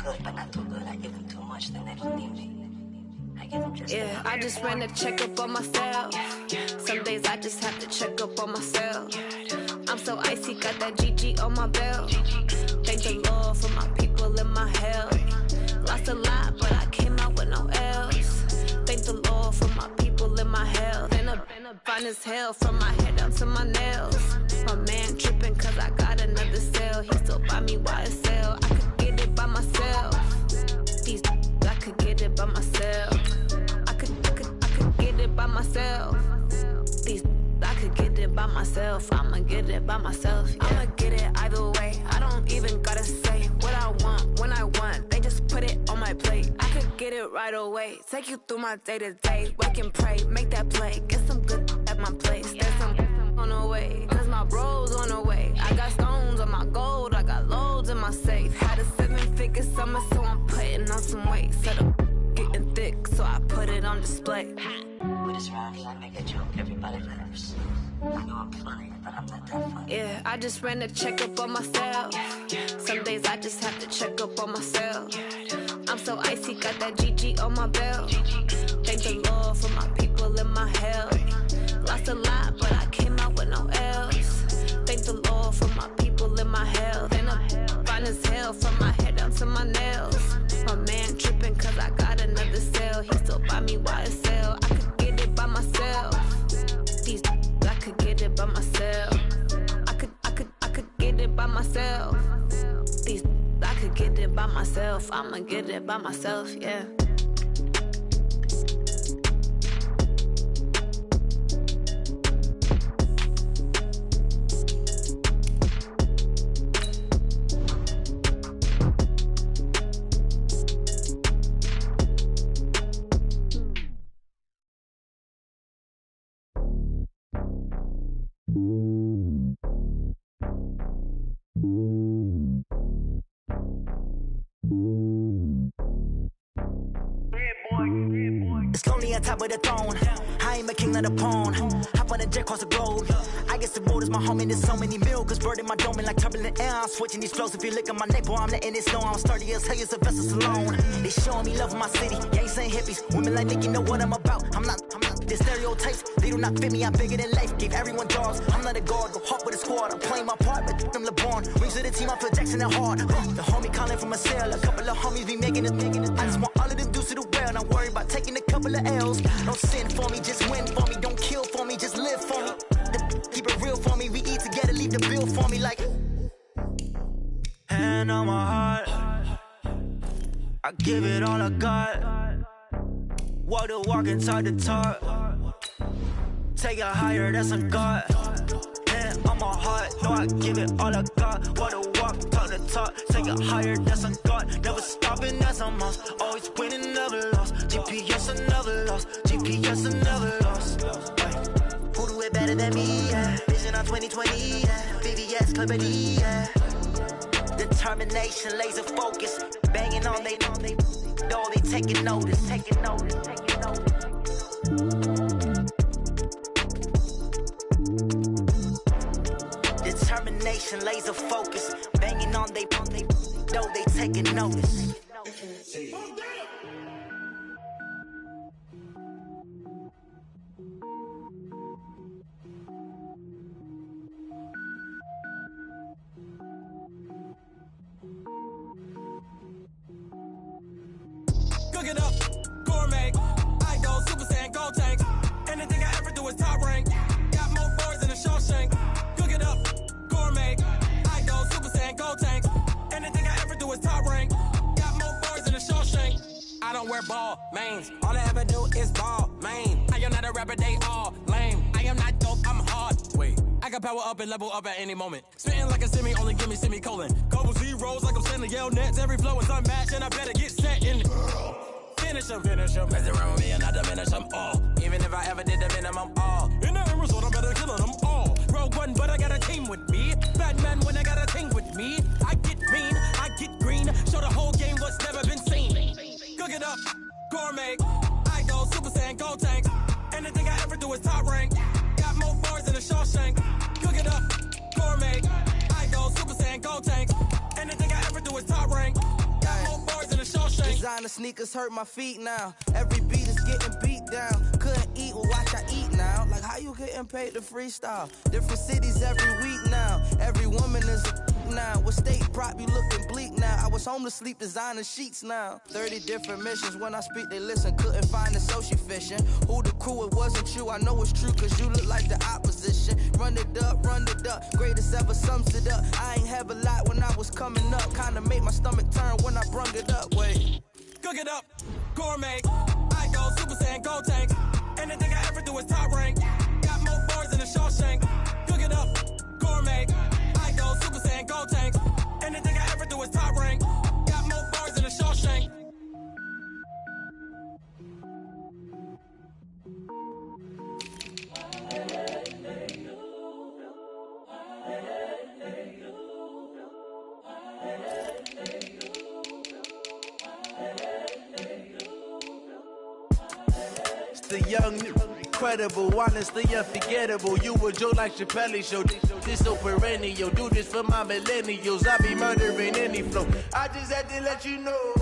good, but not too good. I give them too much, then they don't need me. I give them just yeah, I just ran a checkup on myself. Some days I just have to check up on myself. I'm so icy, got that GG on my belt. Thank the Lord for my people and my health. Lost a lot, but I came out with no else. Thank the Lord for my people and my health. And a fine as hell from my head down to my nails. My man tripping cause I got another cell. He still buy me YSL. I could get it by myself. These I could get it by myself. I could get it by myself. These I could get it by myself. I'ma get it by myself. Yeah. I'ma get it either way. I don't even gotta say what I want when I want. They just put it on my plate. I could get it right away. Take you through my day to day. Wake and pray, make that play. Get some good at my place. There's some on the way. Cause my bro's on the way. I got stones on my gold. I got loads in my safe. Had a 7-figure summer, so I'm putting on some weight. Set up getting thick, so I put it on display. With this round, I make a joke, everybody laughs. I know I'm funny, but I'm not that funny. Yeah, I just ran a checkup on myself. Some days I just have to check up on myself. I'm so icy, got that GG on my belt. Thank the Lord for my people and my health. Lost a lot, but I came out with no else. Thank the Lord for my people and my health. And I'm fine as hell from my head down to my nails. My man tripping cause I got another cell. He still buy me YSL. I could get it by myself. These I could get it by myself. I could get it by myself. These I could get it by myself. I'ma get it by myself, yeah. It's lonely on top of the throne. I ain't a king, not a pawn. Hop on a jet across the globe. I guess the road is my home and there's so many milkers. Bird in my dome and like turbulent air. I'm switching these flows. If you look at my neck, boy, I'm letting it snow. I'm sturdy as hell, as a vessel alone. They showing me love in my city. Gangs ain't hippies. Women like Nick, you know what I'm about. I'm not. The stereotypes, they do not fit me. I'm bigger than life. Gave everyone dogs. I'm not a guard. Go hard with a squad. I'm playing my part, but them LeBron. Rings to the team, I feel Jackson and hard. The homie calling from a cell. A couple of homies be making it. I just want all of them dudes to do well. Not worry about taking a couple of L's. Don't sin for me, just win for me. Don't kill for me, just live for me. Keep it real for me. We eat together, leave the bill for me like. Hand on my heart, I give it all I got. Walk the walk and talk the talk. Take it higher, that's a God. Hand on my heart, no, I give it all I got. Walk the walk, talk the talk. Take it higher, that's a God. Never stopping, that's a must. Always winning, never lost. GPS, I never lost. GPS, I never lost. Who do it better than me? Yeah. Vision on 2020, yeah. VVS, Clarity, yeah. Determination, laser focus. Banging on they know they taking notice. Determination, laser focus. Banging on they know they taking notice. Cook it up, gourmet. I go Super Saiyan, gold tank. Anything I ever do is top rank. Got more boards than a Shawshank. Cook it up, gourmet. I go Super Saiyan, gold tank. Anything I ever do is top rank. Got more boards than a Shawshank. I don't wear ball mains. All I ever do is ball main. I am not a rapper, they all lame. I am not dope, I'm hard. Wait, I got power up and level up at any moment. Spitting like a semi, only give me semicolon. Couple zeros like I'm sending yell nets. Every flow is unmatched and I better get set in. Finish them. Mess around with me and I diminish them all. Even if I ever did the minimum all. In the end result, I'm better killing them all. Rogue One, but I got a team with me. Batman when I got a team with me. I get mean, I get green. Show the whole game what's never been seen. Cook it up, gourmet. I go Super Saiyan, gold tank. Anything I ever do is top rank. Got more bars than a Shawshank. Cook it up, gourmet. I go Super Saiyan, gold tank. Anything I ever do is top rank. Got more bars Designer sneakers hurt my feet now. Every beat is getting beat down. Couldn't eat, well watch I eat now. Like how you getting paid to freestyle? Different cities every week now. Every woman is a now. With state prop, you looking bleak now. I was home to sleep designing sheets now. 30 different missions. When I speak, they listen. Couldn't find the social fishing. Who the crew? It wasn't you. I know it's true, cause you look like the opposition. Run it up, greatest ever sums it up. I ain't have a lot when I was coming up. Kinda made my stomach turn when I brung it up. Wait. Cook it up, gourmet. I go Super Saiyan, go tank. Anything I ever do is top rank. Got more bars than a Shawshank. Cook it up, gourmet. I go Super Saiyan, go tank. Anything I ever do is top rank. Got more bars than a Shawshank. The young, incredible, honestly unforgettable. You a Joe like Chappelle show. This so perennial. Do this for my millennials. I be murdering any flow. I just had to let you know.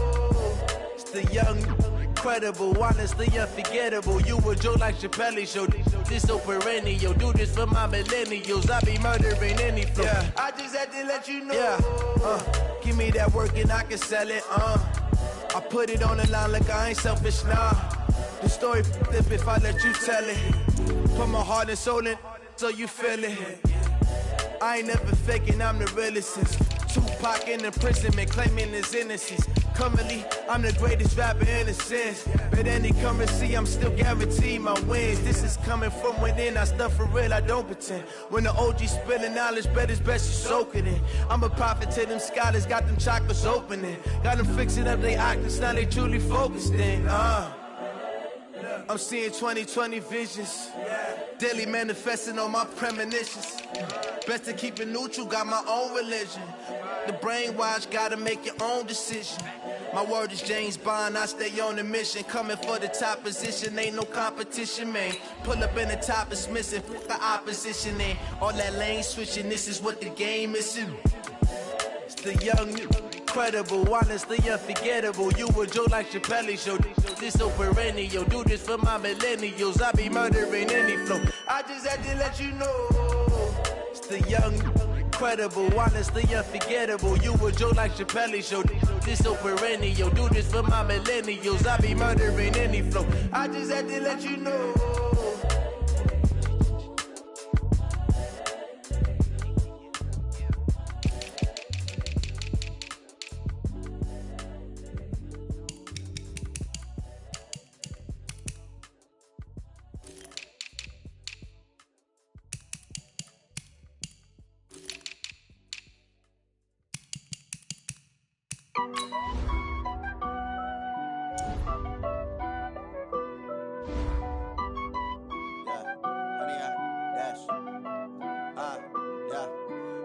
It's the young, incredible, honestly unforgettable. You a Joe like Chappelle show. This so perennial. Do this for my millennials. I be murdering any flow. Yeah. I just had to let you know. Yeah. Give me that work and I can sell it. I put it on the line like I ain't selfish, nah. The story flip if I let you tell it. Put my heart and soul in so you feel it. I ain't never faking, I'm the realest since Tupac in imprisonment, claiming his innocence. Currently, I'm the greatest rapper in a sense. But any currency, I'm still guaranteed my wins. This is coming from within, I stuff for real, I don't pretend. When the OG spilling knowledge, bet it's best you soak it in. I'm a prophet to them scholars, got them chakras opening. Got them fixing up they octaves, now they truly focused in. I'm seeing 2020 visions. Daily manifesting on my premonitions. Best to keep it neutral, got my own religion. The brainwash, gotta make your own decision. My word is James Bond, I stay on the mission. Coming for the top position, ain't no competition, man. Pull up in the top, it's missing, put the opposition in. All that lane switching, this is what the game is in. It's the young, incredible, honestly unforgettable. You a Joe like Chappelle show. This so perennial. Do this for my millennials. I be murdering any flow. I just had to let you know. It's the young, incredible, honestly unforgettable. You a Joe like Chappelle show. This so perennial. Do this for my millennials. I be murdering any flow. I just had to let you know.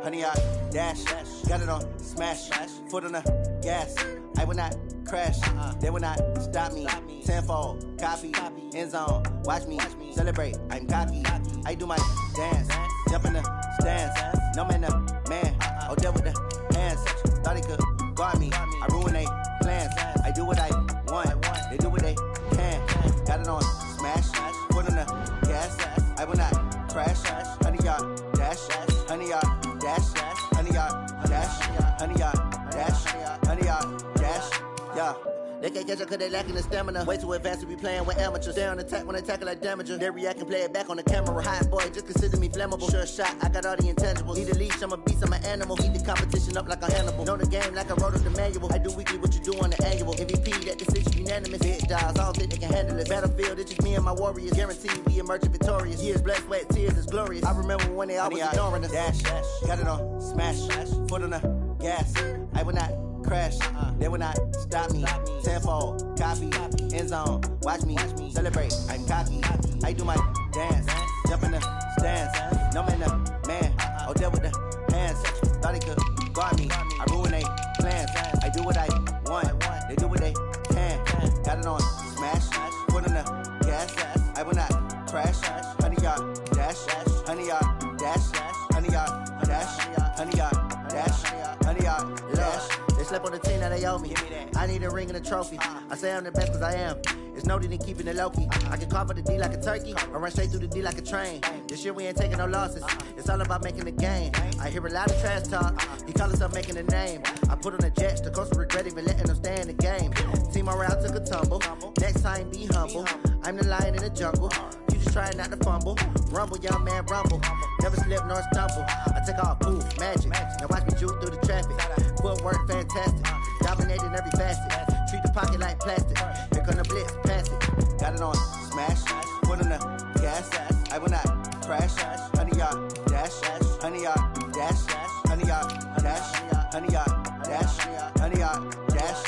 Honey, I dash, got it on smash, foot on the gas. I will not crash, they will not stop me. Tenfold, copy, end zone, watch me celebrate. I'm cocky, I do my dance, jump in the stands. No man, the man, oh, deal with the hands. Thought he could guard me, I ruin they plans. I do what I want, they do what they can. Got it on smash, foot on the gas. I will not crash, honey, y'all dash, honey, y'all dash, honey, y'all dash, honey, y'all dash, honey, y'all dash, yeah. They can't catch up cause they lacking the stamina. Way too advanced to be playing with amateurs. Stay on attack when they tackle like damager. They react and play it back on the camera. Hot boy, just consider me flammable. Sure shot, I got all the intangibles. Need a leash, I'm a beast, I'm an animal. Eat the competition up like a Hannibal. Know the game like I wrote up the manual. I do weekly what you do on the annual. MVP, that decision unanimous. Hit dials, I don't think they can handle it. Battlefield, it's just me and my warriors. Guaranteed we emerging victorious. Years, blood, sweat, tears, it's glorious. I remember when they always ignoring us. Dash, got it on smash, foot on the gas. I will not crash, they will not stop me. Tenfold, copy, end zone, watch me celebrate. I'm cocky, I do my dance, jump in the stands. No man, the man, oh, deal with the hands. Thought he could guard me, I ruin they plans. I do what I want, they do what they can. Got it on smash, foot on the gas. I will not crash, honey, y'all dash, honey, y'all dash, honey, y'all dash, honey, y'all dash, honey, y'all dash. They slept on the team, now they owe me. I need a ring and a trophy. I say I'm the best cause I am. It's noted in keeping it low-key. I can carve for the D like a turkey, or run straight through the D like a train. This year we ain't taking no losses. It's all about making the game. I hear a lot of trash talk. He call himself making a name. I put on the jets, the coach regret even letting them stay in the game. Team around took a tumble. Next time be humble. I'm the lion in the jungle. You just trying not to fumble. Rumble, young man, rumble. Never slip nor stumble. I take off, poof, magic. Now watch me juke through the traffic. Footwork fantastic. Dominating every facet. Treat the pocket like plastic. Here come the blitz, pass it. Got it on smash, foot on the gas. I will not crash. 100 yard dash, 100 yard dash, 100 yard dash, 100 yard dash, 100 yard dash.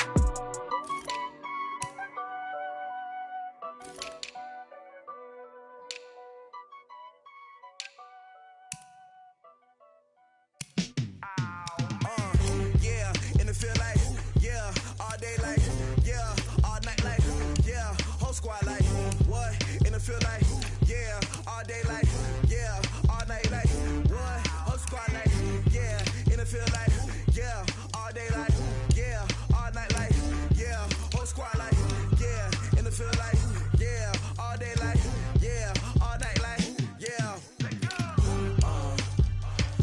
Yeah, in the field like, yeah, all day like, yeah, all night like, yeah, whole squad like, what? In the field like, yeah, all day like, yeah, all night like, what? Whole squad like, yeah, in the field like, yeah, all day like, yeah, all night like, yeah, whole squad like, yeah, in the field like, yeah, all day like, yeah, all night like, yeah.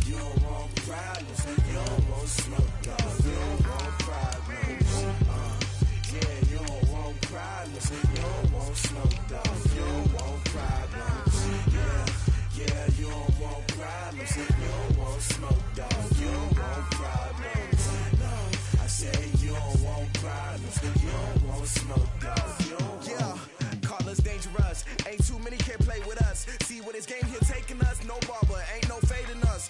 You don't want problems, you don't want smoke, dog. You don't want problems. Yeah, you don't want problems, you don't want smoke, dog. You don't want problems. Yeah, you don't want problems, you don't want smoke, dog. You don't want problems. No, I say you don't want problems, you don't want smoke, dog. You don't yeah, call us dangerous. Ain't too many can play with us. See what this game here taking us. No barber, ain't no fading us.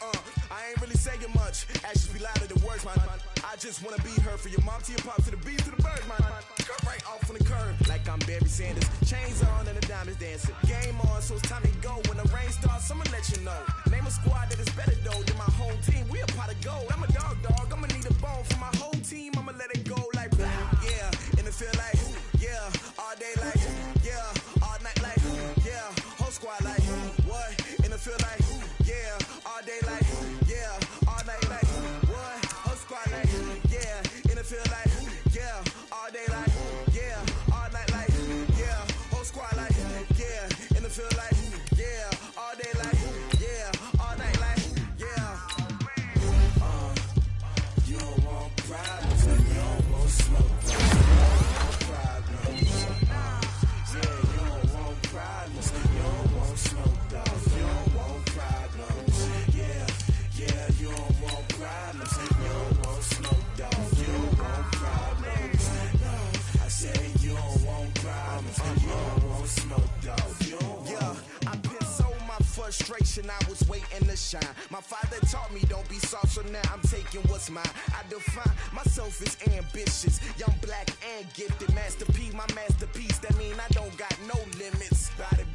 I ain't really saying much. Actions be louder than words, man. I just wanna be heard for your mom to your pop to the beat to the birds, man. Cut right off on the curb like I'm Barry Sanders. Chains on and the diamonds dancing. Game on, so it's time to go. When the rain starts, I'ma let you know. Name a squad that is better though than my home team. We a pot of gold. I'm a dog. I'ma need a bone for my whole team. I'ma let it go like blah. Yeah, in the field like, yeah, all day like, yeah, all night like, yeah, whole squad like, what? In the field like, yeah, all day like, yeah, all night like, what? Whole squad like, yeah, in the field like, yeah, all day like, yeah, all night like, yeah, whole squad like, yeah, in the field like, yeah, all day like, yeah, all night like, yeah. You don't want problems, you don't want smoke, you don't want problems. Yeah, you don't want problems, you don't want smoke, dog. You don't want problems. Yeah, you don't want problems, you don't want smoke, dog. You don't want problems. No, I say you don't want problems, you don't want smoke, dog. You don't want. Yeah, I've been so my frustration, I was waiting to shine. My father taught me don't be soft, so now I'm taking what's mine. I define myself as ambitious, young, black, and gifted. Master P, my masterpiece, that mean I don't got no limits. Bout it,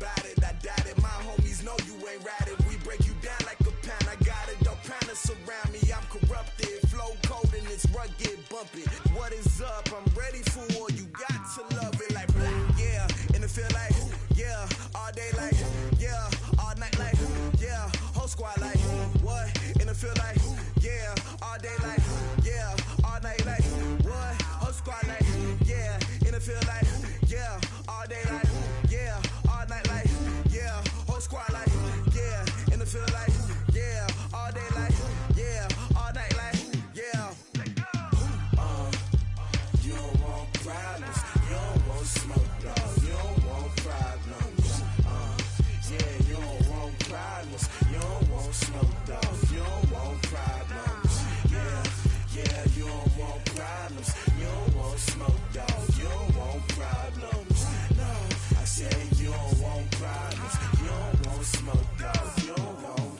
I doubt it. My homies know you ain't riding. We break you down like a pound. I got it, don't pound us around me. I'm corrupted, flow cold and it's rugged, bumpy. What is up? I'm ready for war. You got to love it like blah. Yeah, in the field like, yeah, all day like, yeah, all night like, yeah, whole squad like, what? In the field like, yeah, all day like, yeah, all night like, what? Whole squad like, yeah, in the field like, yeah, all day like, yeah, all night like, yeah, whole squad like, yeah, in the field like, yeah, all day like, yeah, all night like, yeah. You don't want problems, you don't want smoke, dog. You don't want problems. Yeah, you don't want problems, you don't want smoke, dog. You don't want problems. Yeah, you don't want problems, you don't want smoke, dog. You don't want problems. No, I say you don't want problems, you don't want smoke, dog. You don't want.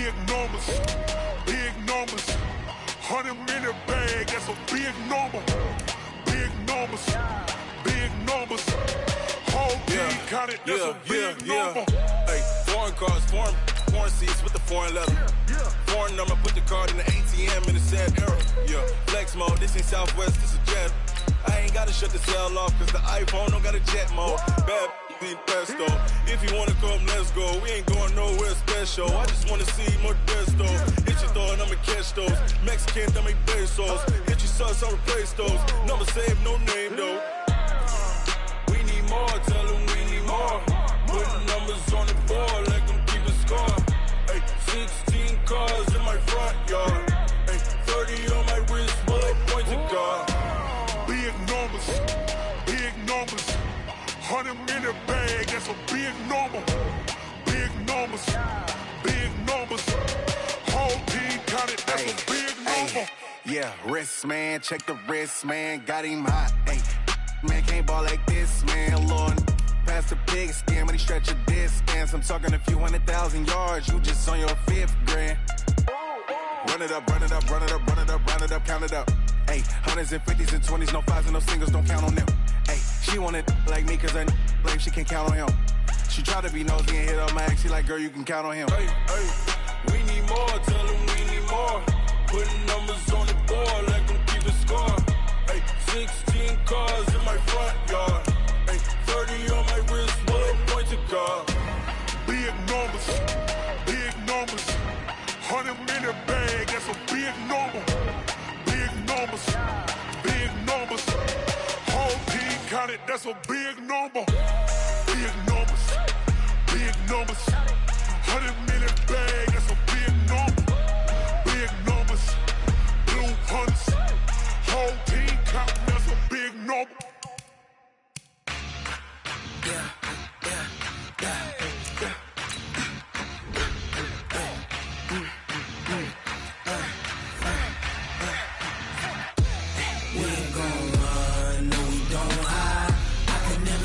big numbers, big numbers. 100-minute bag, that's a big number. Big numbers, big numbers. Whole team counted, that's a big number. Hey, foreign cars, foreign seats with the foreign leather. Foreign number, put the card in the ATM in the sad era. Yeah, flex mode, this ain't Southwest, this a jet. I ain't gotta shut the cell off, cause the iPhone don't got a jet mode. Bad need pesto. If you wanna come, let's go. We ain't going nowhere special. I just wanna see more desto. Hit your thought, I'ma catch those. Mexican, I make pesos. Hit your sus, I'll replace those. Number saved, no name though. We need more, tell them we need more. Putting numbers on the board, like them keep a score. Hey, 16 cars in my front yard. Hey, 30 on my wrist, bullet point to God. Big numbers, big numbers. 100-minute bag, that's a big number. Big numbers, big numbers. Whole team counted, that's a big number. Yeah, wrist, man, check the wrist, man, got him hot. Hey, man, can't ball like this, man, Lord. Past the pig skin when he stretch a distance. I'm talking a few 100,000 yards, you just on your 5th grand. Run it up, run it up, run it up, run it up, run it up, count it up. Hey, 100s and 50s and 20s, no 5s and no singles, don't count on them. Hey, she want it like me, cause I blame she can't count on him. She try to be nosy and hit up my ex, she like, girl, you can count on him. Hey, we need more, tell them we need more. Putting numbers on the board, like them keep a score. Hey, 16 cars in my front yard. Hey, 30 on my wrist, bullet point to God. Big numbers, big numbers. 100-minute bag, that's a big number. Big numbers, big numbers. Whole team counted, that's a big number. Big numbers, big numbers. 100-minute bag, that's a big number. Big numbers, blue hunts. Whole team counting, that's a big number.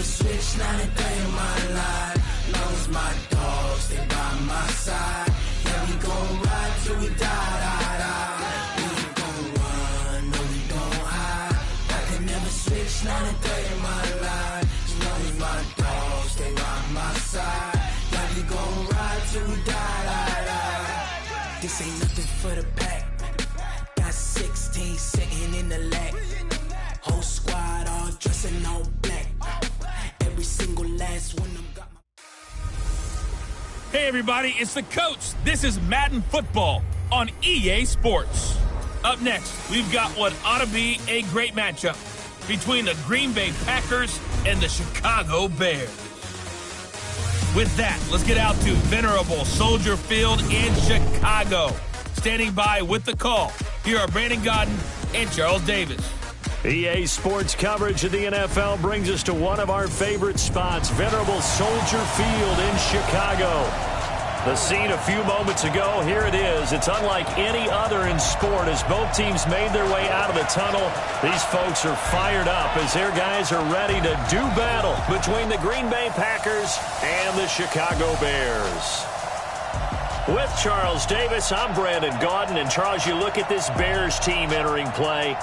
Switch 93 in my life. Lost my dogs, they by my side. Yeah, we gon' ride till we die. We ain't gon' run, no, we gon' hide. I can never switch 93 in my life. Lost my dogs, they by my side. Yeah, we gon' ride till we die. This ain't nothing for the pack. Got 16 sitting in the lap. Whole squad all dressing all black. Every single last one of them got my... Hey everybody, it's the coach. This is Madden Football on EA Sports. Up next, we've got what ought to be a great matchup between the Green Bay Packers and the Chicago Bears. With that, let's get out to venerable Soldier Field in Chicago. Standing by with the call, here are Brandon Godden and Charles Davis. EA Sports coverage of the NFL brings us to one of our favorite spots, venerable Soldier Field in Chicago. The scene a few moments ago, here it is. It's unlike any other in sport as both teams made their way out of the tunnel. These folks are fired up as their guys are ready to do battle between the Green Bay Packers and the Chicago Bears. With Charles Davis, I'm Brandon Gaudin. And Charles, you look at this Bears team entering play.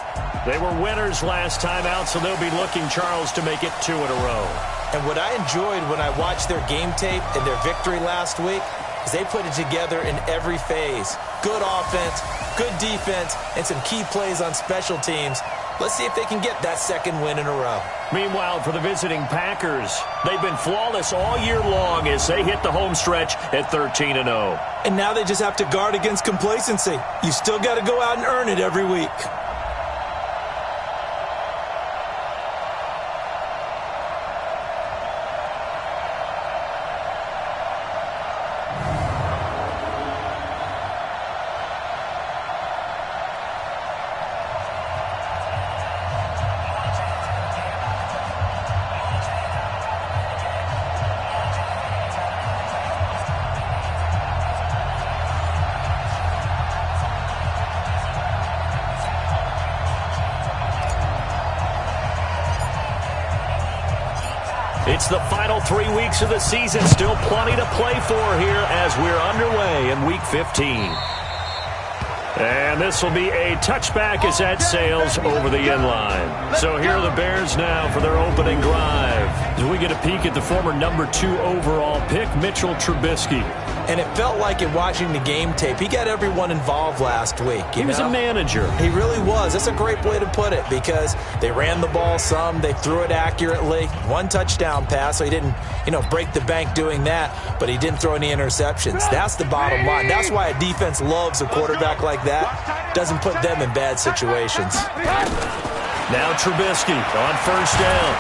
They were winners last time out, so they'll be looking, Charles, to make it 2 in a row. And what I enjoyed when I watched their game tape and their victory last week is they put it together in every phase. Good offense, good defense, and some key plays on special teams. Let's see if they can get that second win in a row. Meanwhile, for the visiting Packers, they've been flawless all year long as they hit the home stretch at 13-0. And now they just have to guard against complacency. You still got to go out and earn it every week. It's the final 3 weeks of the season. Still plenty to play for here as we're underway in Week 15. And this will be a touchback as that sails over the end line. So here are the Bears now for their opening drive. As we get a peek at the former number 2 overall pick, Mitchell Trubisky. And it felt like in watching the game tape, he got everyone involved last week. He was a manager. He really was. That's a great way to put it because they ran the ball some. They threw it accurately. 1 touchdown pass, so he didn't, break the bank doing that, but he didn't throw any interceptions. That's the bottom line. That's why a defense loves a quarterback like that. Doesn't put them in bad situations. Now Trubisky on first down.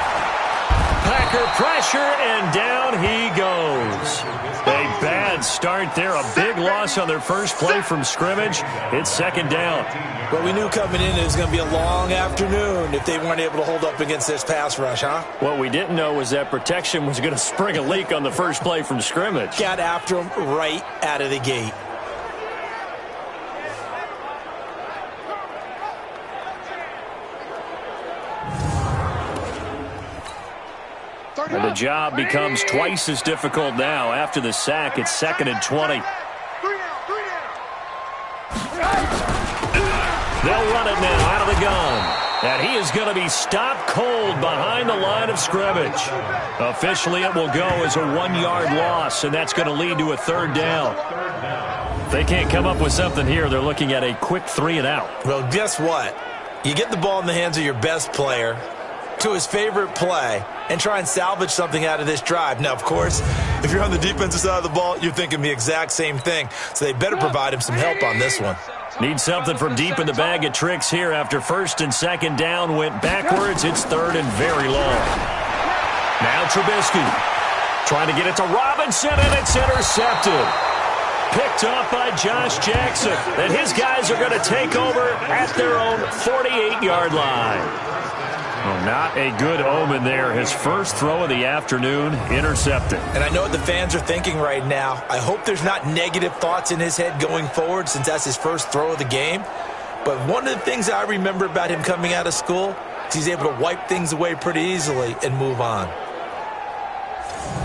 Packer pressure, and down he goes. A bad start there. A big loss on their first play from scrimmage. It's second down. But we knew coming in it was going to be a long afternoon if they weren't able to hold up against this pass rush, huh? What we didn't know was that protection was going to spring a leak on the first play from scrimmage. Got after him right out of the gate. And the job becomes twice as difficult now. After the sack, it's 2nd and 20. They'll run it now out of the gun. And he is going to be stopped cold behind the line of scrimmage. Officially, it will go as a 1-yard loss, and that's going to lead to a third down. If they can't come up with something here, they're looking at a quick 3 and out. Well, guess what? You get the ball in the hands of your best player to his favorite play and try and salvage something out of this drive. Now, of course, if you're on the defensive side of the ball, you're thinking the exact same thing. So they better provide him some help on this one. Need something from deep in the bag of tricks here after first and second down went backwards. It's third and very long. Now Trubisky trying to get it to Robinson, and it's intercepted. Picked off by Josh Jackson. And his guys are going to take over at their own 48-yard line. Well, not a good omen there. His first throw of the afternoon, intercepted. And I know what the fans are thinking right now. I hope there's not negative thoughts in his head going forward since that's his first throw of the game. But one of the things I remember about him coming out of school is he's able to wipe things away pretty easily and move on.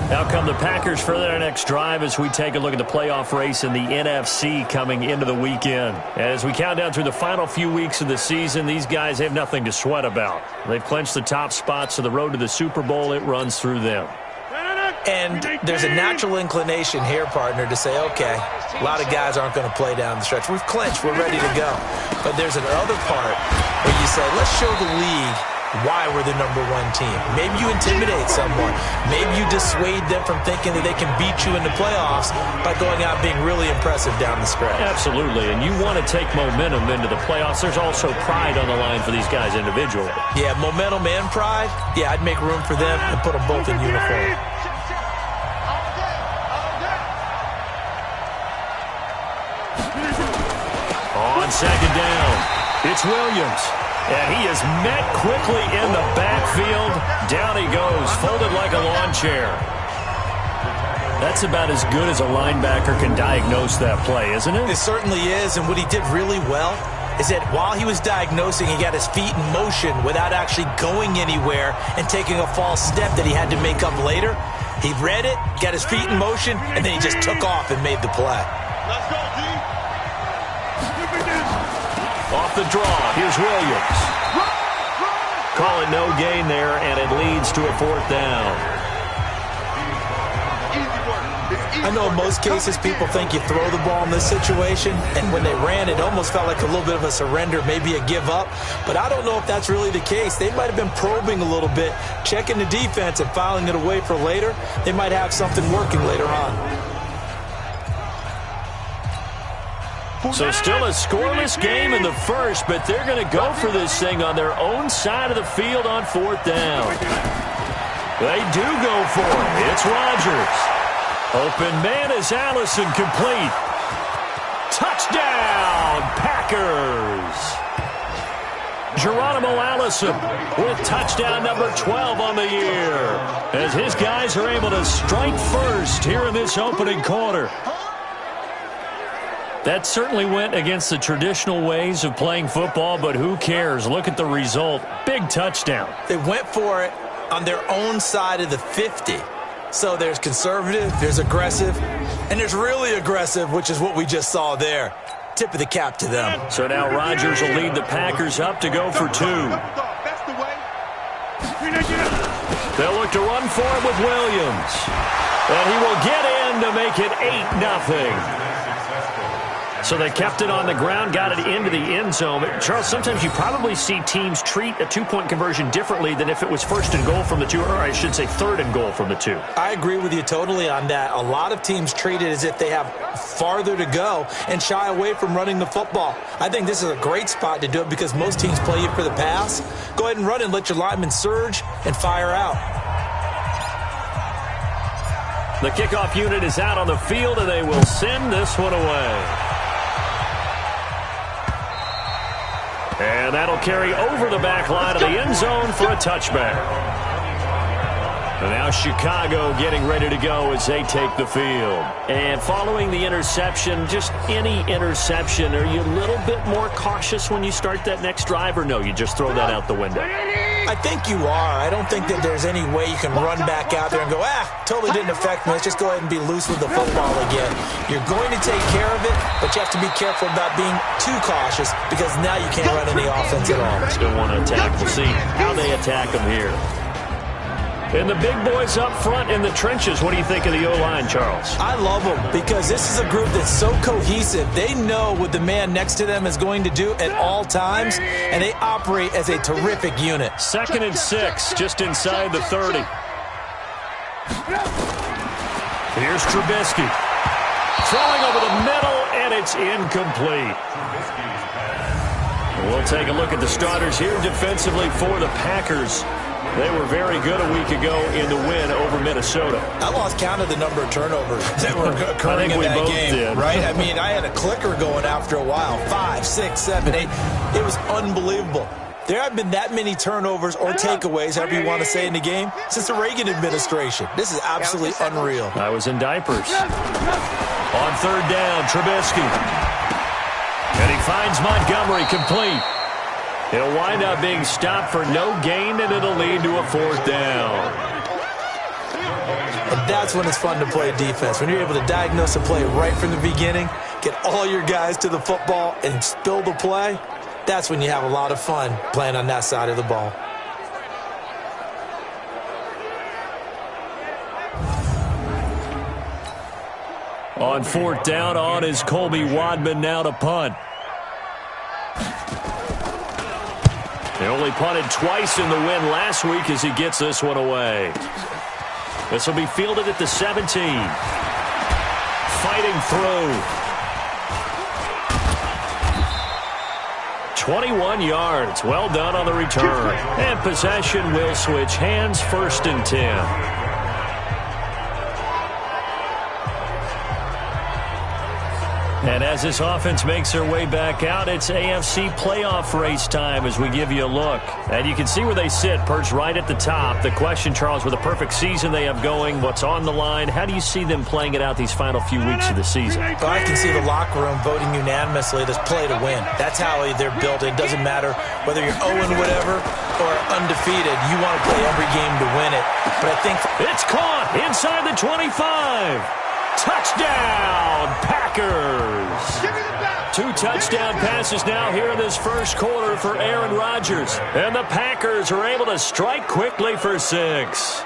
Now come the Packers for their next drive as we take a look at the playoff race in the NFC coming into the weekend. As we count down through the final few weeks of the season, these guys have nothing to sweat about. They've clinched the top spots to the road to the Super Bowl. It runs through them. And there's a natural inclination here, partner, to say, okay, a lot of guys aren't going to play down the stretch. We've clinched. We're ready to go. But there's another part where you say, let's show the league why we're the number 1 team. Maybe you intimidate someone. Maybe you dissuade them from thinking that they can beat you in the playoffs by going out and being really impressive down the stretch. Absolutely, and you want to take momentum into the playoffs. There's also pride on the line for these guys individually. Yeah, momentum and pride. Yeah, I'd make room for them and put them both in uniform. On second down, it's Williams. And he is met quickly in the backfield. Down he goes, folded like a lawn chair. That's about as good as a linebacker can diagnose that play, isn't it? It certainly is, and what he did really well is that while he was diagnosing, he got his feet in motion without actually going anywhere and taking a false step that he had to make up later. He read it, got his feet in motion, and then he just took off and made the play. Let's go, D. Off the draw, here's Williams. Call it no gain there, and it leads to a fourth down. I know in most cases people think you throw the ball in this situation, and when they ran, it almost felt like a little bit of a surrender, maybe a give up. But I don't know if that's really the case. They might have been probing a little bit, checking the defense and filing it away for later. They might have something working later on. So still a scoreless game in the first, but they're going to go for this thing on their own side of the field on fourth down. They do go for it. It's Rodgers. Open man is Allison, complete. Touchdown, Packers. Geronimo Allison with touchdown number 12 on the year, as his guys are able to strike first here in this opening quarter. That certainly went against the traditional ways of playing football, but who cares? Look at the result. Big touchdown. They went for it. on their own side of the 50. So there's conservative, there's aggressive, and there's really aggressive, which is what we just saw there. Tip of the cap to them. So now Rodgers will lead the Packers up to go for 2. They'll look to run for him with Williams. And he will get in to make it 8-0. So they kept it on the ground, got it into the end zone. Charles, sometimes you probably see teams treat a two-point conversion differently than if it was first and goal from the 2, or I should say third and goal from the 2. I agree with you totally on that. A lot of teams treat it as if they have farther to go and shy away from running the football. I think this is a great spot to do it because most teams play you for the pass. Go ahead and run and let your linemen surge and fire out. The kickoff unit is out on the field, and they will send this one away. And that'll carry over the back line of the end zone for a touchback. And now Chicago getting ready to go as they take the field. And following the interception, just any interception, are you a little bit more cautious when you start that next drive, or no, you just throw that out the window? I think you are. I don't think that there's any way you can run back out there and go, totally didn't affect me. Let's just go ahead and be loose with the football again. You're going to take care of it, but you have to be careful about being too cautious because now you can't run any offense at all. Still want to attack. We'll see how they attack them here. And the big boys up front in the trenches, what do you think of the O-line, Charles? I love them because this is a group that's so cohesive. They know what the man next to them is going to do at all times, and they operate as a terrific unit. 2nd and 6, just inside the 30. Here's Trubisky. Throwing over the middle, and it's incomplete. We'll take a look at the starters here defensively for the Packers. They were very good a week ago in the win over Minnesota. I lost count of the number of turnovers that were occurring in that game, did. Right? I mean, I had a clicker going after a while. 5, 6, 7, 8. It was unbelievable. There have been that many turnovers or takeaways, however you want to say, in the game since the Reagan administration. This is absolutely unreal. I was in diapers. On 3rd down, Trubisky. And he finds Montgomery complete. He'll wind up being stopped for no gain, and it'll lead to a 4th down. And that's when it's fun to play defense. When you're able to diagnose a play right from the beginning, get all your guys to the football, and spill the play, that's when you have a lot of fun playing on that side of the ball. On 4th down, on is Colby Wadman now to punt. They only punted twice in the win last week as he gets this one away. This will be fielded at the 17. Fighting through. 21 yards. Well done on the return. And possession will switch hands, 1st and 10. And as this offense makes their way back out, it's AFC playoff race time as we give you a look. And you can see where they sit, perched right at the top. The question, Charles, with a perfect season they have going, what's on the line, how do you see them playing it out these final few weeks of the season? Well, I can see the locker room voting unanimously to play to win. That's how they're built. It doesn't matter whether you're 0 whatever or undefeated. You want to play every game to win it. But I think it's caught inside the 25. Touchdown, Packers! 2 touchdown passes now here in this first quarter for Aaron Rodgers. And the Packers are able to strike quickly for 6.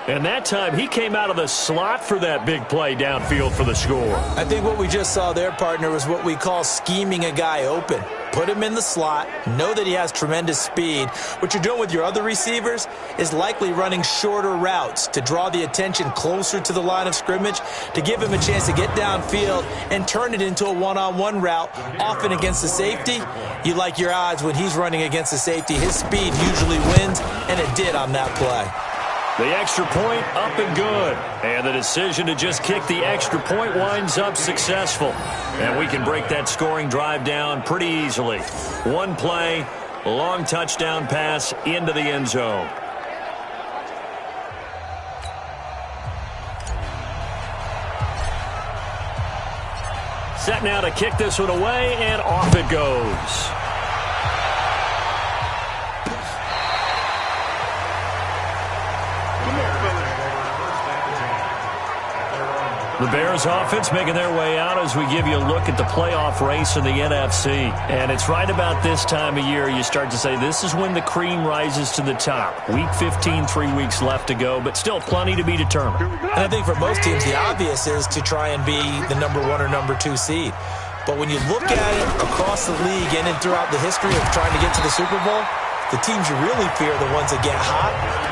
And that time, he came out of the slot for that big play downfield for the score. I think what we just saw there, partner, was what we call scheming a guy open. Put him in the slot, know that he has tremendous speed. What you're doing with your other receivers is likely running shorter routes to draw the attention closer to the line of scrimmage, to give him a chance to get downfield and turn it into a one-on-one route, often against the safety. You like your odds when he's running against the safety. His speed usually wins, and it did on that play. The extra point up and good. And the decision to just kick the extra point winds up successful. And we can break that scoring drive down pretty easily. One play, long touchdown pass into the end zone. Set now to kick this one away, and off it goes. The Bears offense making their way out as we give you a look at the playoff race in the NFC. And it's right about this time of year you start to say this is when the cream rises to the top. Week 15, 3 weeks left to go, but still plenty to be determined. And I think for most teams, the obvious is to try and be the number 1 or number 2 seed. But when you look at it across the league and throughout the history of trying to get to the Super Bowl, the teams you really fear are the ones that get hot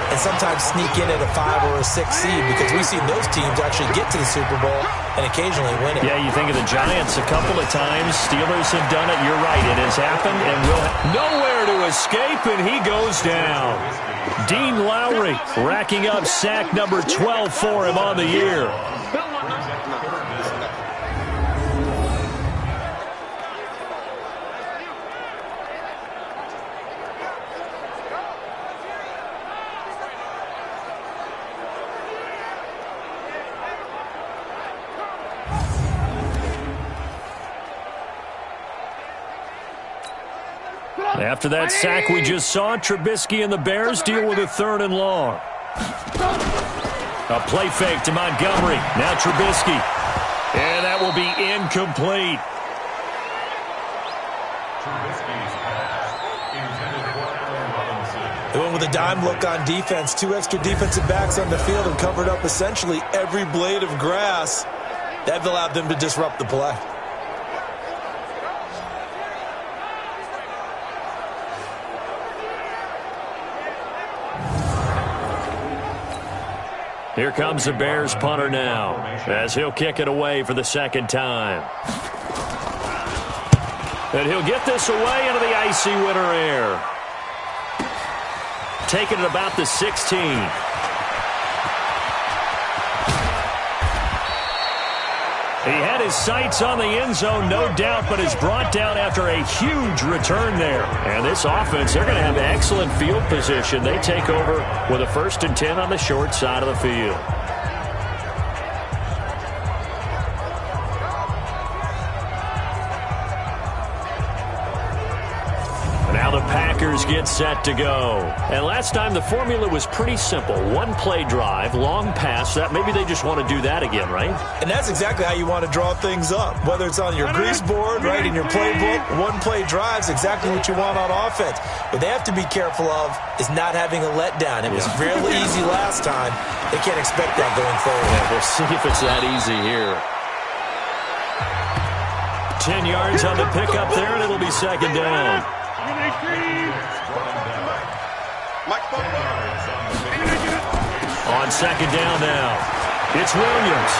and sometimes sneak in at a 5 or a 6 seed, because we've seen those teams actually get to the Super Bowl and occasionally win it. Yeah, you think of the Giants a couple of times. Steelers have done it. You're right. It has happened and will nowhere to escape, and he goes down. Dean Lowry racking up sack number 12 for him on the year. After that sack we just saw, Trubisky and the Bears deal with a 3rd and long. A play fake to Montgomery. Now Trubisky. And that will be incomplete. They went with a dime look on defense. 2 extra defensive backs on the field and covered up essentially every blade of grass. That allowed them to disrupt the play. Here comes the Bears punter now, as he'll kick it away for the 2nd time. And he'll get this away into the icy winter air. Taking it about the 16. He had his sights on the end zone, no doubt, but is brought down after a huge return there. And this offense, they're going to have excellent field position. They take over with a 1st and 10 on the short side of the field. Now the Packers get set to go. And last time the formula was pretty simple. 1 play drive, long pass. That maybe they just want to do that again, right? And that's exactly how you want to draw things up. Whether it's on your grease board, right, in your playbook, 1 play drive is exactly what you want on offense. What they have to be careful of is not having a letdown. It was real easy last time. They can't expect that going forward. Yeah, we'll see if it's that easy here. 10 yards on the pickup there, and it'll be 2nd down. On 2nd down now, it's Williams.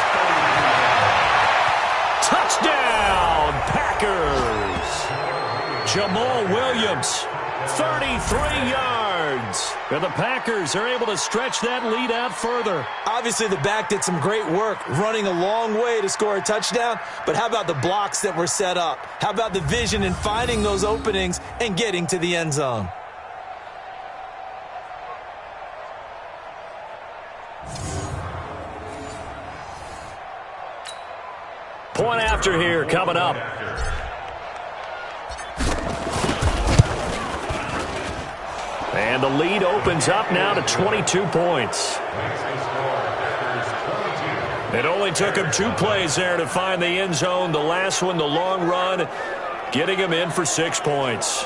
Touchdown, Packers! Jamal Williams, 33 yards. And the Packers are able to stretch that lead out further. Obviously, the back did some great work running a long way to score a touchdown, but how about the blocks that were set up? How about the vision in finding those openings and getting to the end zone? Point after here coming up. And the lead opens up now to 22 points. It only took him 2 plays there to find the end zone. The last one, the long run, getting him in for 6 points.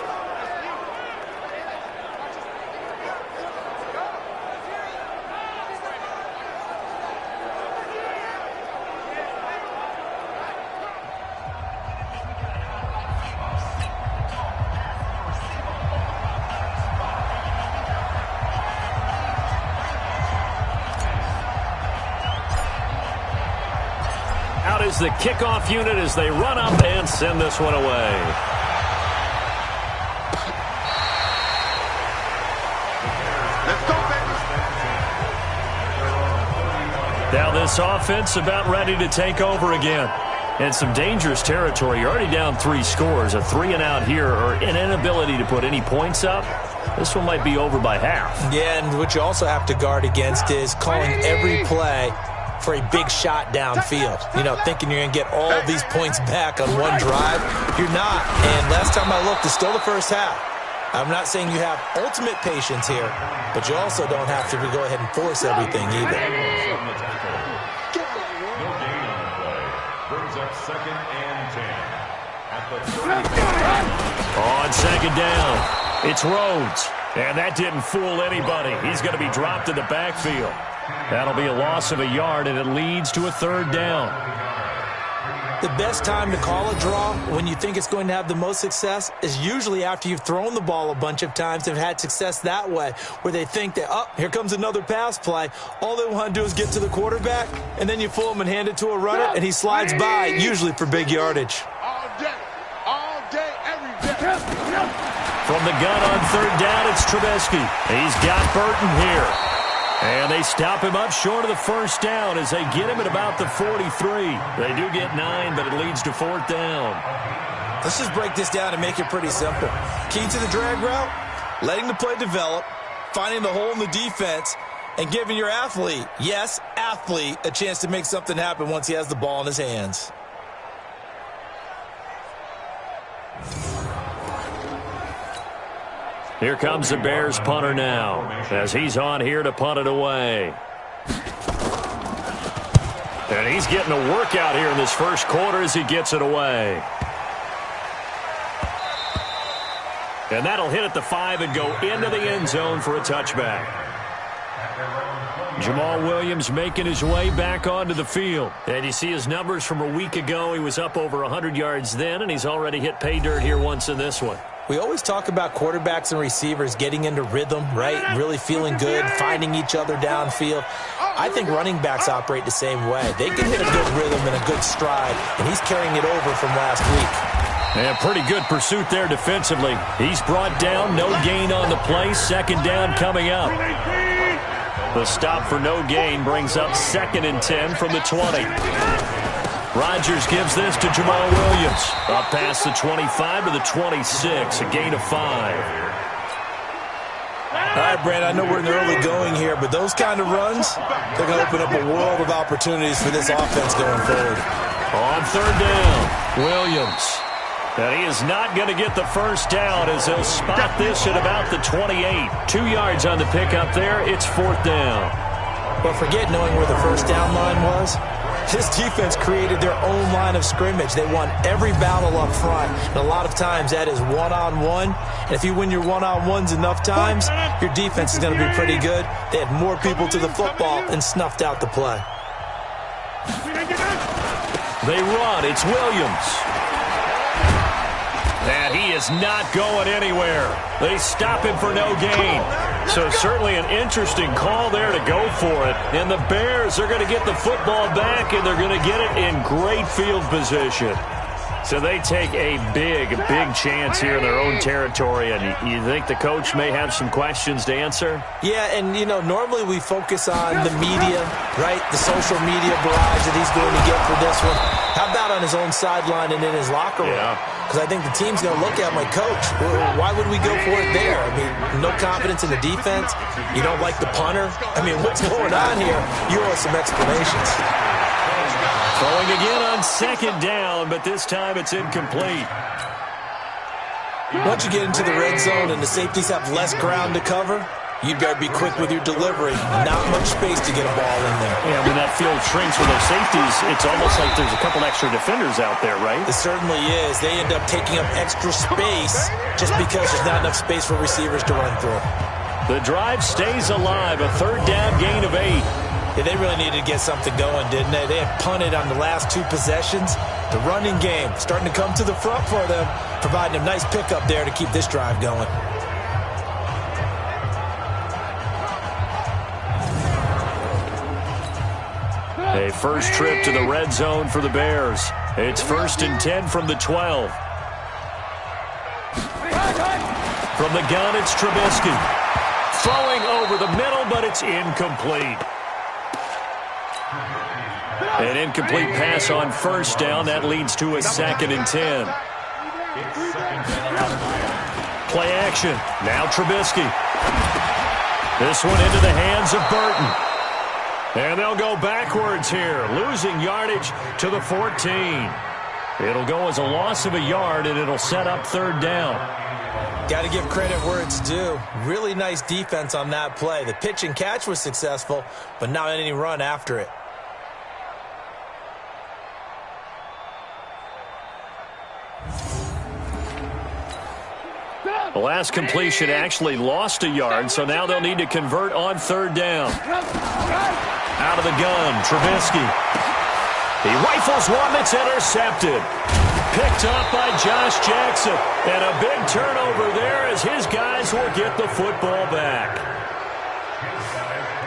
Is the kickoff unit as they run up and send this one away. Now this offense about ready to take over again. And some dangerous territory. You're already down 3 scores. A 3-and-out here, or an inability to put any points up. This one might be over by half. Yeah, and what you also have to guard against is calling every play for a big shot downfield. You know, thinking you're going to get all of these points back on one drive. You're not. And last time I looked, it's still the first half. I'm not saying you have ultimate patience here, but you also don't have to go ahead and force everything either. brings up 2nd and 10. At the 30. On 2nd down, it's Rhodes. And that didn't fool anybody. He's going to be dropped in the backfield. That'll be a loss of a yard, and it leads to a 3rd down. The best time to call a draw when you think it's going to have the most success is usually after you've thrown the ball a bunch of times and had success that way, where they think that, oh, here comes another pass play. All they want to do is get to the quarterback, and then you fool him and hand it to a runner, and he slides by, usually for big yardage. All day, every day. From the gun on 3rd down, it's Trubisky. He's got Burton here. And they stop him up short of the 1st down as they get him at about the 43. They do get 9, but it leads to 4th down. Let's just break this down and make it pretty simple. Key to the drag route, letting the play develop, finding the hole in the defense, and giving your athlete, yes, athlete, a chance to make something happen once he has the ball in his hands. Here comes the Bears punter now as he's on here to punt it away. And he's getting a workout here in this 1st quarter as he gets it away. And that'll hit at the 5 and go into the end zone for a touchback. Jamal Williams making his way back onto the field. And you see his numbers from a week ago. He was up over 100 yards then, and he's already hit pay dirt here once in this one. We always talk about quarterbacks and receivers getting into rhythm, right? Really feeling good, finding each other downfield. I think running backs operate the same way. They can hit a good rhythm and a good stride, and he's carrying it over from last week. And pretty good pursuit there defensively. He's brought down, no gain on the play, 2nd down coming up. The stop for no gain brings up 2nd and 10 from the 20. Rodgers gives this to Jamal Williams. Up past the 25 to the 26, a gain of 5. All right, Brand, I know we're in the early going here, but those kind of runs, they're going to open up a world of opportunities for this offense going forward. On 3rd down, Williams. And he is not going to get the 1st down as they'll spot this at about the 28. 2 yards on the pickup there. It's 4th down. But forget knowing where the 1st down line was. This defense created their own line of scrimmage. They won every battle up front, and a lot of times that is one-on-one. And if you win your one-on-ones enough times, your defense is going to be pretty good. They had more people to the football and snuffed out the play. They run. It's Williams. And he is not going anywhere. They stop him for no gain. So certainly an interesting call there to go for it. And the Bears are going to get the football back, and they're going to get it in great field position. So they take a big chance here in their own territory. And you think the coach may have some questions to answer? Yeah, and, you know, normally we focus on the media, right? The social media barrage that he's going to get for this one. How about on his own sideline and in his locker room? Because I think the team's going to look at my coach. Why would we go for it there? I mean, no confidence in the defense. You don't like the punter. I mean, what's going on here? You owe us some explanations. Throwing again on 2nd down, but this time it's incomplete. Once you get into the red zone and the safeties have less ground to cover, you better be quick with your delivery. Not much space to get a ball in there. Yeah, when that field shrinks with those safeties, it's almost like there's a couple extra defenders out there, right? It certainly is. They end up taking up extra space just because there's not enough space for receivers to run through. The drive stays alive, a 3rd down gain of 8. Yeah, they really needed to get something going, didn't they? They had punted on the last 2 possessions. The running game starting to come to the front for them, providing a nice pickup there to keep this drive going. A first trip to the red zone for the Bears. It's 1st and 10 from the 12. From the gun, it's Trubisky. Throwing over the middle, but it's incomplete. An incomplete pass on 1st down. That leads to a 2nd and 10. Play action. Now Trubisky. This one into the hands of Burton. And they'll go backwards here, losing yardage to the 14. It'll go as a loss of a yard, and it'll set up 3rd down. Got to give credit where it's due. Really nice defense on that play. The pitch and catch was successful, but not any run after it. The last completion actually lost a yard, so now they'll need to convert on third down. Out of the gun, Trubisky. He rifles one that's intercepted. Picked up by Josh Jackson. And a big turnover there as his guys will get the football back.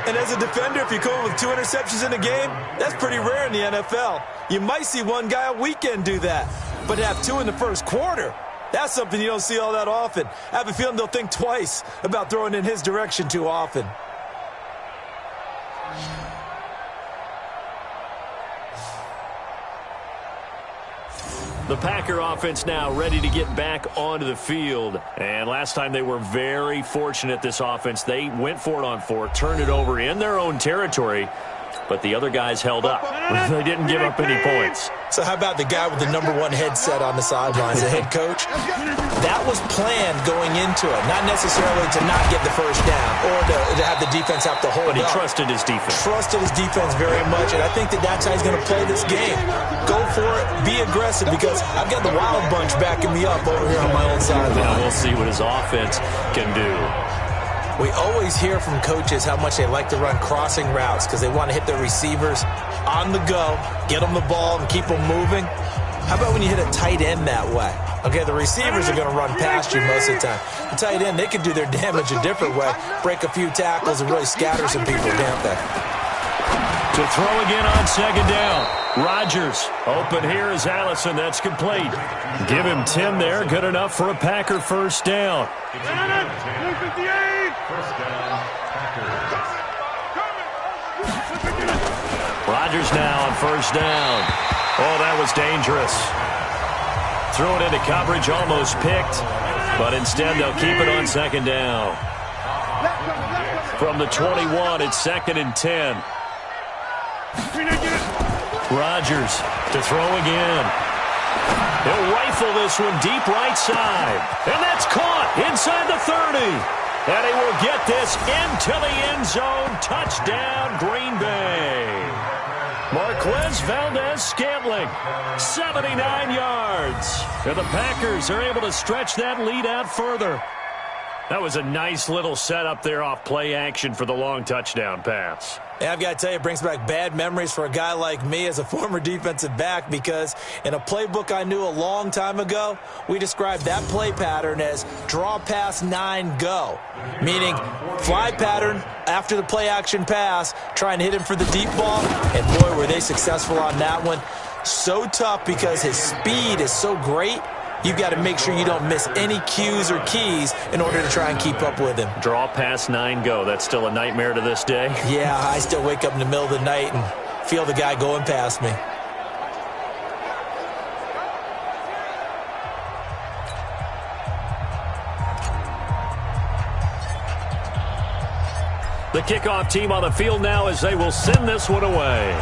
And as a defender, if you come with 2 interceptions in a game, that's pretty rare in the NFL. You might see one guy a weekend do that. But to have 2 in the first quarter, that's something you don't see all that often. I have a feeling they'll think twice about throwing in his direction too often. The Packer offense now ready to get back onto the field. And last time they were very fortunate, this offense. They went for it on 4, turned it over in their own territory, but the other guys held up. They didn't give up any points. So how about the guy with the #1 headset on the sidelines, the head coach? That was planned going into it, not necessarily to not get the first down or to have the defense have to hold up. But he trusted his defense. Trusted his defense very much, and I think that's how he's going to play this game. Go for it, be aggressive, because I've got the Wild Bunch backing me up over here on my own sideline. Now we'll see what his offense can do. We always hear from coaches how much they like to run crossing routes because they want to hit their receivers on the go, get them the ball, and keep them moving. How about when you hit a tight end that way? Okay, the receivers are going to run past you most of the time. The tight end, they can do their damage a different way, break a few tackles, and really scatter some people, can't they? To throw again on second down. Rodgers. Open here is Allison. That's complete. Give him 10 there. Good enough for a Packer first down. First down, Packers. Rodgers now on first down. Oh, that was dangerous. Threw it into coverage, almost picked, but instead they'll keep it on second down. From the 21, it's 2nd and 10. Rodgers to throw again. He'll rifle this one deep right side. And that's caught inside the 30. And he will get this into the end zone. Touchdown, Green Bay. Marquez Valdez-Scantling, 79 yards. And the Packers are able to stretch that lead out further. That was a nice little setup there off play action for the long touchdown pass. Yeah, I've got to tell you, it brings back bad memories for a guy like me as a former defensive back, because in a playbook I knew a long time ago, we described that play pattern as draw pass 9 go, meaning fly pattern after the play action pass, try and hit him for the deep ball, and boy, were they successful on that one. So tough because his speed is so great. You've got to make sure you don't miss any cues or keys in order to try and keep up with him. Draw pass 9 go. That's still a nightmare to this day. Yeah, I still wake up in the middle of the night and feel the guy going past me. The kickoff team on the field now as they will send this one away.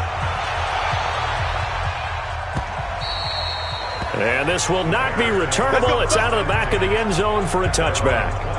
And this will not be returnable. It's out of the back of the end zone for a touchback.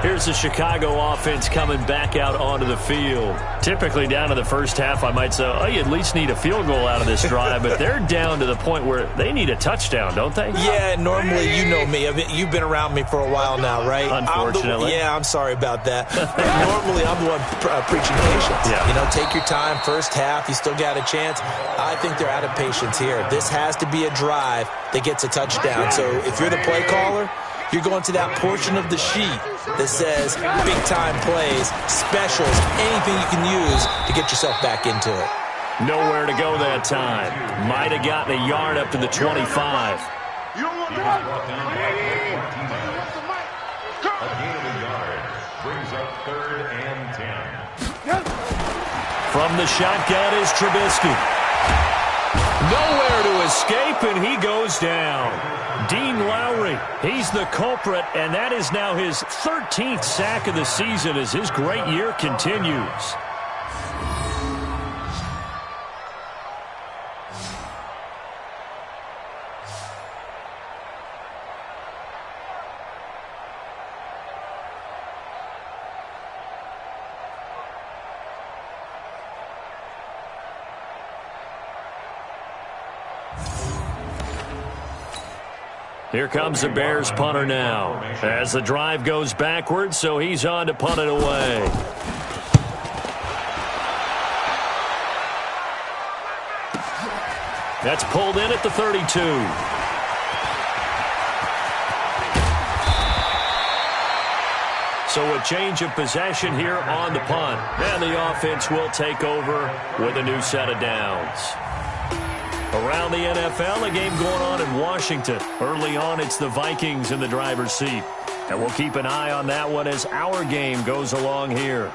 Here's the Chicago offense coming back out onto the field. Typically down to the first half, I might say, oh, you at least need a field goal out of this drive. But they're down to the point where they need a touchdown, don't they? Yeah, normally, you know me. You've been around me for a while now, right? Unfortunately. I'm sorry about that. Normally, I'm the one preaching patience. Yeah. You know, take your time. First half, you still got a chance. I think they're out of patience here. This has to be a drive that gets a touchdown. So if you're the play caller, you're going to that portion of the sheet that says big-time plays, specials, anything you can use to get yourself back into it. Nowhere to go that time. Might have gotten a yard up to the 25. A gain of a yard brings up 3rd and 10. From the shotgun is Trubisky. Nowhere to escape, and he goes down. Dean Lowry, he's the culprit, and that is now his 13th sack of the season as his great year continues. Here comes the Bears punter now. As the drive goes backwards, so he's on to punt it away. That's pulled in at the 32. So a change of possession here on the punt. And the offense will take over with a new set of downs. Around the NFL, a game going on in Washington. Early on, it's the Vikings in the driver's seat. And we'll keep an eye on that one as our game goes along here.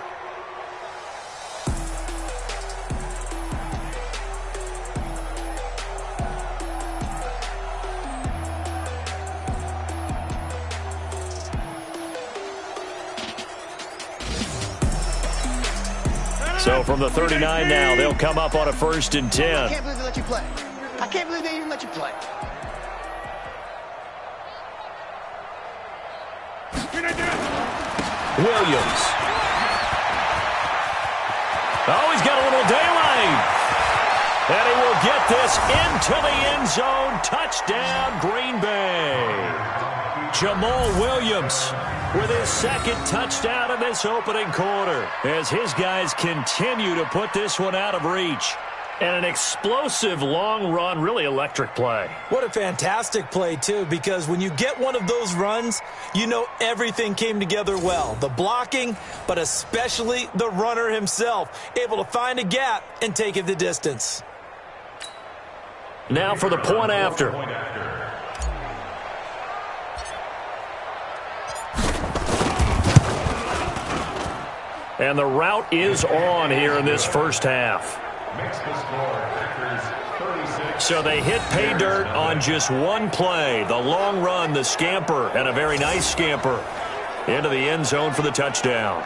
So from the 39 now, they'll come up on a 1st and 10. I can't believe they let you play. I can't believe they even let you play. Williams. Oh, he's got a little daylight. And he will get this into the end zone. Touchdown, Green Bay. Jamal Williams with his 2nd touchdown in this opening quarter as his guys continue to put this one out of reach. And an explosive long run, really electric play. What a fantastic play, too, because when you get one of those runs, you know everything came together well. The blocking, but especially the runner himself, able to find a gap and take it the distance. Now for the point after. And the route is on here in this first half. So they hit pay dirt on just one play. The long run, the scamper, and a very nice scamper into the end zone for the touchdown.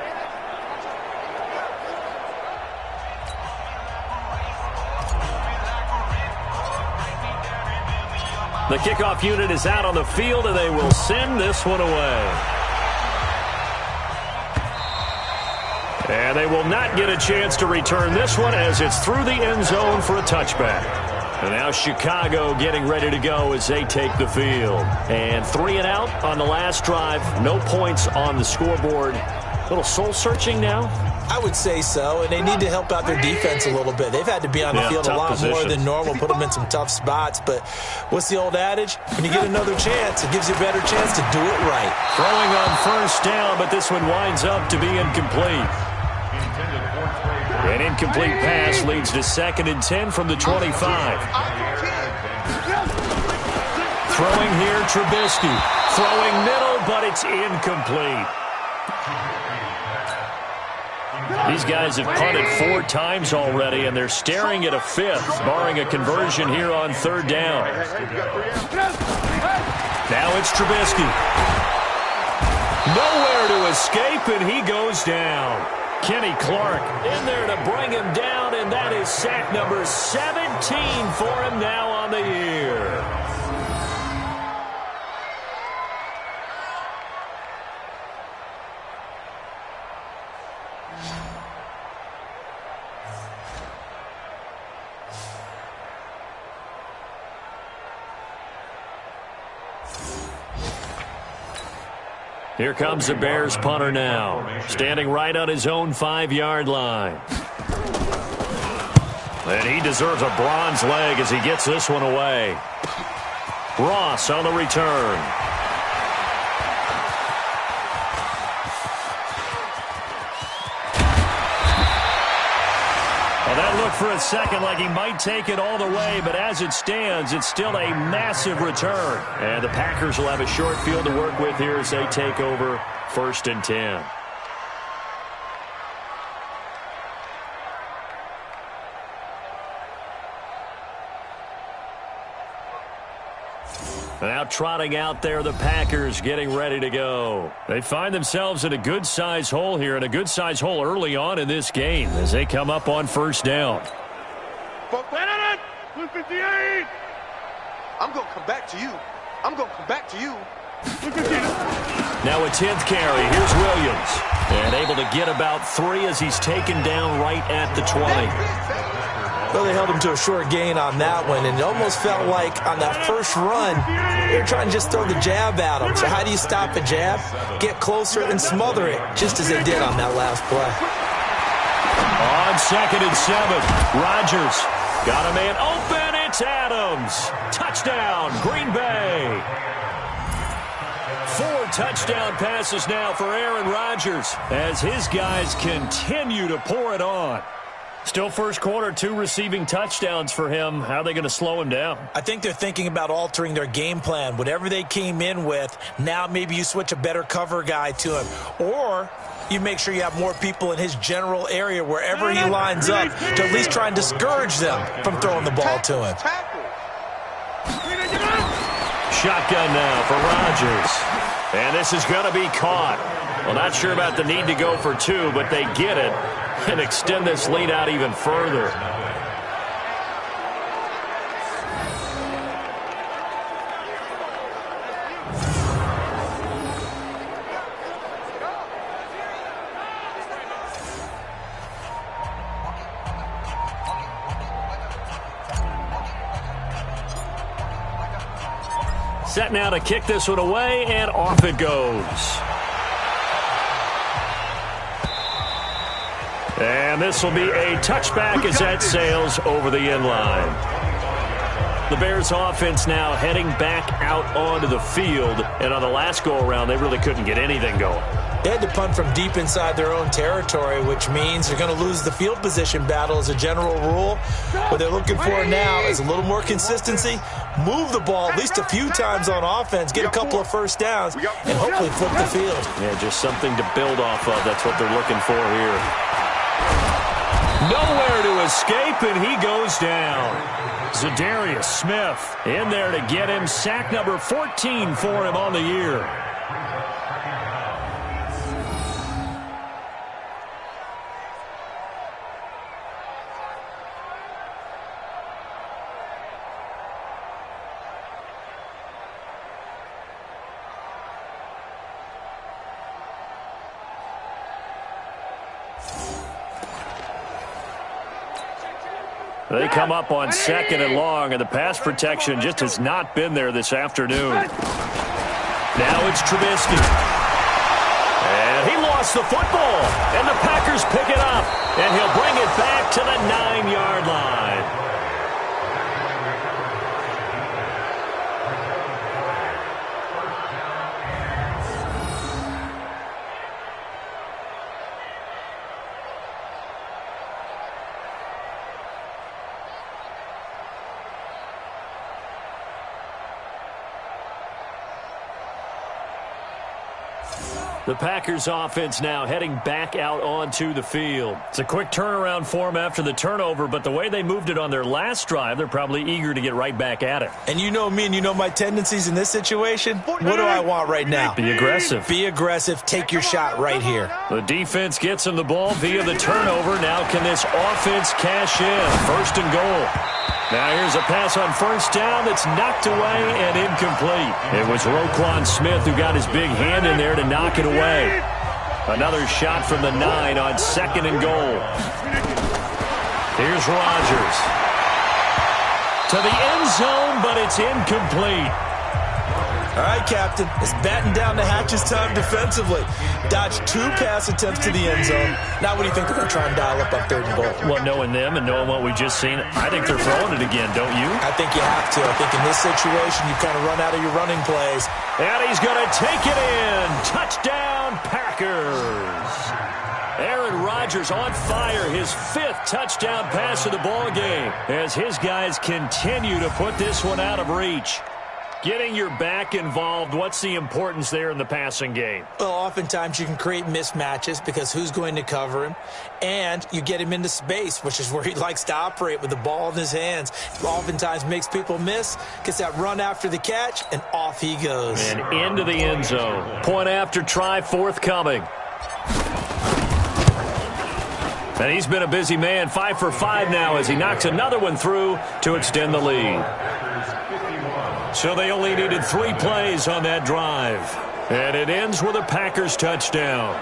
The kickoff unit is out on the field, and they will send this one away. And they will not get a chance to return this one as it's through the end zone for a touchback. And now Chicago getting ready to go as they take the field. And 3 and out on the last drive. No points on the scoreboard. A little soul-searching now? I would say so, and they need to help out their defense a little bit. They've had to be on the field a lot more than normal, put them in some tough spots. But what's the old adage? When you get another chance, it gives you a better chance to do it right. Throwing on 1st down, but this one winds up to be incomplete. An incomplete pass leads to 2nd and 10 from the 25. Throwing here, Trubisky. Throwing middle, but it's incomplete. These guys have punted 4 times already, and they're staring at a 5th, barring a conversion here on 3rd down. Now it's Trubisky. Nowhere to escape, and he goes down. Kenny Clark in there to bring him down, and that is sack number 17 for him now on the year. Here comes the Bears punter now, standing right on his own 5-yard line. And he deserves a bronze leg as he gets this one away. Ross on the return. Well, that looked for a second like he might take it all the way, but as it stands, it's still a massive return. And the Packers will have a short field to work with here as they take over 1st and 10. Now trotting out there, the Packers getting ready to go. They find themselves in a good-sized hole here, and a good-sized hole early on in this game as they come up on 1st down. I'm going to come back to you. I'm going to come back to you. Now a 10th carry. Here's Williams. And able to get about 3 as he's taken down right at the 20. Well, they held him to a short gain on that one, and it almost felt like on that first run, they were trying to just throw the jab at him. So how do you stop a jab? Get closer and smother it, just as they did on that last play. On 2nd and 7, Rodgers got a man open. It's Adams. Touchdown, Green Bay. 4 touchdown passes now for Aaron Rodgers as his guys continue to pour it on. Still first quarter, 2 receiving touchdowns for him. How are they going to slow him down? I think they're thinking about altering their game plan. Whatever they came in with, now maybe you switch a better cover guy to him. Or you make sure you have more people in his general area wherever he lines up to at least try and discourage them from throwing the ball to him. Shotgun now for Rodgers. And this is going to be caught. Well, not sure about the need to go for 2, but they get it and extend this lead out even further. Set now to kick this one away, and off it goes. And this will be a touchback as that sails over the end line. The Bears offense now heading back out onto the field. And on the last go-around, they really couldn't get anything going. They had to punt from deep inside their own territory, which means they're going to lose the field position battle as a general rule. What they're looking for now is a little more consistency, move the ball at least a few times on offense, get a couple of first downs, and hopefully flip the field. Yeah, just something to build off of. That's what they're looking for here. Nowhere to escape, and he goes down. Zadarius Smith in there to get him. Sack number 14 for him on the year. They come up on 2nd and long, and the pass protection just has not been there this afternoon. Now it's Trubisky. And he lost the football, and the Packers pick it up, and he'll bring it back to the 9-yard line. The Packers offense now heading back out onto the field. It's a quick turnaround for them after the turnover, but the way they moved it on their last drive, they're probably eager to get right back at it. And you know me and you know my tendencies in this situation. What do I want right now? Be aggressive. Be aggressive. Take your shot right here. The defense gets him the ball via the turnover. Now can this offense cash in? 1st and goal. Now here's a pass on 1st down that's knocked away and incomplete. It was Roquan Smith who got his big hand in there to knock it away. Another shot from the 9 on 2nd and goal. Here's Rodgers. To the end zone, but it's incomplete. All right, Captain. It's batten down the hatches time defensively. Dodged 2 pass attempts to the end zone. Now what do you think they're going to try and dial up on 3rd and goal? Well, knowing them and knowing what we just seen, I think they're throwing it again, don't you? I think you have to. I think in this situation, you kind of run out of your running plays. And he's going to take it in. Touchdown, Packers. Aaron Rodgers on fire, his 5th touchdown pass of the ball game as his guys continue to put this one out of reach. Getting your back involved, what's the importance there in the passing game? Well, oftentimes you can create mismatches because who's going to cover him? And you get him into space, which is where he likes to operate with the ball in his hands. Oftentimes makes people miss, gets that run after the catch, and off he goes. And into the end zone. Point after try forthcoming. And he's been a busy man, 5 for 5 now as he knocks another one through to extend the lead. So they only needed 3 plays on that drive. And it ends with a Packers touchdown.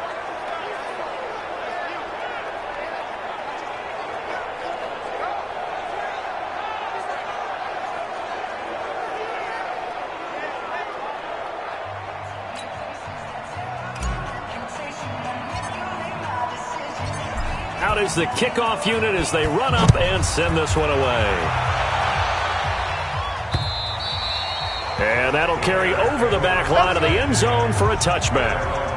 is the kickoff unit as they run up and send this one away. And that'll carry over the back line of the end zone for a touchback.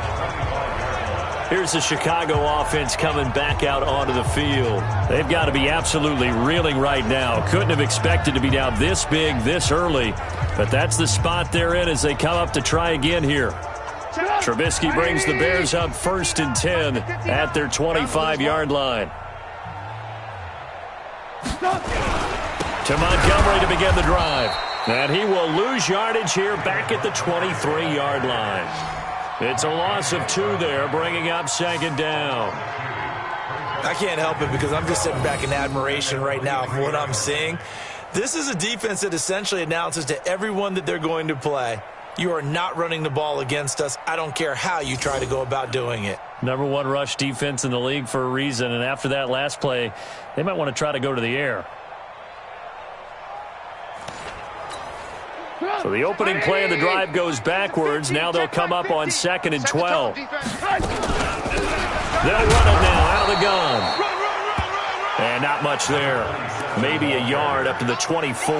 Here's the Chicago offense coming back out onto the field. They've got to be absolutely reeling right now. Couldn't have expected to be down this big, this early. But that's the spot they're in as they come up to try again here. Trubisky brings the Bears up 1st and 10 at their 25-yard line. To Montgomery to begin the drive. And he will lose yardage here back at the 23-yard line. It's a loss of 2 there, bringing up 2nd down. I can't help it because I'm just sitting back in admiration right now of what I'm seeing. This is a defense that essentially announces to everyone that they're going to play, you are not running the ball against us. I don't care how you try to go about doing it. Number 1 rush defense in the league for a reason, and after that last play, they might want to try to go to the air. So the opening play of the drive goes backwards. Now they'll come up on 2nd and 12. They'll run it now out of the gun. And not much there. Maybe a yard up to the 24.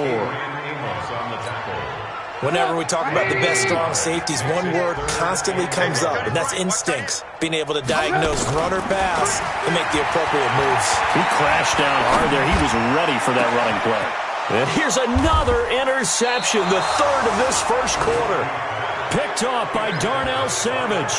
Whenever we talk about the best strong safeties, one word constantly comes up, and that's instincts. Being able to diagnose run or pass and make the appropriate moves. He crashed down hard there. He was ready for that running play. And here's another interception, the 3rd of this first quarter. Picked off by Darnell Savage.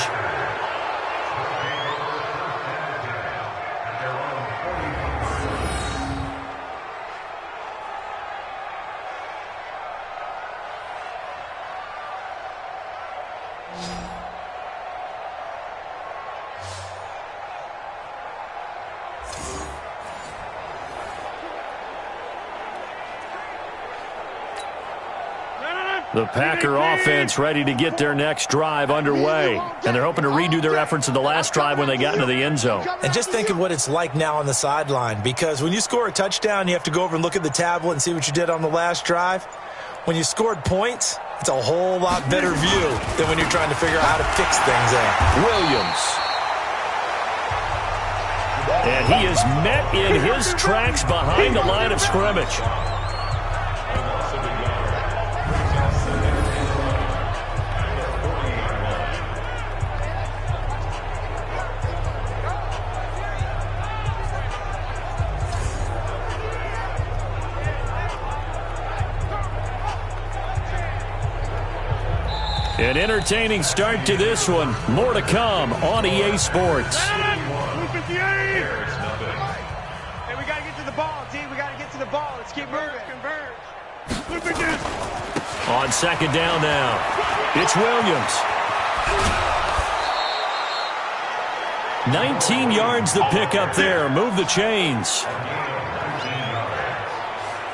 The Packer offense ready to get their next drive underway. And they're hoping to redo their efforts in the last drive when they got into the end zone. And just think of what it's like now on the sideline. Because when you score a touchdown, you have to go over and look at the tablet and see what you did on the last drive. When you scored points, it's a whole lot better view than when you're trying to figure out how to fix things out. Williams. And he is met in his tracks behind the line of scrimmage. An entertaining start to this one. More to come on EA Sports. Hey, we got to get to the ball, D. We got to get to the ball. Let's keep moving. On 2nd down now, it's Williams. 19 yards the pickup there. Move the chains.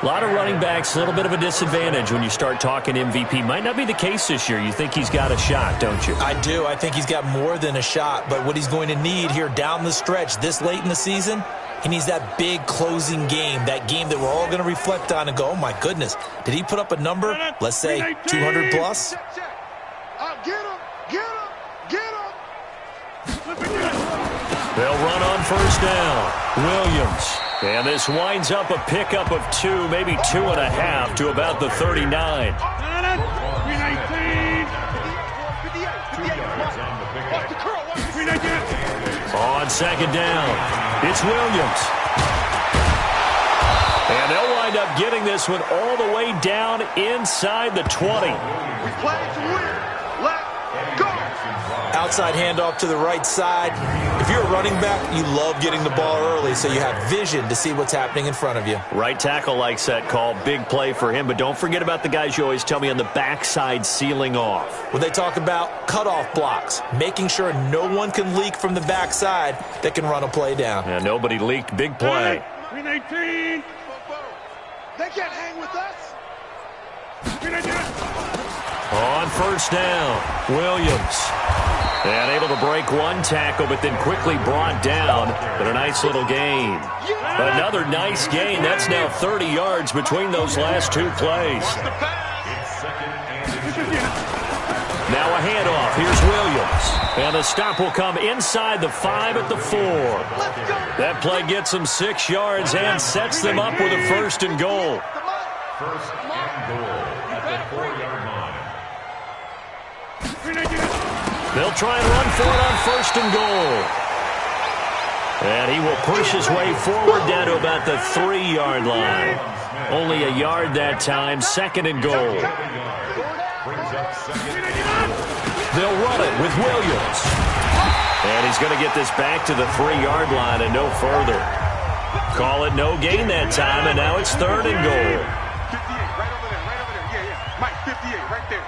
A lot of running backs, a little bit of a disadvantage when you start talking MVP. Might not be the case this year. You think he's got a shot, don't you? I do. I think he's got more than a shot. But what he's going to need here down the stretch this late in the season, he needs that big closing game, that game that we're all going to reflect on and go, oh, my goodness, did he put up a number, let's say 200 plus? Get him, get him, get him. They'll run on 1st down. Williams. And this winds up a pickup of 2, maybe 2.5 to about the 39. On 2nd down, it's Williams. And they'll wind up getting this one all the way down inside the 20. We play to win. Let's go. Outside handoff to the right side. If you're a running back, you love getting the ball early so you have vision to see what's happening in front of you. Right tackle likes that call. Big play for him. But don't forget about the guys you always tell me on the backside sealing off. When they talk about cutoff blocks, making sure no one can leak from the backside that can run a play down. Yeah, nobody leaked. Big play. 18. They can't hang with us. On 1st down, Williams. And able to break one tackle, but then quickly brought down. But a nice little gain. Another nice gain. That's now 30 yards between those last 2 plays. Now a handoff. Here's Williams. And the stop will come inside the 5 at the 4. That play gets them 6 yards and sets them up with a 1st and goal. First and goal at the 4-yard line. They'll try and run for it on 1st and goal. And he will push his way forward down to about the 3-yard line. Only a yard that time, 2nd and goal. They'll run it with Williams. And he's going to get this back to the 3-yard line and no further. Call it no gain that time, and now it's 3rd and goal. 58, right over there, yeah. Mike, 58, right there.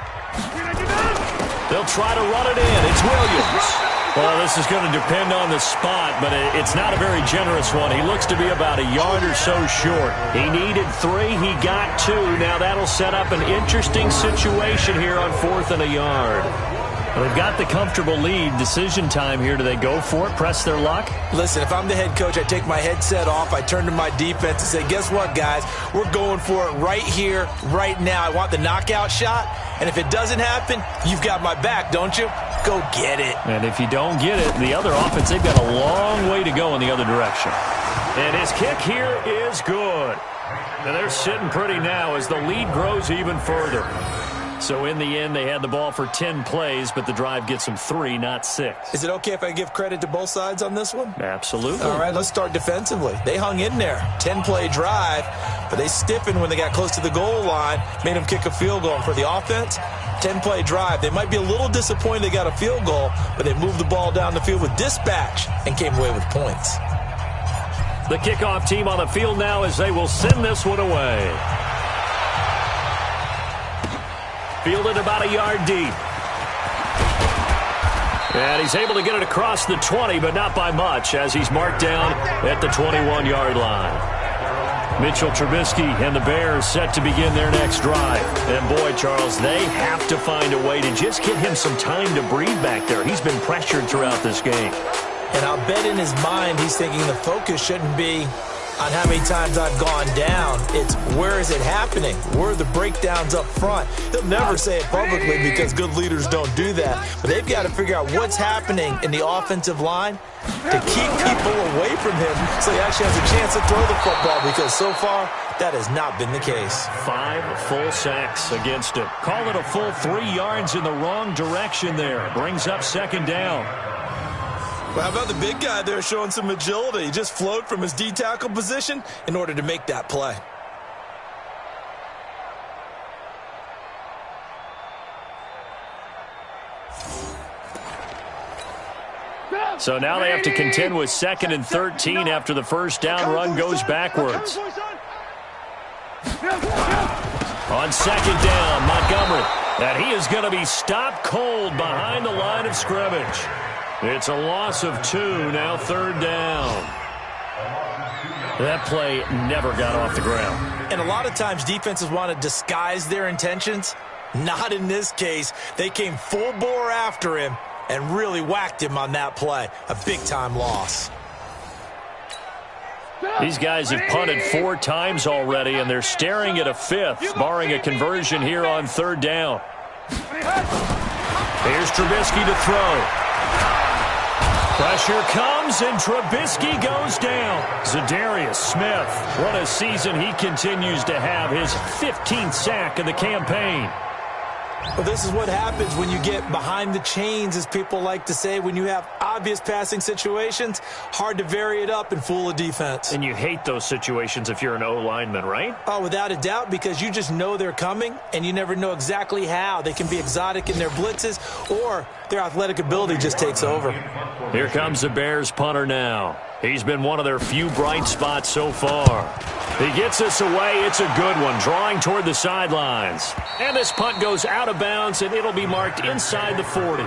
They'll try to run it in. It's Williams. Well, this is going to depend on the spot, but it's not a very generous one. He looks to be about a yard or so short. He needed 3. He got 2. Now that'll set up an interesting situation here on 4th and a yard. Well, they've got the comfortable lead. Decision time here. Do they go for it, press their luck? Listen, if I'm the head coach, I take my headset off. I turn to my defense and say, guess what, guys? We're going for it right here, right now. I want the knockout shot. And if it doesn't happen, you've got my back, don't you? Go get it. And if you don't get it, the other offense, they've got a long way to go in the other direction. And his kick here is good. And they're sitting pretty now as the lead grows even further. So in the end, they had the ball for 10 plays, but the drive gets them 3, not 6. Is it okay if I give credit to both sides on this one? Absolutely. All right, let's start defensively. They hung in there. 10-play drive, but they stiffened when they got close to the goal line, made them kick a field goal. And for the offense, 10-play drive. They might be a little disappointed they got a field goal, but they moved the ball down the field with dispatch and came away with points. The kickoff team on the field now as they will send this one away. Fielded about a yard deep. And he's able to get it across the 20, but not by much, as he's marked down at the 21-yard line. Mitchell Trubisky and the Bears set to begin their next drive. And boy, Charles, they have to find a way to just get him some time to breathe back there. He's been pressured throughout this game. And I'll bet in his mind he's thinking the focus shouldn't be on how many times I've gone down. It's where is it happening? Where are the breakdowns up front? He'll never say it publicly because good leaders don't do that. But they've got to figure out what's happening in the offensive line to keep people away from him so he actually has a chance to throw the football, because so far that has not been the case. 5 full sacks against him. Call it a full 3 yards in the wrong direction there. Brings up 2nd down. Well, how about the big guy there showing some agility? He just flowed from his D-tackle position in order to make that play. So now they have to contend with 2nd and 13 after the first down run goes backwards. On 2nd down, Montgomery. And he is going to be stopped cold behind the line of scrimmage. It's a loss of 2, now 3rd down. That play never got off the ground. And a lot of times defenses want to disguise their intentions. Not in this case. They came full bore after him and really whacked him on that play. A big-time loss. These guys have punted 4 times already, and they're staring at a 5th, barring a conversion here on 3rd down. Here's Trubisky to throw. Pressure comes, and Trubisky goes down. Zadarius Smith, what a season he continues to have, his 15th sack of the campaign. Well, this is what happens when you get behind the chains, as people like to say. When you have obvious passing situations, hard to vary it up and fool a defense. And you hate those situations if you're an O-lineman, right? Oh, without a doubt, because you just know they're coming, and you never know exactly how. They can be exotic in their blitzes, or their athletic ability just takes over. Here comes the Bears punter now. He's been one of their few bright spots so far. He gets this away. It's a good one, drawing toward the sidelines. And this punt goes out of bounds, and it'll be marked inside the 40.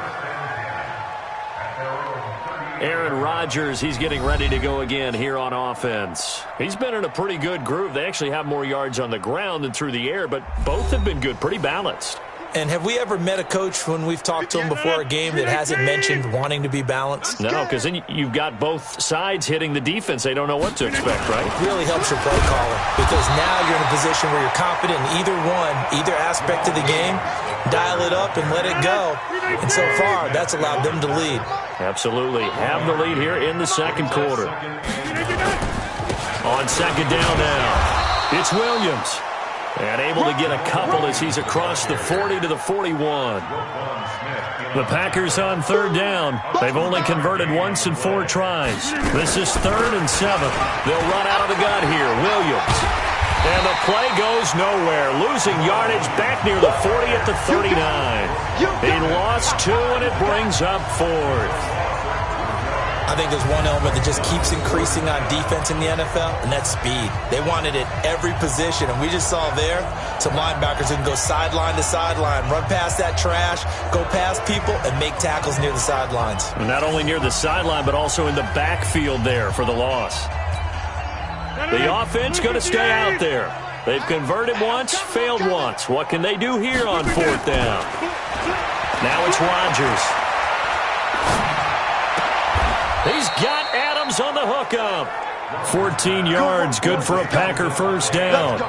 Aaron Rodgers, he's getting ready to go again here on offense. He's been in a pretty good groove. They actually have more yards on the ground than through the air, but both have been good, pretty balanced. And have we ever met a coach when we've talked to him before a game that hasn't mentioned wanting to be balanced? No, because then you've got both sides hitting the defense. They don't know what to expect, right? It really helps your play caller because now you're in a position where you're confident in either aspect of the game. Dial it up and let it go. And so far, that's allowed them to lead. Absolutely. Have the lead here in the second quarter. On second down now, it's Williams. And able to get a couple as he's across the 40 to the 41. The Packers on third down. They've only converted once in 4 tries. This is 3rd and 7. They'll run out of the gun here. Williams. And the play goes nowhere. Losing yardage back near the 40 at the 39. He lost 2, and it brings up 4th. I think there's one element that just keeps increasing on defense in the NFL, and that's speed. They want it at every position, and we just saw there some linebackers who can go sideline to sideline, run past that trash, go past people, and make tackles near the sidelines. Not only near the sideline, but also in the backfield there for the loss. The offense going to stay out there. They've converted once, failed once. What can they do here on 4th down? Now it's Rodgers. He's got Adams on the hookup. 14 yards, good for a Packer first down.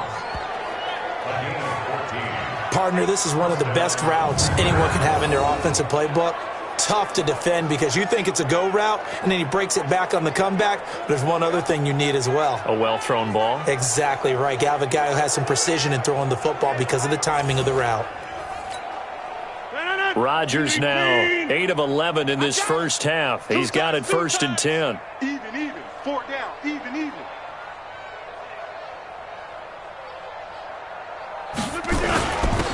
Partner, this is one of the best routes anyone can have in their offensive playbook. Tough to defend because you think it's a go route, and then he breaks it back on the comeback. There's one other thing you need as well. A well-thrown ball. Exactly right. You have a guy who has some precision in throwing the football because of the timing of the route. Rodgers now 8 of 11 in this first half. He's got it 1st and 10. Even. 4 down. Even.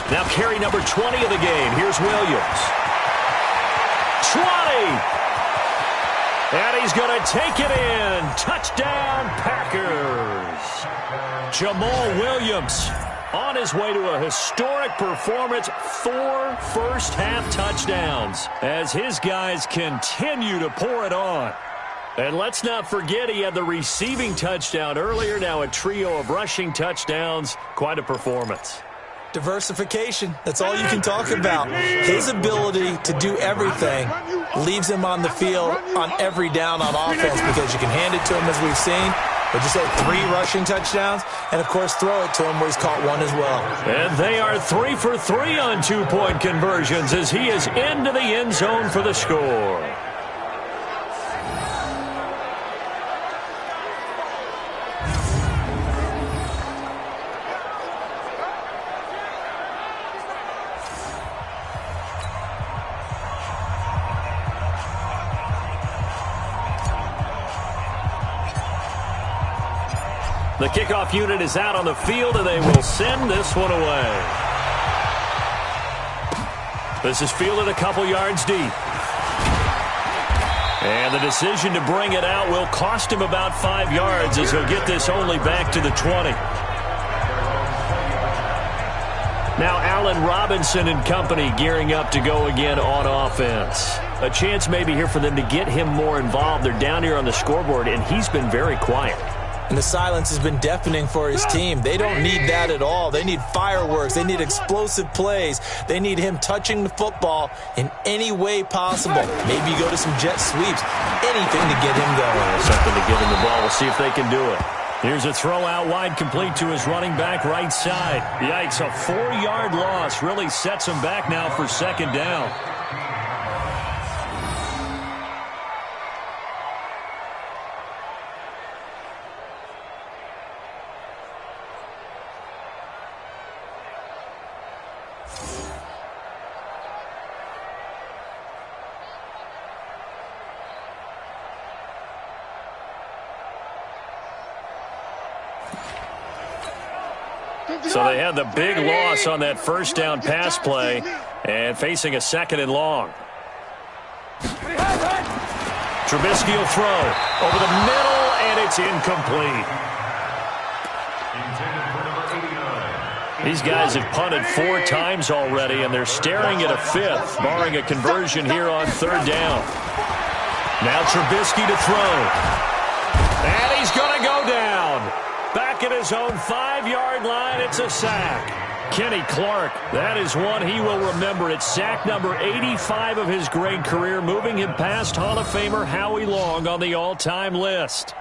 Now carry number 20 of the game. Here's Williams. 20. And he's going to take it in. Touchdown, Packers. Jamal Williams on his way to a historic performance. 4 first-half touchdowns as his guys continue to pour it on. And let's not forget he had the receiving touchdown earlier. Now a trio of rushing touchdowns. Quite a performance. Diversification. That's all you can talk about. His ability to do everything leaves him on the field on every down on offense because you can hand it to him as we've seen. But you say 3 rushing touchdowns, and, of course, throw it to him where he's caught 1 as well. And they are 3 for 3 on 2-point conversions as he is into the end zone for the score. The kickoff unit is out on the field, and they will send this one away. This is fielded a couple yards deep. And the decision to bring it out will cost him about 5 yards as he'll get this only back to the 20. Now Allen Robinson and company gearing up to go again on offense. A chance maybe here for them to get him more involved. They're down here on the scoreboard, and he's been very quiet. And the silence has been deafening for his team. They don't need that at all. They need fireworks. They need explosive plays. They need him touching the football in any way possible. Maybe go to some jet sweeps. Anything to get him going. Something to get him the ball. We'll see if they can do it. Here's a throw out wide, complete to his running back right side. Yikes, a 4-yard loss really sets him back now for second down. So they had the big loss on that first down pass play and facing a 2nd and long. Trubisky will throw over the middle, and it's incomplete. These guys have punted 4 times already, and they're staring at a 5th, barring a conversion here on 3rd down. Now Trubisky to throw. And he's going to go down. Back at his own 5-yard line, it's a sack. Kenny Clark, that is one he will remember. It's sack number 85 of his great career, moving him past Hall of Famer Howie Long on the all-time list.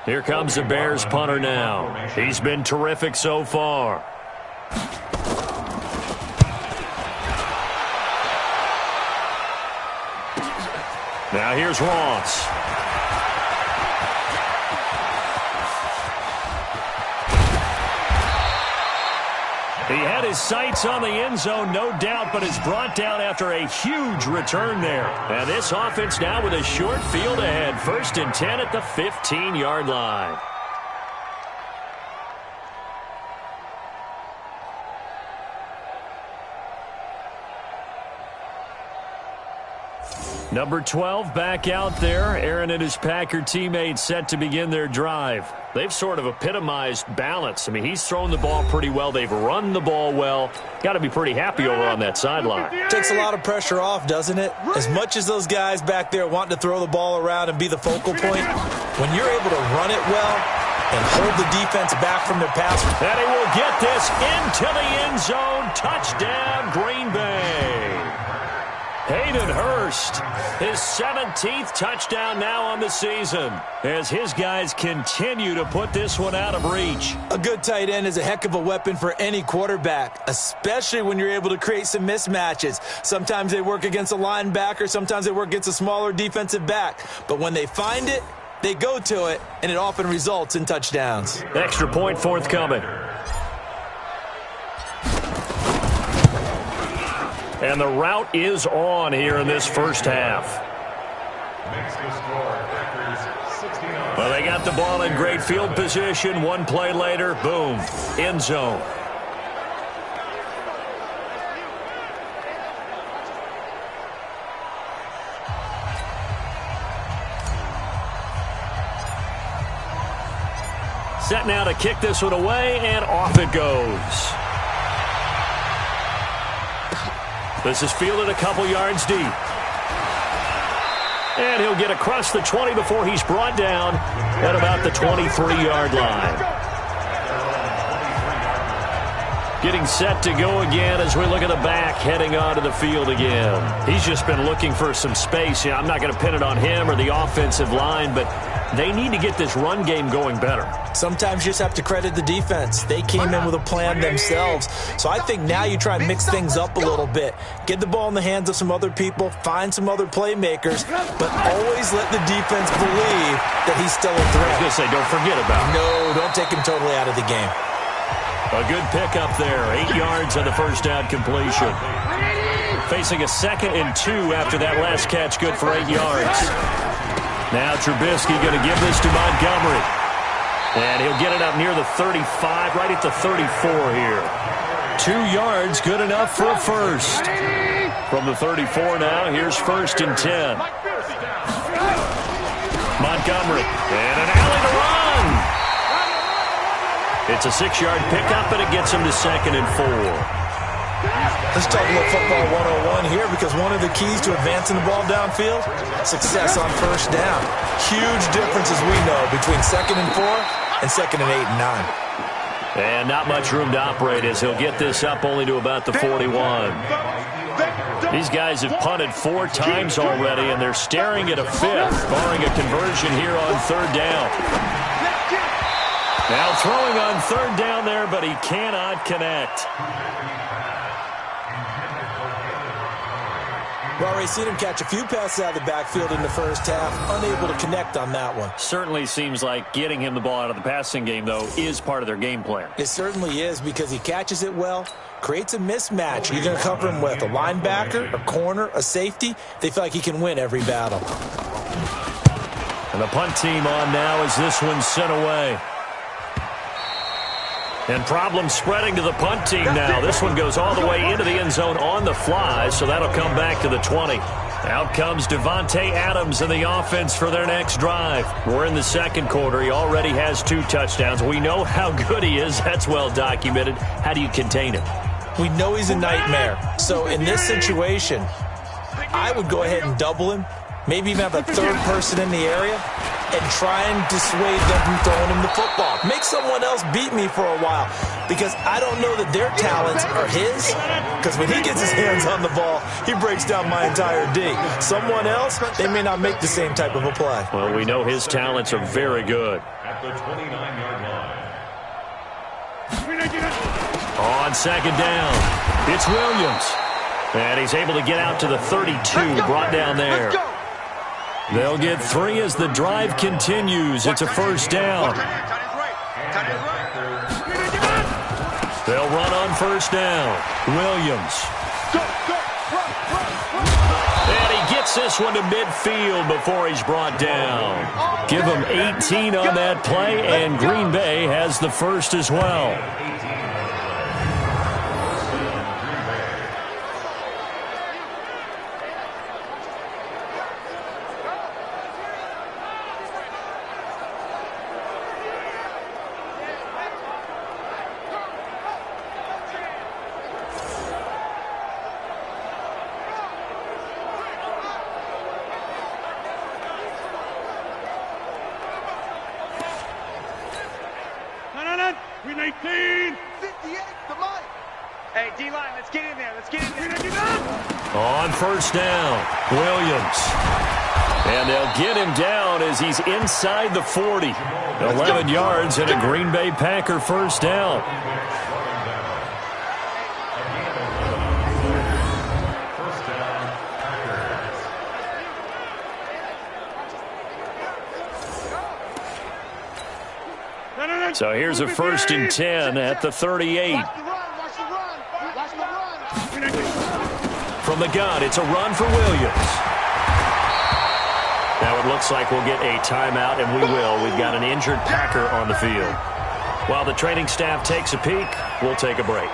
Here comes the Bears punter now. He's been terrific so far. Now here's Ross. He had his sights on the end zone, no doubt, but is brought down after a huge return there. And this offense now with a short field ahead. 1st and 10 at the 15-yard line. Number 12 back out there. Aaron and his Packer teammates set to begin their drive. They've sort of epitomized balance. I mean, he's thrown the ball pretty well. They've run the ball well. Got to be pretty happy over on that sideline. Takes a lot of pressure off, doesn't it? As much as those guys back there want to throw the ball around and be the focal point, when you're able to run it well and hold the defense back from their pass. And he will get this into the end zone. Touchdown, Green Bay. Hayden Hurst, his 17th touchdown now on the season, as his guys continue to put this one out of reach. A good tight end is a heck of a weapon for any quarterback, especially when you're able to create some mismatches. Sometimes they work against a linebacker, sometimes they work against a smaller defensive back. But when they find it, they go to it, and it often results in touchdowns. Extra point forthcoming. And the route is on here in this first half. Well, they got the ball in great field position. One play later, boom, end zone. Set now to kick this one away, and off it goes. This is fielded a couple yards deep. And he'll get across the 20 before he's brought down at about the 23-yard line. Getting set to go again as we look at the back heading onto the field again. He's just been looking for some space. I'm not going to pin it on him or the offensive line, but they need to get this run game going better. Sometimes you just have to credit the defense. They came in with a plan themselves. So I think now you try and mix things up a little bit. Get the ball in the hands of some other people, find some other playmakers, but always let the defense believe that he's still a threat. I was going to say, don't forget about him. No, don't take him totally out of the game. A good pickup there. 8 yards on the first down completion. Facing a 2nd and 2 after that last catch, good for 8 yards. Now Trubisky going to give this to Montgomery. And he'll get it up near the 35, right at the 34 here. 2 yards, good enough for a first. From the 34 now, here's 1st and 10. Montgomery, and an alley to run. It's a 6-yard pickup, and it gets him to 2nd and 4. Let's talk a little football 101 here, because one of the keys to advancing the ball downfield, success on first down. Huge difference, as we know, between 2nd and 4 and 2nd and 8 and 9. And not much room to operate as he'll get this up only to about the 41. These guys have punted 4 times already, and they're staring at a 5th, barring a conversion here on 3rd down. Now throwing on 3rd down there, but he cannot connect. We've already seen him catch a few passes out of the backfield in the first half, unable to connect on that one. Certainly seems like getting him the ball out of the passing game, though, is part of their game plan. It certainly is, because he catches it well, creates a mismatch. You're going to cover him with a linebacker, a corner, a safety. They feel like he can win every battle. And the punt team on now as this one's sent away. And problems spreading to the punt team now. This one goes all the way into the end zone on the fly, so that'll come back to the 20. Out comes Devontae Adams in the offense for their next drive. We're in the second quarter. He already has 2 touchdowns. We know how good he is. That's well documented. How do you contain him? We know he's a nightmare. So in this situation, I would go ahead and double him, maybe even have a third person in the area, and try and dissuade them from throwing him the football. Make someone else beat me for a while, because I don't know that their talents are his, because when he gets his hands on the ball, he breaks down my entire D. Someone else, they may not make the same type of a play. Well, we know his talents are very good. At the 29-yard line. On second down, it's Williams. And he's able to get out to the 32, brought down there. They'll get 3 as the drive continues. It's a first down. They'll run on first down. Williams. And he gets this one to midfield before he's brought down. Give him 18 on that play, and Green Bay has the first as well. Win 18. 58, come on. Hey, D-line, let's get in there. Let's get in there. On first down, Williams. And they'll get him down as he's inside the 40. 11 yards and a Green Bay Packer first down. So here's a 1st and 10 at the 38. From the gun, it's a run for Williams. Now it looks like we'll get a timeout, and we will. We've got an injured Packer on the field. While the training staff takes a peek, we'll take a break.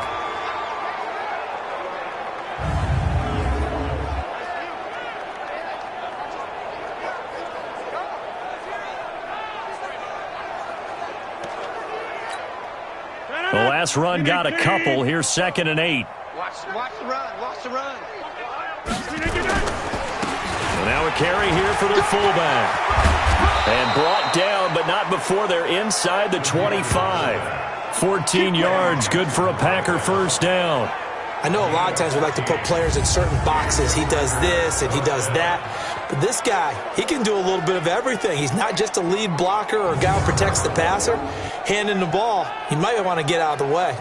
The last run got a couple. Here's 2nd and 8. Watch the run. Watch the run. So now a carry here for the fullback. And brought down, but not before they're inside the 25. 14 yards, good for a Packer first down. I know a lot of times we like to put players in certain boxes. He does this and he does that. But this guy, he can do a little bit of everything. He's not just a lead blocker or a guy who protects the passer. Handing the ball, he might want to get out of the way.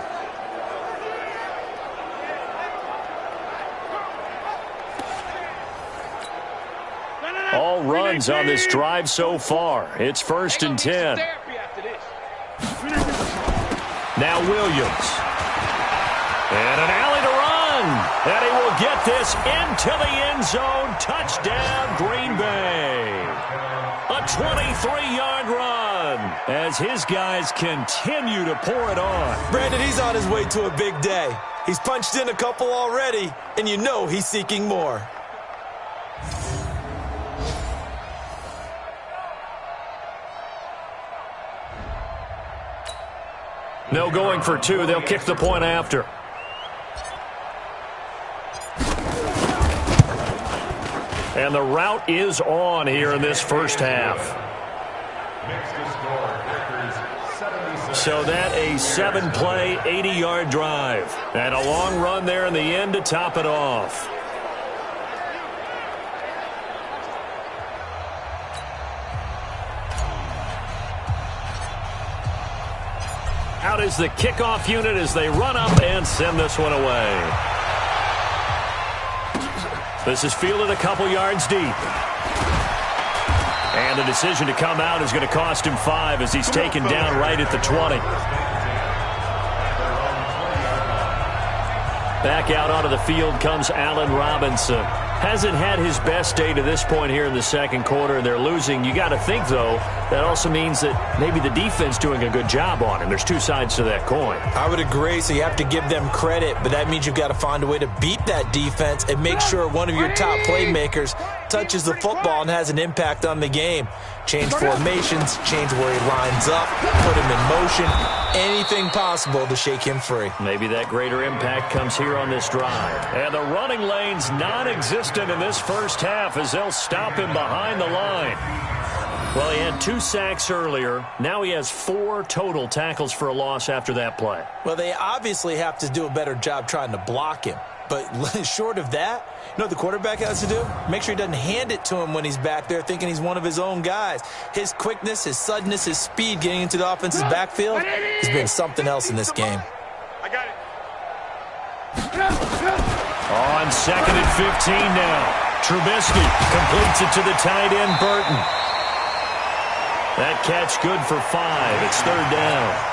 All runs on this drive so far. It's 1st and 10. Now Williams. And an alley to run. And he will get this into the end zone. Touchdown, Green Bay. A 23-yard run as his guys continue to pour it on. Brandon, he's on his way to a big day. He's punched in a couple already, and you know he's seeking more. No going for 2. They'll kick the point after. And the route is on here in this first half. So that a 7-play, 80-yard drive. And a long run there in the end to top it off. Out is the kickoff unit as they run up and send this one away. This is fielded a couple yards deep. And the decision to come out is going to cost him 5 as he's taken down right at the 20. Back out onto the field comes Allen Robinson. hasn't had his best day to this point here in the second quarter, and they're losing. You got to think, though, that also means that maybe the defense doing a good job on him. There's two sides to that coin. I would agree, so you have to give them credit, but that means you've got to find a way to beat that defense and make sure one of your top playmakers touches the football and has an impact on the game. Change formations, change where he lines up, put him in motion, anything possible to shake him free. Maybe that greater impact comes here on this drive. And the running lane's non-existent in this first half as they'll stop him behind the line. Well, he had 2 sacks earlier. Now he has 4 total tackles for a loss after that play. Well, they obviously have to do a better job trying to block him. But short of that, you know what the quarterback has to do? Make sure he doesn't hand it to him when he's back there thinking he's one of his own guys. His quickness, his suddenness, his speed getting into the offense's backfield has been something else in this game. I got it. On 2nd and 15 now. Trubisky completes it to the tight end, Burton. That catch good for 5. It's 3rd down.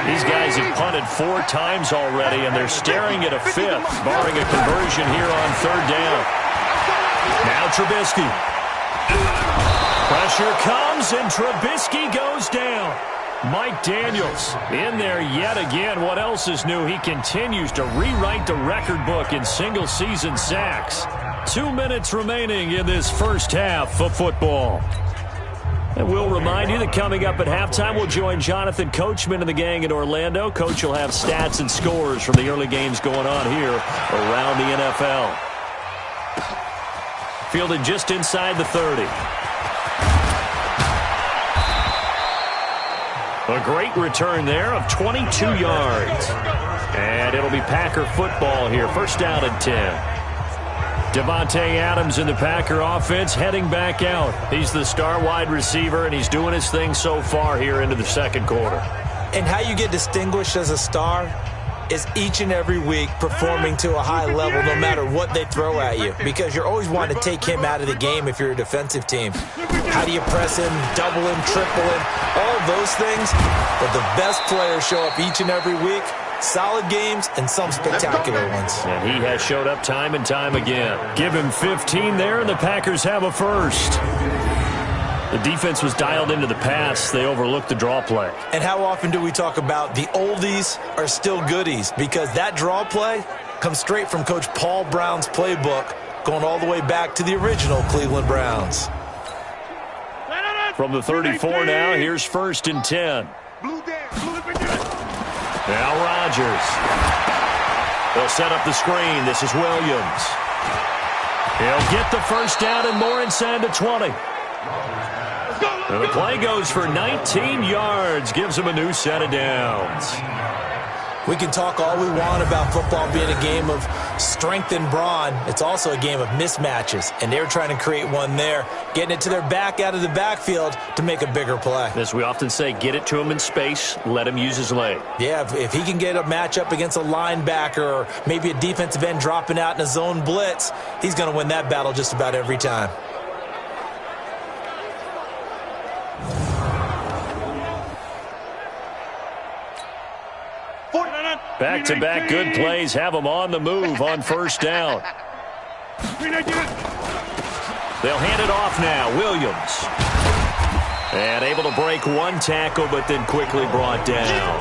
These guys have punted 4 times already, and they're staring at a 5th, barring a conversion here on 3rd down. Now Trubisky. Pressure comes, and Trubisky goes down. Mike Daniels in there yet again. What else is new? He continues to rewrite the record book in single-season sacks. 2 minutes remaining in this first half of football. And we'll remind you that coming up at halftime, we'll join Jonathan Coachman and the gang in Orlando. Coach will have stats and scores from the early games going on here around the NFL. Fielded just inside the 30. A great return there of 22 yards. And it'll be Packer football here. First down and 10. Devontae Adams in the Packer offense heading back out. He's the star wide receiver, and he's doing his thing so far here into the second quarter. And how you get distinguished as a star is each and every week performing to a high level no matter what they throw at you, because you're always wanting to take him out of the game if you're a defensive team. How do you press him, double him, triple him, all of those things? But the best players show up each and every week. Solid games and some spectacular ones. And he has showed up time and time again. Give him 15 there, and the Packers have a first. The defense was dialed into the pass. They overlooked the draw play. And how often do we talk about the oldies are still goodies? Because that draw play comes straight from Coach Paul Brown's playbook, going all the way back to the original Cleveland Browns. From the 34 now, here's 1st and 10. Now Rodgers. They'll set up the screen. This is Williams. He'll get the first down and more inside the 20. And the play goes for 19 yards. Gives him a new set of downs. We can talk all we want about football being a game of strength and brawn. It's also a game of mismatches, and they're trying to create one there, getting it to their back out of the backfield to make a bigger play. As we often say, get it to him in space, let him use his leg. Yeah, if he can get a matchup against a linebacker or maybe a defensive end dropping out in a zone blitz, he's going to win that battle just about every time. Back-to-back good plays have them on the move on first down. They'll hand it off now. Williams. And able to break one tackle, but then quickly brought down.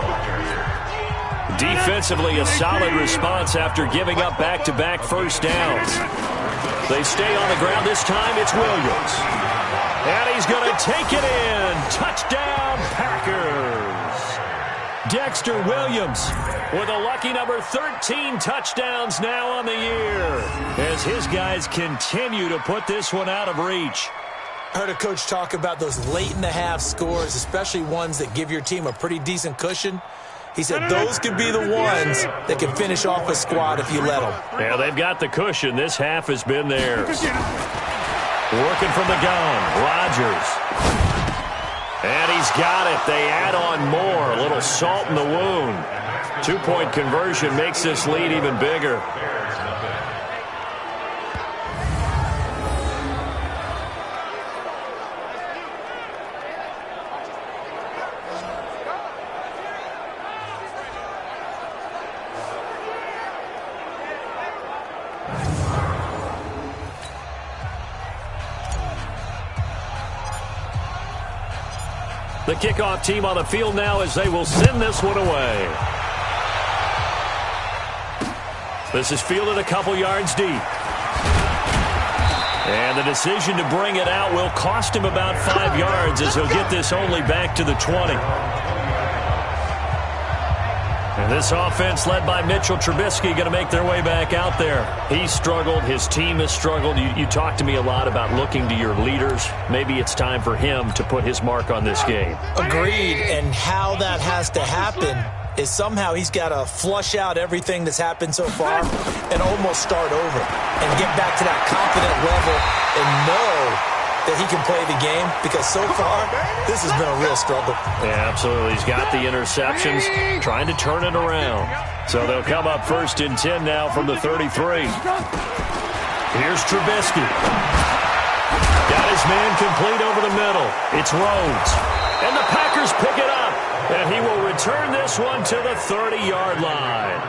Defensively, a solid response after giving up back-to-back first downs. They stay on the ground. This time it's Williams. And he's going to take it in. Touchdown, Packers. Dexter Williams with a lucky number 13 touchdowns now on the year as his guys continue to put this one out of reach. I heard a coach talk about those late-in-the-half scores, especially ones that give your team a pretty decent cushion. He said those could be the ones that can finish off a squad if you let them. Yeah, they've got the cushion. This half has been theirs. Working from the gun, Rodgers. And he's got it. They add on more. A little salt in the wound. 2-point conversion makes this lead even bigger. The kickoff team on the field now as they will send this one away. This is fielded a couple yards deep. And the decision to bring it out will cost him about 5 yards as he'll get this only back to the 20. And this offense led by Mitchell Trubisky going to make their way back out there. He struggled. His team has struggled. You talked to me a lot about looking to your leaders. Maybe it's time for him to put his mark on this game. Agreed. And how that has to happen is somehow he's got to flush out everything that's happened so far and almost start over and get back to that confident level and know that he can play the game, because so far this has been a real struggle. Yeah, absolutely. He's got the interceptions, trying to turn it around. So they'll come up 1st and 10 now from the 33. Here's Trubisky. Got his man complete over the middle. It's Rhodes. And the Packers pick it up. And he will return this one to the 30-yard line.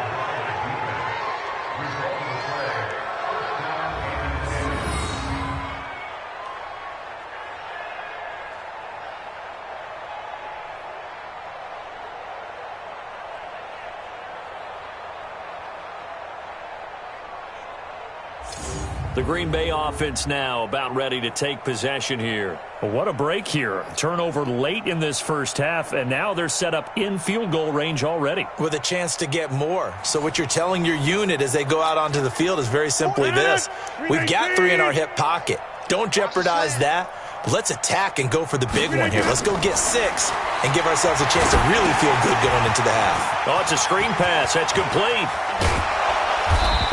The Green Bay offense now about ready to take possession here. Well, what a break here. Turnover late in this first half, and now they're set up in field goal range already. With a chance to get more. So what you're telling your unit as they go out onto the field is very simply this. We've got 3 in our hip pocket. Don't jeopardize that. Let's attack and go for the big one here. Let's go get 6 and give ourselves a chance to really feel good going into the half. Oh, it's a screen pass. That's complete.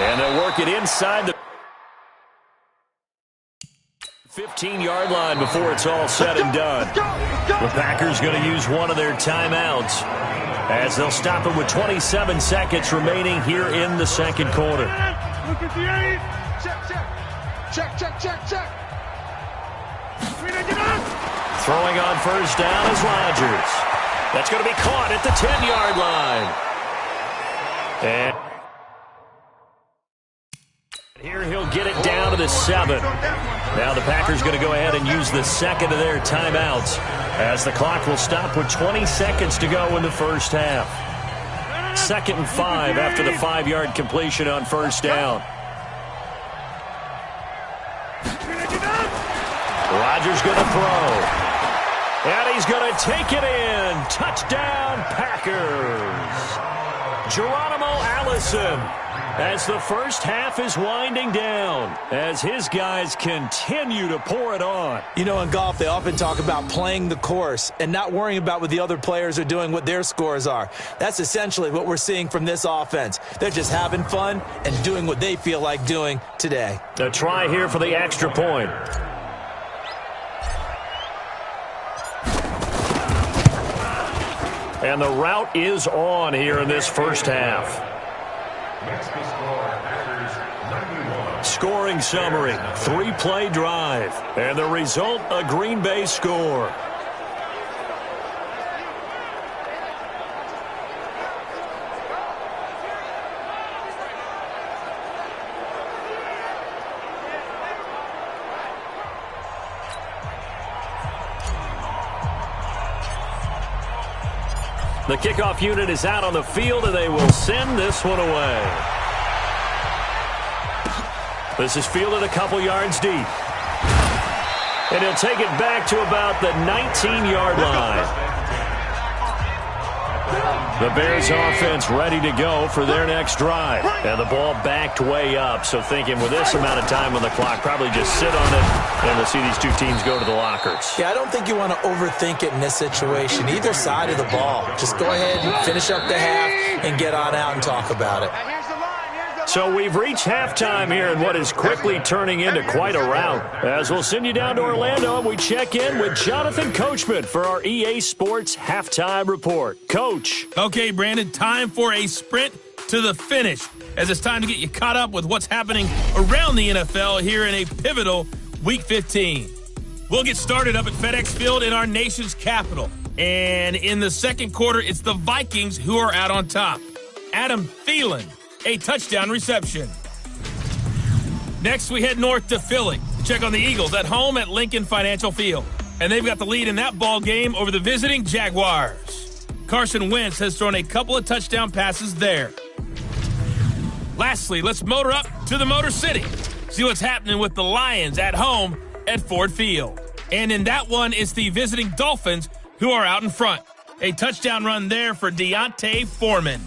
And they'll work it inside the 15-yard line before it's all said and done. The Packers going to use one of their timeouts as they'll stop it with 27 seconds remaining here in the second quarter. Check. Throwing on first down is Rodgers. That's going to be caught at the 10-yard line. And here he'll get it down to the 7. Now the Packers going to go ahead and use the second of their timeouts as the clock will stop with 20 seconds to go in the first half. 2nd and 5 after the 5-yard completion on first down. Rodgers going to throw. And he's going to take it in. Touchdown, Packers. Geronimo Allison, as the first half is winding down, as his guys continue to pour it on. You know, in golf, they often talk about playing the course and not worrying about what the other players are doing, what their scores are. That's essentially what we're seeing from this offense. They're just having fun and doing what they feel like doing today. A try here for the extra point. And the route is on here in this first half. Scoring summary, 3-play drive. And the result, a Green Bay score. The kickoff unit is out on the field, and they will send this one away. This is fielded a couple yards deep. And he'll take it back to about the 19-yard line. The Bears offense ready to go for their next drive. And the ball backed way up, so thinking with this amount of time on the clock, probably just sit on it, and we'll see these two teams go to the lockers. Yeah, I don't think you want to overthink it in this situation. Either side of the ball. Just go ahead and finish up the half and get on out and talk about it. So we've reached halftime here in what is quickly turning into quite a rout. As we'll send you down to Orlando and we check in with Jonathan Coachman for our EA Sports Halftime Report. Coach. Okay, Brandon, time for a sprint to the finish, as it's time to get you caught up with what's happening around the NFL here in a pivotal Week 15. We'll get started up at FedEx Field in our nation's capital. And in the second quarter, it's the Vikings who are out on top. Adam Thielen, a touchdown reception. Next, we head north to Philly to check on the Eagles at home at Lincoln Financial Field. and they've got the lead in that ball game over the visiting Jaguars. Carson Wentz has thrown a couple of touchdown passes there. Lastly, let's motor up to the Motor City. See what's happening with the Lions at home at Ford Field. And in that one, it's the visiting Dolphins who are out in front. A touchdown run there for Deontay Foreman.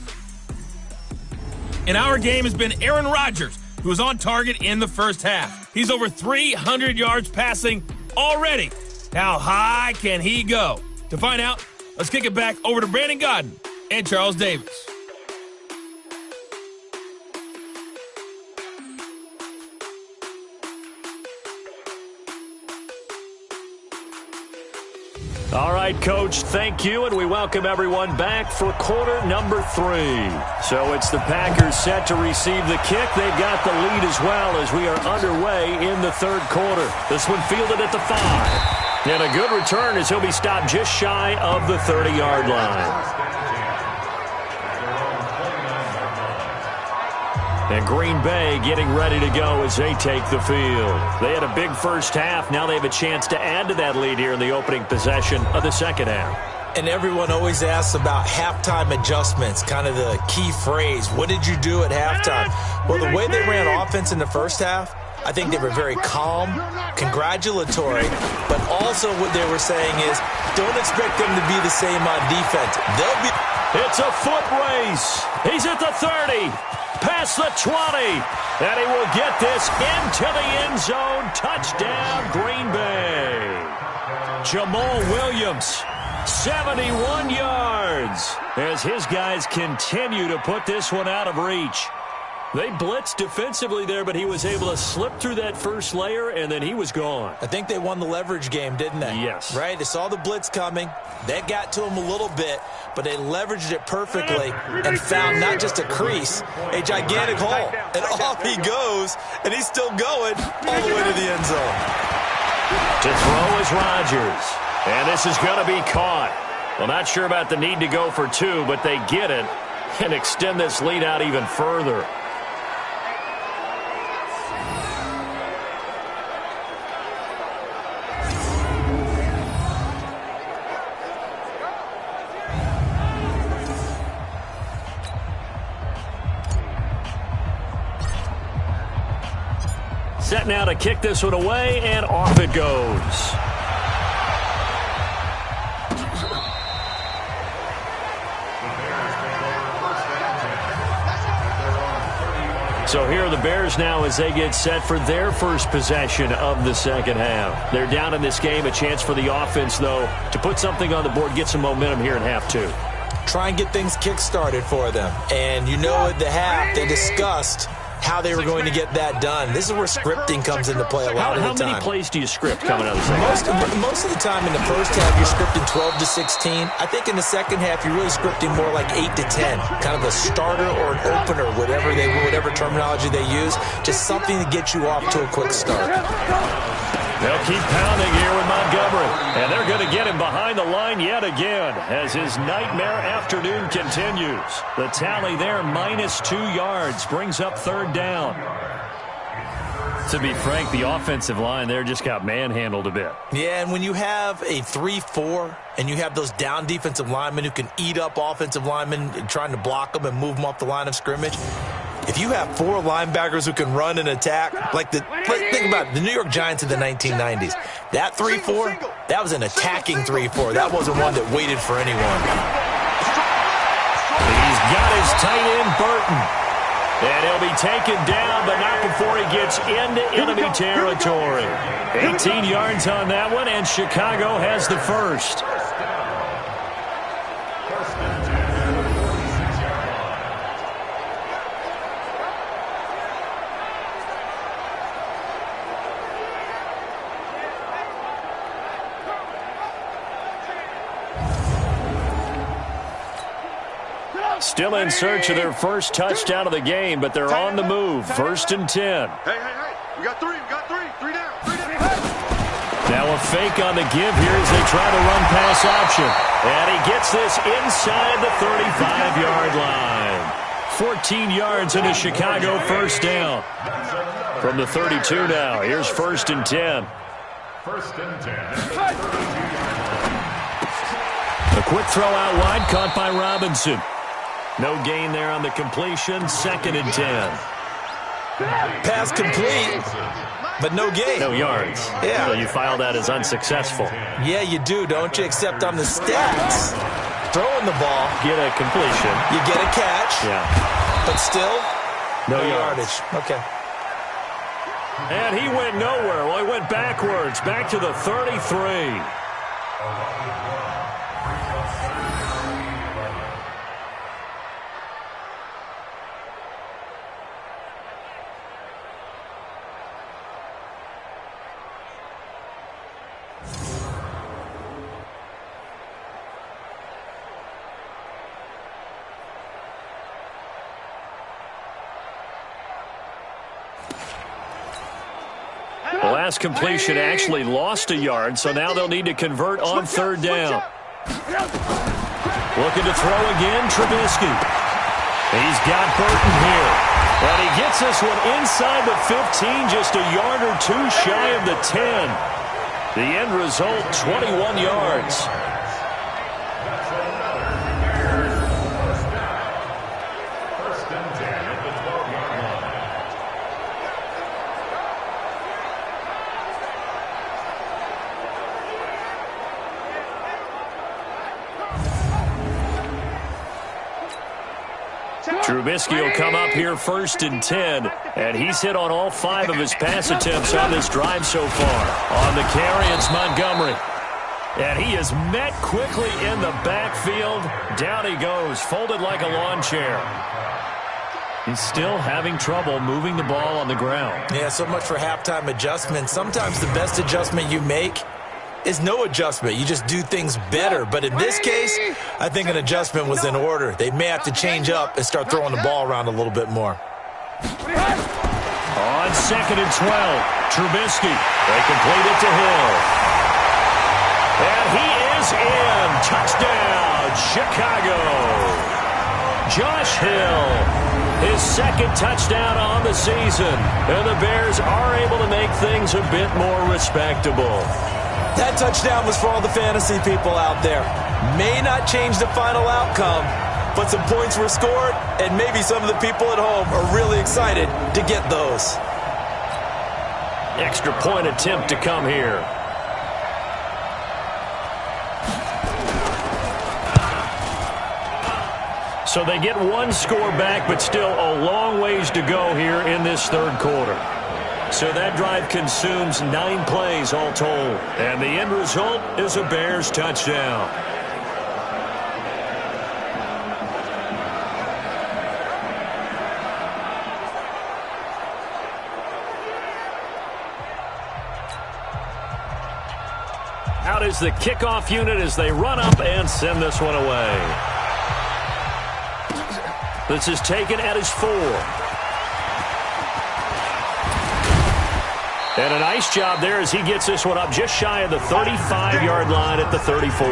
In our game has been Aaron Rodgers, who was on target in the first half. He's over 300 yards passing already. How high can he go? To find out, let's kick it back over to Brandon Godden and Charles Davis. All right, Coach, thank you, and we welcome everyone back for quarter number 3. So it's the Packers set to receive the kick. They've got the lead as well as we are underway in the third quarter. This one fielded at the 5. And a good return as he'll be stopped just shy of the 30-yard line. And Green Bay getting ready to go as they take the field. They had a big first half. Now they have a chance to add to that lead here in the opening possession of the second half. And everyone always asks about halftime adjustments, kind of the key phrase. What did you do at halftime? Well, the way they ran offense in the first half, I think they were very calm, congratulatory, but also what they were saying is don't expect them to be the same on defense. They'll be. It's a foot race. He's at the 30. Past the 20, and he will get this into the end zone. Touchdown, Green Bay. Jamal Williams, 71 yards, as his guys continue to put this one out of reach. They blitzed defensively there, but he was able to slip through that first layer, and then he was gone. I think they won the leverage game, didn't they? Yes. Right? They saw the blitz coming. That got to him a little bit, but they leveraged it perfectly and found not just a crease, a gigantic hole. And off he goes, and he's still going all the way to the end zone. To throw is Rodgers, and this is going to be caught. Well, not sure about the need to go for 2, but they get it and extend this lead out even further. Set now to kick this one away, and off it goes. So here are the Bears now as they get set for their first possession of the second half. They're down in this game. A chance for the offense, though, to put something on the board, get some momentum here in half 2. Try and get things kick-started for them. And you know at the half, they discussed how they were going to get that done. This is where scripting comes into play a lot of the time. How many plays do you script coming out of the second half? Most of the time in the first half, you're scripting 12 to 16. I think in the second half, you're really scripting more like 8 to 10. Kind of a starter or an opener, whatever terminology they use. Just something to get you off to a quick start. They'll keep pounding here with Montgomery. And they're going to get him behind the line yet again as his nightmare afternoon continues. The tally there, -2 yards, brings up third down. To be frank, the offensive line there just got manhandled a bit. Yeah, and when you have a 3-4 and you have those down defensive linemen who can eat up offensive linemen trying to block them and move them off the line of scrimmage, if you have 4 linebackers who can run and attack, think about it, the New York Giants in the 1990s. That 3-4, that was an attacking 3-4. That wasn't one that waited for anyone. He's got his tight end, Burton. And he'll be taken down, but not before he gets into enemy territory. 18 yards on that one, and Chicago has the first. Still in search of their first touchdown of the game, but they're on the move. 1st and 10. Hey. We got 3 down. 3 down. Now a fake on the give here as they try to run pass option. And he gets this inside the 35-yard line. 14 yards and a Chicago first down. From the 32 now, here's 1st and 10. First and 10 at the 32-yard line. A quick throw out wide, caught by Robinson. No gain there on the completion. Second and 10. Pass complete, but no gain. No yards. Yeah. So you file that as unsuccessful. Yeah, you do, don't you? Except on the stats. Throwing the ball. Get a completion. You get a catch. Yeah. But still, no yardage. Okay. And he went nowhere. Well, he went backwards, back to the 33. The last completion actually lost a yard, so now they'll need to convert on third down. Looking to throw again, Trubisky. He's got Burton here. And he gets this one inside the 15, just a yard or two shy of the 10. The end result, 21 yards. First and 10 at the 12-yard line. Trubisky will come up here first and 10, and he's hit on all 5 of his pass attempts on this drive so far. On the carry, it's Montgomery. And he is met quickly in the backfield. Down he goes, folded like a lawn chair. He's still having trouble moving the ball on the ground. Yeah, so much for halftime adjustment. Sometimes the best adjustment you make is no adjustment. You just do things better. But in this case, I think an adjustment was in order. They may have to change up and start throwing the ball around a little bit more. On second and 12, Trubisky. They complete it to Hill. And he is in. Touchdown, Chicago. Josh Hill, his second touchdown on the season. And the Bears are able to make things a bit more respectable. That touchdown was for all the fantasy people out there. May not change the final outcome, but some points were scored, and maybe some of the people at home are really excited to get those. Extra point attempt to come here. So they get one score back, but still a long ways to go here in this third quarter. So that drive consumes 9 plays all told. And the end result is a Bears touchdown. Out is the kickoff unit as they run up and send this one away. This is taken at his 4. And a nice job there as he gets this one up just shy of the 35-yard line at the 34.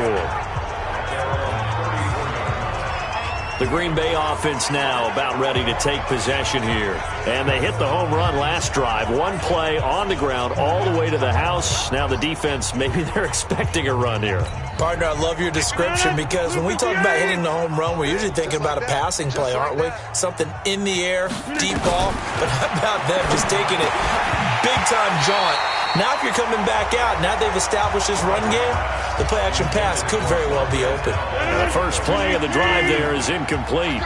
The Green Bay offense now about ready to take possession here. And they hit the home run last drive. One play on the ground all the way to the house. Now the defense, maybe they're expecting a run here. Partner, I love your description because when we talk about hitting the home run, we're usually thinking about a passing play, aren't we? Something in the air, deep ball. But how about them just taking it big-time jaunt? Now if you're coming back out, now they've established this run game, the play-action pass could very well be open. And the first play of the drive there is incomplete.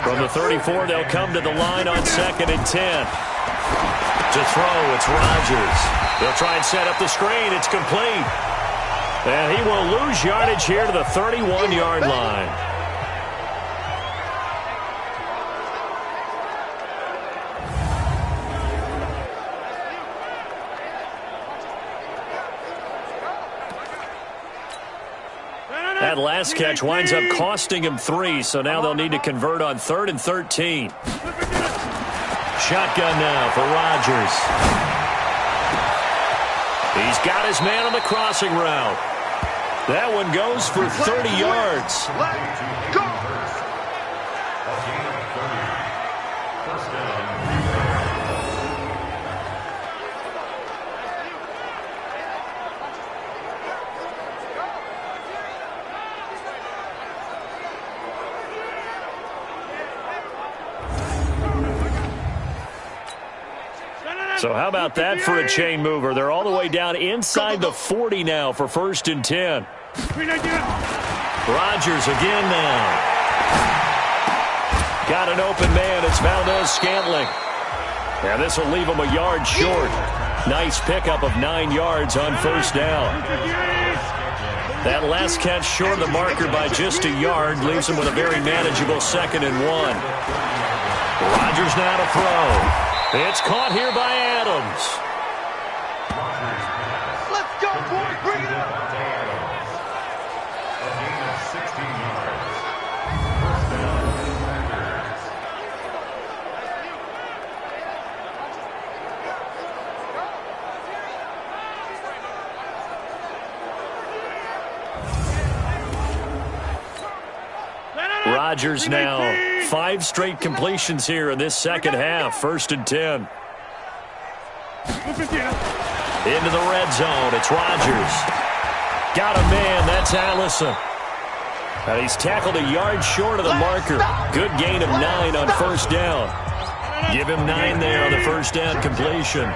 From the 34, they'll come to the line on second and 10. To throw, it's Rodgers. They'll try and set up the screen. It's complete. And he will lose yardage here to the 31-yard line. That last catch winds up costing him 3, so now they'll need to convert on 3rd and 13. Shotgun now for Rodgers. He's got his man on the crossing route. That one goes for 30 yards. So how about that for a chain mover? They're all the way down inside the 40 now for 1st and 10. Rodgers again now. Got an open man. It's Valdez-Scantling. And this will leave him a yard short. Nice pickup of 9 yards on 1st down. That last catch short of the marker by just a yard leaves him with a very manageable 2nd and 1. Rodgers now to throw. It's caught here by Adams. Let's go, boys. Bring it up. A gain of 16 yards. First down, Packers. Rodgers now 5 straight completions here in this second half. 1st and 10. Into the red zone. It's Rodgers. Got a man. That's Allison. And he's tackled a yard short of the marker. Good gain of 9 on 1st down. Give him 9 there on the 1st down completion.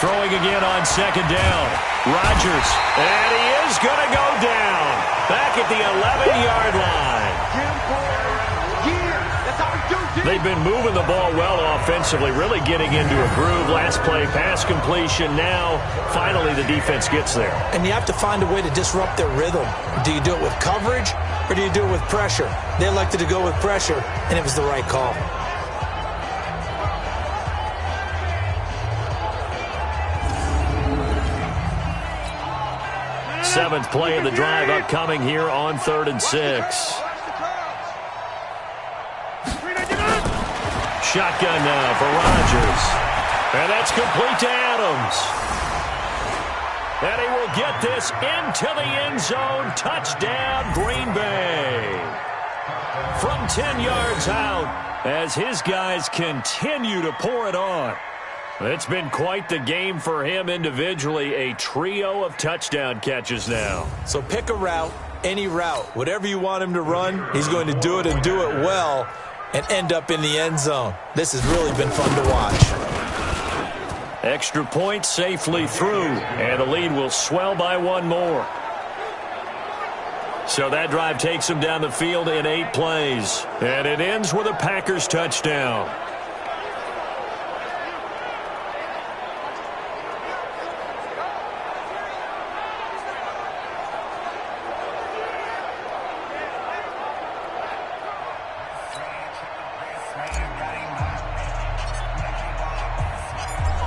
Throwing again on 2nd down. Rodgers. And he is going to go down. Back at the 11-yard line. They've been moving the ball well offensively, really getting into a groove. Last play, pass completion. Now, finally, the defense gets there. And you have to find a way to disrupt their rhythm. Do you do it with coverage or do you do it with pressure? They elected to go with pressure, and it was the right call. Seventh play of the drive upcoming here on 3rd and 6. Shotgun now for Rodgers. And that's complete to Adams. And he will get this into the end zone. Touchdown, Green Bay. From 10 yards out as his guys continue to pour it on. It's been quite the game for him individually. A trio of touchdown catches now. So pick a route, any route. Whatever you want him to run, he's going to do it and do it well and end up in the end zone. This has really been fun to watch. Extra point safely through, and the lead will swell by 1 more. So that drive takes him down the field in 8 plays. And it ends with a Packers touchdown.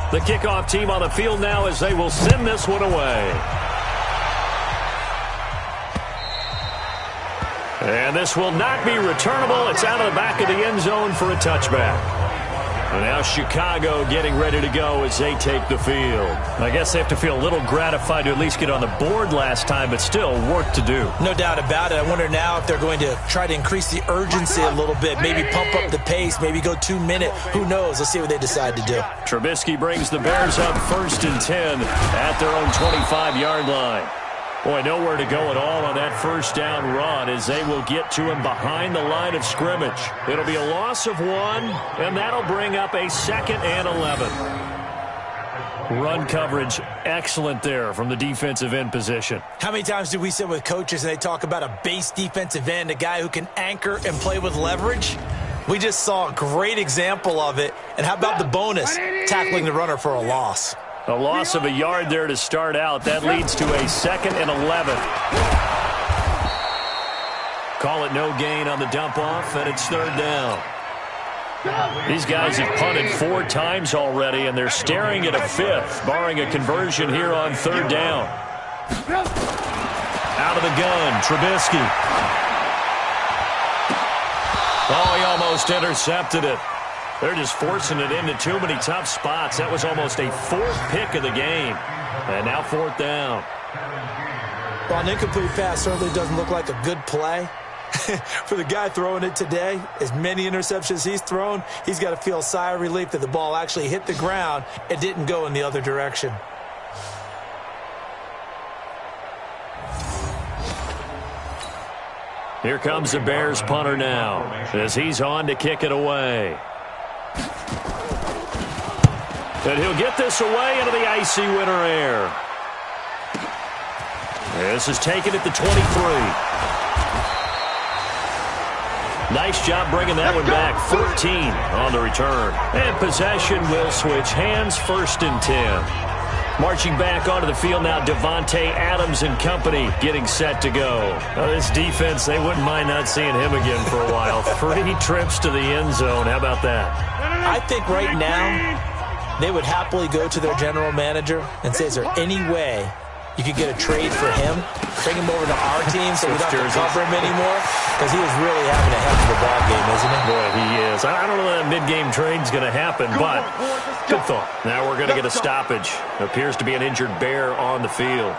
The kickoff team on the field now as they will send this one away. And this will not be returnable. It's out of the back of the end zone for a touchback. And now Chicago getting ready to go as they take the field. I guess they have to feel a little gratified to at least get on the board last time, but still work to do. No doubt about it. I wonder now if they're going to try to increase the urgency a little bit, maybe pump up the pace, maybe go 2-minute. Who knows? Let's see what they decide to do. Trubisky brings the Bears up 1st and 10 at their own 25-yard line. Boy, nowhere to go at all on that 1st down run as they will get to him behind the line of scrimmage. It'll be a loss of 1, and that'll bring up a 2nd and 11. Run coverage excellent there from the defensive end position. How many times do we sit with coaches and they talk about a base defensive end, a guy who can anchor and play with leverage? We just saw a great example of it. And how about the bonus, tackling the runner for a loss? A loss of a yard there to start out. That leads to a 2nd and 11. Call it no gain on the dump off, and it's 3rd down. These guys have punted 4 times already, and they're staring at a 5th, barring a conversion here on 3rd down. Out of the gun, Trubisky. Oh, he almost intercepted it. They're just forcing it into too many tough spots. That was almost a 4th pick of the game. And now 4th down. Well, an incomplete pass certainly doesn't look like a good play. For the guy throwing it today, as many interceptions he's thrown, he's got to feel a sigh of relief that the ball actually hit the ground and didn't go in the other direction. Here comes the Bears punter now as he's on to kick it away. And he'll get this away into the icy winter air. This is taken at the 23. Nice job bringing that one back. 14 on the return. And possession will switch hands, 1st and 10. Marching back onto the field now, Devontae Adams and company getting set to go. Now, this defense, they wouldn't mind not seeing him again for a while. 3 trips to the end zone. How about that? I think right now they would happily go to their general manager and say, is there any way you could get a trade for him, bring him over to our team so we don't have to cover him anymore? Because he is really having a heck of a ball game, isn't he? Boy, he is. I don't know that mid-game trade's going to happen, but good thought. Now we're going to get a stoppage. Appears to be an injured Bear on the field.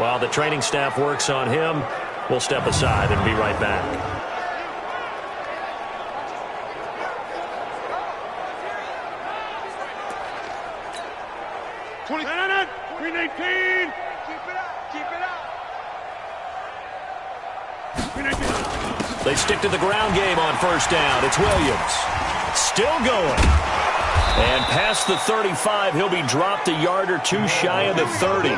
While the training staff works on him, we'll step aside and be right back. Green 18. Keep it up. Keep it up. Green 18. They stick to the ground game on 1st down. It's Williams. Still going. And past the 35, he'll be dropped a yard or 2 shy of the 30.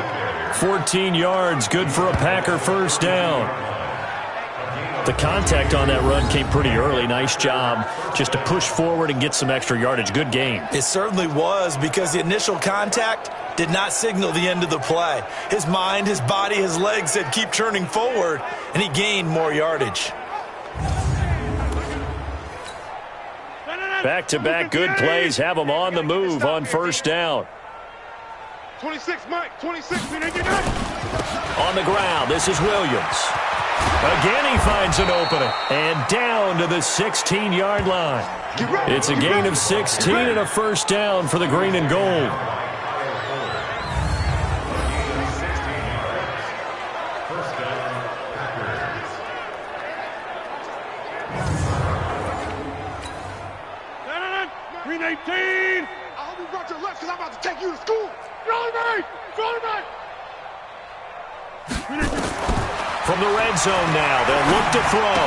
14 yards, good for a Packer 1st down. The contact on that run came pretty early. Nice job just to push forward and get some extra yardage. Good game. It certainly was, because the initial contact did not signal the end of the play. His mind, his body, his legs said keep turning forward, and he gained more yardage. Back-to-back good plays have him on the move on 1st down. 26, Mike. 26. On the ground, this is Williams. Again, he finds an opening. And down to the 16-yard line. It's a gain of 16 and a 1st down for the green and gold. Green 18. I hope you brought your left because I'm about to take you to school. From the red zone now, they'll look to throw.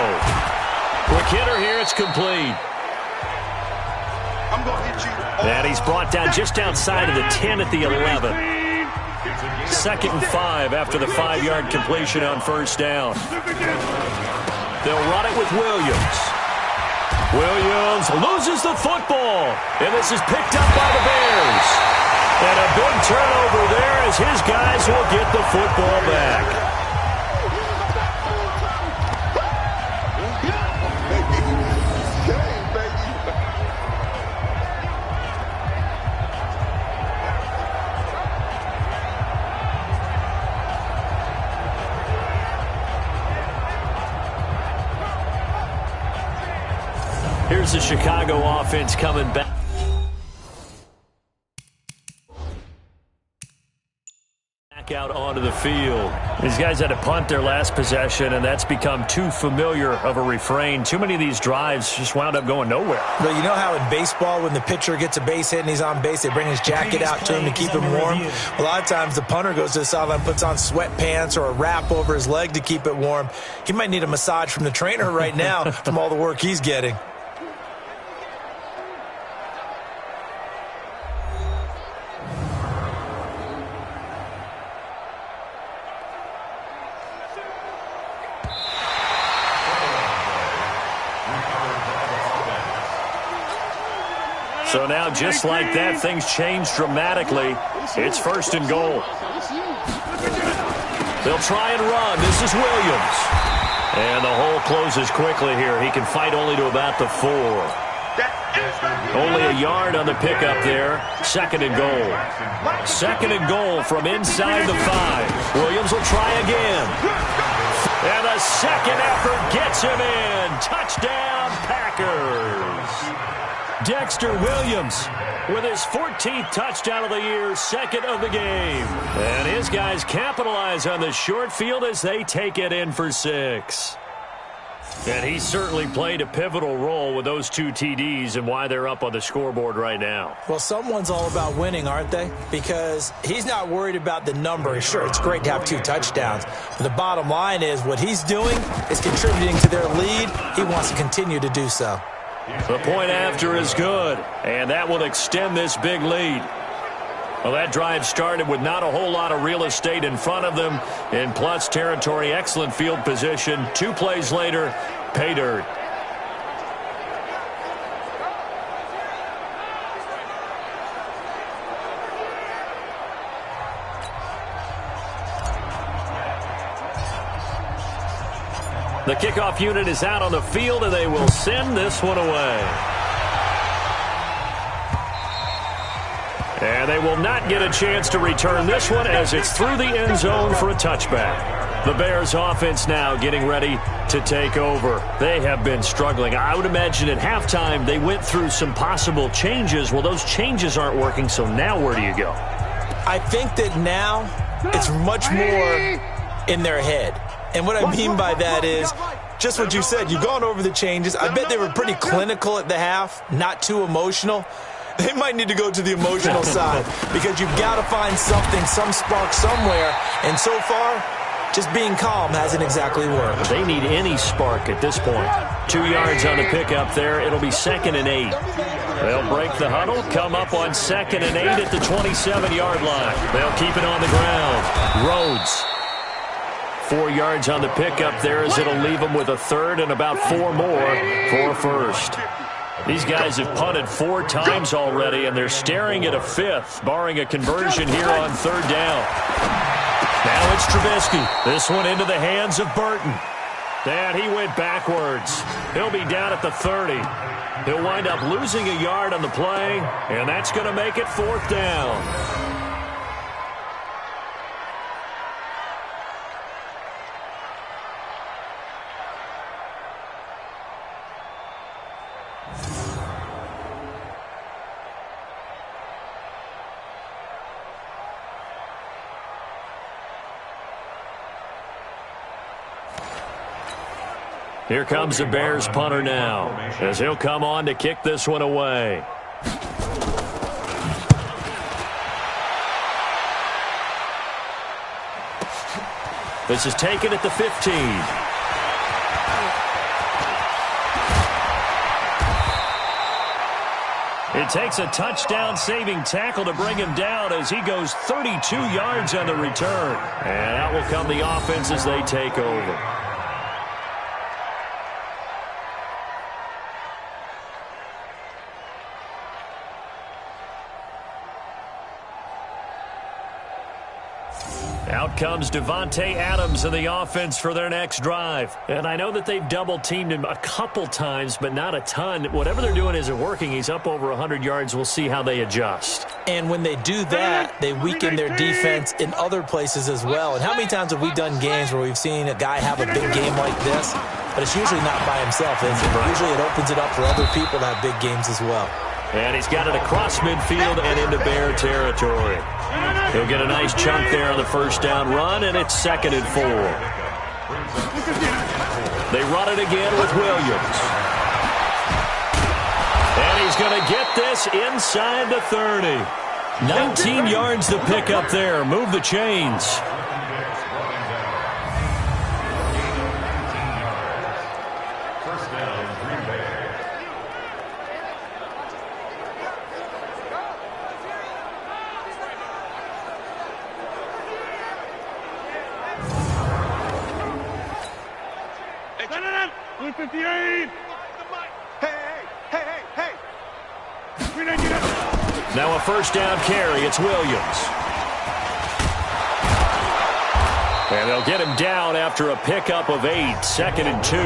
Quick hitter here, it's complete. I'm going to hit you. And he's brought down just outside of the 10 at the 11. 2nd and 5 after the 5-yard completion on 1st down. They'll run it with Williams. Williams loses the football, and this is picked up by the Bears. And a big turnover there as his guys will get the football back. Here's the Chicago offense coming back. Back out onto the field. These guys had to punt their last possession, and that's become too familiar of a refrain. Too many of these drives just wound up going nowhere. But you know how in baseball, when the pitcher gets a base hit and he's on base, they bring his jacket out to him to keep him warm? A lot of times the punter goes to the sideline, puts on sweatpants or a wrap over his leg to keep it warm. He might need a massage from the trainer right now from all the work he's getting. So now, just like that, things change dramatically. It's 1st and goal. They'll try and run. This is Williams. And the hole closes quickly here. He can fight only to about the 4. Only a yard on the pickup there. 2nd and goal. 2nd and goal from inside the 5. Williams will try again. And the second effort gets him in. Touchdown, Packers. Dexter Williams with his 14th touchdown of the year, 2nd of the game. And his guys capitalize on the short field as they take it in for 6. And he certainly played a pivotal role with those 2 TDs and why they're up on the scoreboard right now. Well, someone's all about winning, aren't they? Because he's not worried about the number. Sure, it's great to have 2 touchdowns. But the bottom line is what he's doing is contributing to their lead. He wants to continue to do so. The point after is good, and that will extend this big lead. Well, that drive started with not a whole lot of real estate in front of them. In plus territory, excellent field position. 2 plays later, pay dirt. The kickoff unit is out on the field, and they will send this one away. And they will not get a chance to return this one as it's through the end zone for a touchback. The Bears offense now getting ready to take over. They have been struggling. I would imagine at halftime they went through some possible changes. Well, those changes aren't working, so now where do you go? I think that now it's much more in their head. And what I mean by that is just what you said. You've gone over the changes. I bet they were pretty clinical at the half, not too emotional. They might need to go to the emotional side because you've got to find something, some spark somewhere. And so far, just being calm hasn't exactly worked. They need any spark at this point. 2 yards on the pickup there. It'll be 2nd and 8. They'll break the huddle, come up on 2nd and 8 at the 27-yard line. They'll keep it on the ground. Rhodes. 4 yards on the pickup there as it'll leave them with a 3rd and about 4 more for a first. These guys have punted 4 times already, and they're staring at a 5th, barring a conversion here on 3rd down. Now it's Trubisky. This one into the hands of Burton. And he went backwards. He'll be down at the 30. He'll wind up losing a yard on the play, and that's going to make it 4th down. Here comes the Bears punter now, as he'll come on to kick this one away. This is taken at the 15. It takes a touchdown-saving tackle to bring him down as he goes 32 yards on the return. And out will come the offense as they take over. Out comes Devontae Adams in the offense for their next drive. And I know that they've double-teamed him a couple times, but not a ton. Whatever they're doing isn't working. He's up over 100 yards. We'll see how they adjust. And when they do that, they weaken their defense in other places as well. And how many times have we done games where we've seen a guy have a big game like this? But it's usually not by himself, is it? Usually it opens it up for other people to have big games as well. And he's got it across midfield and into Bear territory. He'll get a nice chunk there on the first down run, and it's 2nd and 4. They run it again with Williams. And he's going to get this inside the 30. 19 yards to pick up there. Move the chains. Now a first down carry. It's Williams. And they'll get him down after a pickup of 8. 2nd and 2.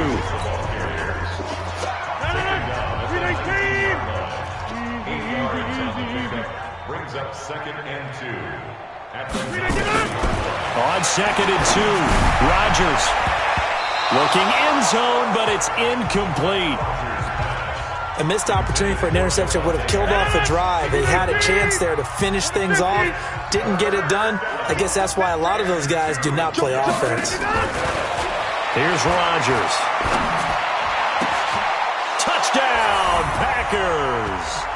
Brings up 2nd and 2. On 2nd and 2. Rodgers looking end zone, but it's incomplete. A missed opportunity for an interception would have killed off the drive. They had a chance there to finish things off. Didn't get it done. I guess that's why a lot of those guys do not play offense. Here's Rodgers. Touchdown, Packers.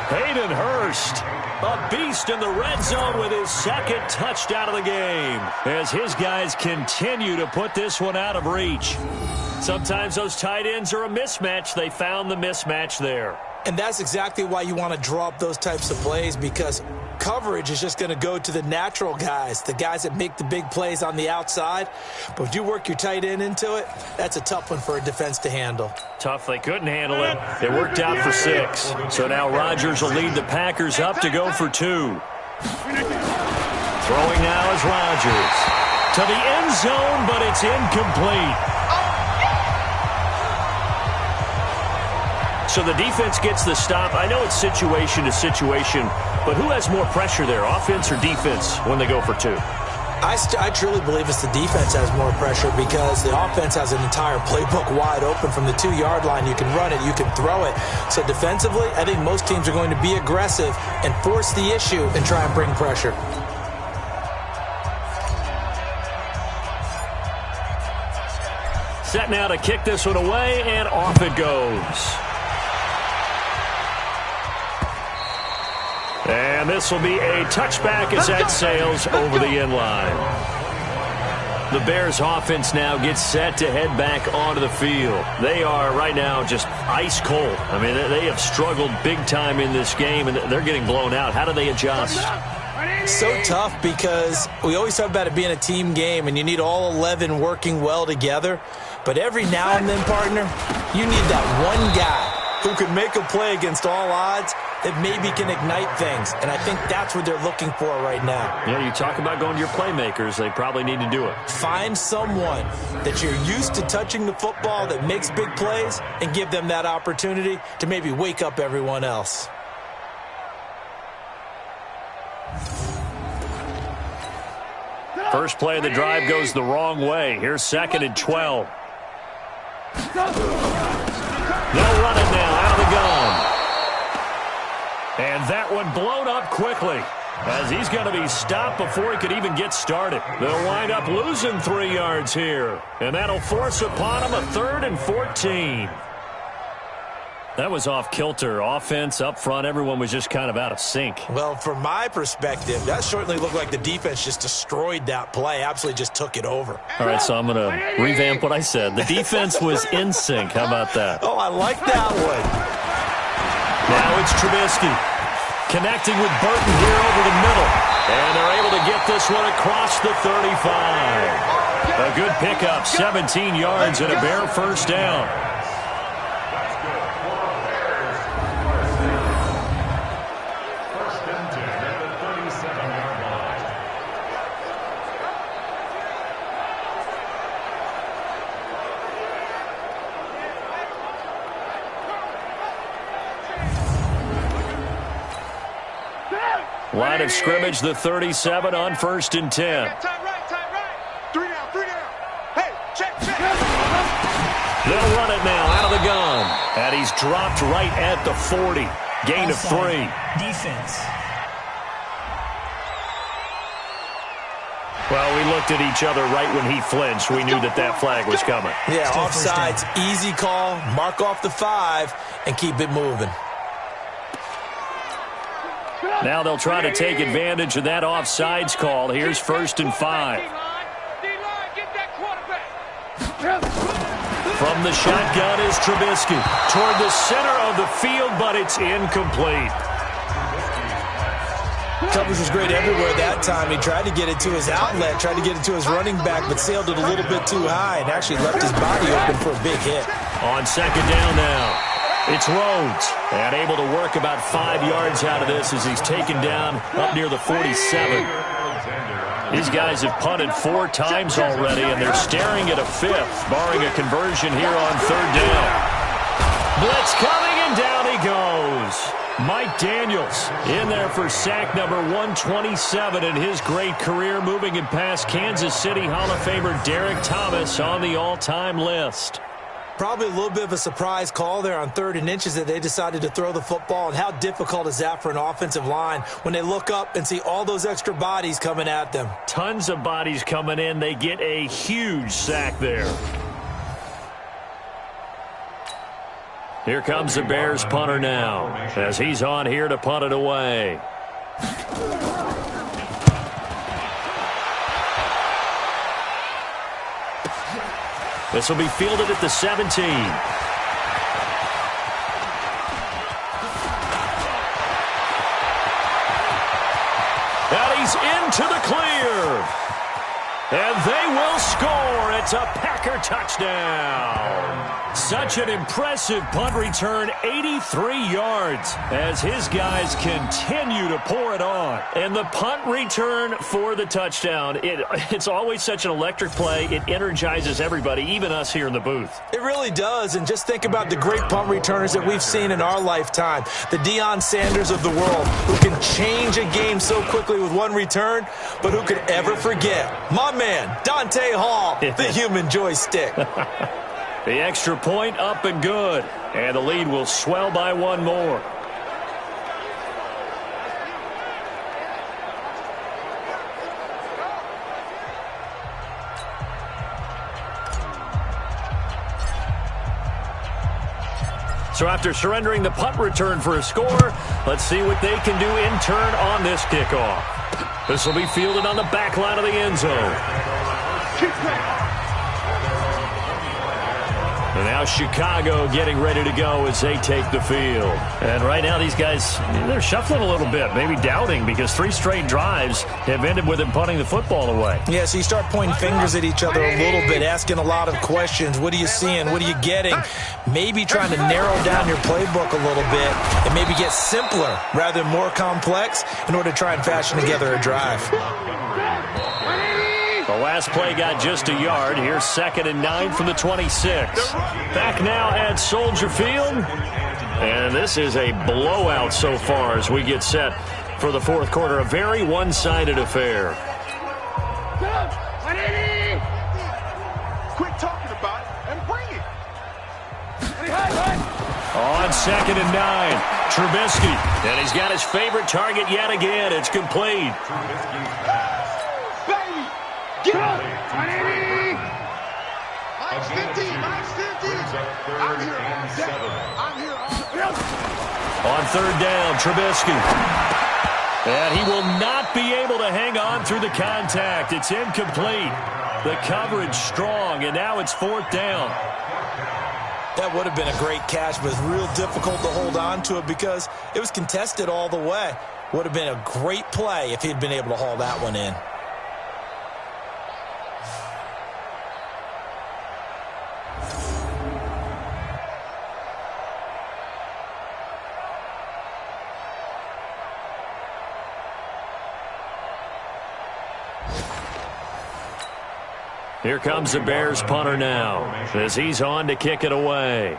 Hayden Hurst, a beast in the red zone with his second touchdown of the game, as his guys continue to put this one out of reach. Sometimes those tight ends are a mismatch. They found the mismatch there. And that's exactly why you want to draw up those types of plays, because coverage is just going to go to the natural guys, the guys that make the big plays on the outside. But if you work your tight end into it, that's a tough one for a defense to handle. Tough. They couldn't handle it. It worked out for 6. So now Rodgers will lead the Packers up to go for 2. Throwing now is Rodgers. To the end zone, but it's incomplete. So the defense gets the stop. I know it's situation to situation, but who has more pressure there, offense or defense, when they go for 2? I truly believe it's the defense has more pressure, because the offense has an entire playbook wide open from the 2-yard line. You can run it, you can throw it. So defensively, I think most teams are going to be aggressive and force the issue and try and bring pressure. Set now to kick this one away, and off it goes. And this will be a touchback as that sails over the end line. The Bears offense now gets set to head back onto the field. They are right now just ice cold. I mean, they have struggled big time in this game, and they're getting blown out. How do they adjust? So tough, because we always talk about it being a team game, and you need all 11 working well together. But every now and then, partner, you need that one guy who can make a play against all odds that maybe can ignite things. And I think that's what they're looking for right now. Yeah, you talk about going to your playmakers. They probably need to do it. Find someone that you're used to touching the football that makes big plays and give them that opportunity to maybe wake up everyone else. First play of the drive goes the wrong way. Here's 2nd and 12. They'll run it now out of the gun. And that one blown up quickly, as he's going to be stopped before he could even get started. They'll wind up losing 3 yards here, and that'll force upon him a 3rd and 14. That was off kilter. Offense up front, everyone was just kind of out of sync. Well, from my perspective, that certainly looked like the defense just destroyed that play, absolutely just took it over. All right, so I'm going to revamp what I said. The defense was in sync. How about that? Oh, I like that one. Now it's Trubisky connecting with Burton here over the middle. And they're able to get this one across the 35. A good pickup, 17 yards and a Bear first down. Line of scrimmage, the 37 on 1st and 10. Time right. 3 down. Hey, check. They'll run it now out of the gun. And he's dropped right at the 40. Gain of 3. Defense. Well, we looked at each other right when he flinched. We knew that flag was coming. Yeah, offsides, easy call. Mark off the 5 and keep it moving. Now they'll try to take advantage of that offsides call. Here's 1st and 5. From the shotgun is Trubisky. Toward the center of the field, but it's incomplete. Coverage was great everywhere that time. He tried to get it to his outlet, tried to get it to his running back, but sailed it a little bit too high and actually left his body open for a big hit. On 2nd down now. It's Rhodes, and able to work about 5 yards out of this as he's taken down up near the 47. These guys have punted 4 times already, and they're staring at a 5th, barring a conversion here on 3rd down. Blitz coming, and down he goes. Mike Daniels in there for sack number 127 in his great career, moving it past Kansas City Hall of Famer Derek Thomas on the all-time list. Probably a little bit of a surprise call there on 3rd and inches that they decided to throw the football. And how difficult is that for an offensive line when they look up and see all those extra bodies coming at them? Tons of bodies coming in. They get a huge sack there. Here comes the Bears punter now, as he's on here to punt it away. This will be fielded at the 17. And he's into the clear. And they will score. It's a Packer touchdown. Such an impressive punt return, 83 yards, as his guys continue to pour it on. And the punt return for the touchdown, it's always such an electric play. It energizes everybody, even us here in the booth. It really does, and just think about the great punt returners that we've seen in our lifetime. The Deion Sanders of the world, who can change a game so quickly with one return, but who could ever forget my man, Dante Hall, the human joystick. The extra point up and good, and the lead will swell by one more. So after surrendering the punt return for a score, let's see what they can do in turn on this kickoff. This will be fielded on the back line of the end zone. And now Chicago getting ready to go as they take the field. And right now these guys, they're shuffling a little bit, maybe doubting, because 3 straight drives have ended with them punting the football away. Yeah, so you start pointing fingers at each other a little bit, asking a lot of questions. What are you seeing? What are you getting? Maybe trying to narrow down your playbook a little bit and maybe get simpler rather than more complex in order to try and fashion together a drive. The last play got just a yard. Here's 2nd and 9 from the 26. Back now at Soldier Field. And this is a blowout so far as we get set for the fourth quarter. A very one-sided affair. Quit talking about it and bring it. On 2nd and 9, Trubisky. And he's got his favorite target yet again. It's complete. Get up! 180! Mike's 50! Mike's 50! I'm here all day. I'm here all day. On 3rd down, Trubisky. And he will not be able to hang on through the contact. It's incomplete. The coverage strong, and now it's 4th down. That would have been a great catch, but it's real difficult to hold on to it because it was contested all the way. Would have been a great play if he'd been able to haul that one in. Here comes the Bears punter now as he's on to kick it away.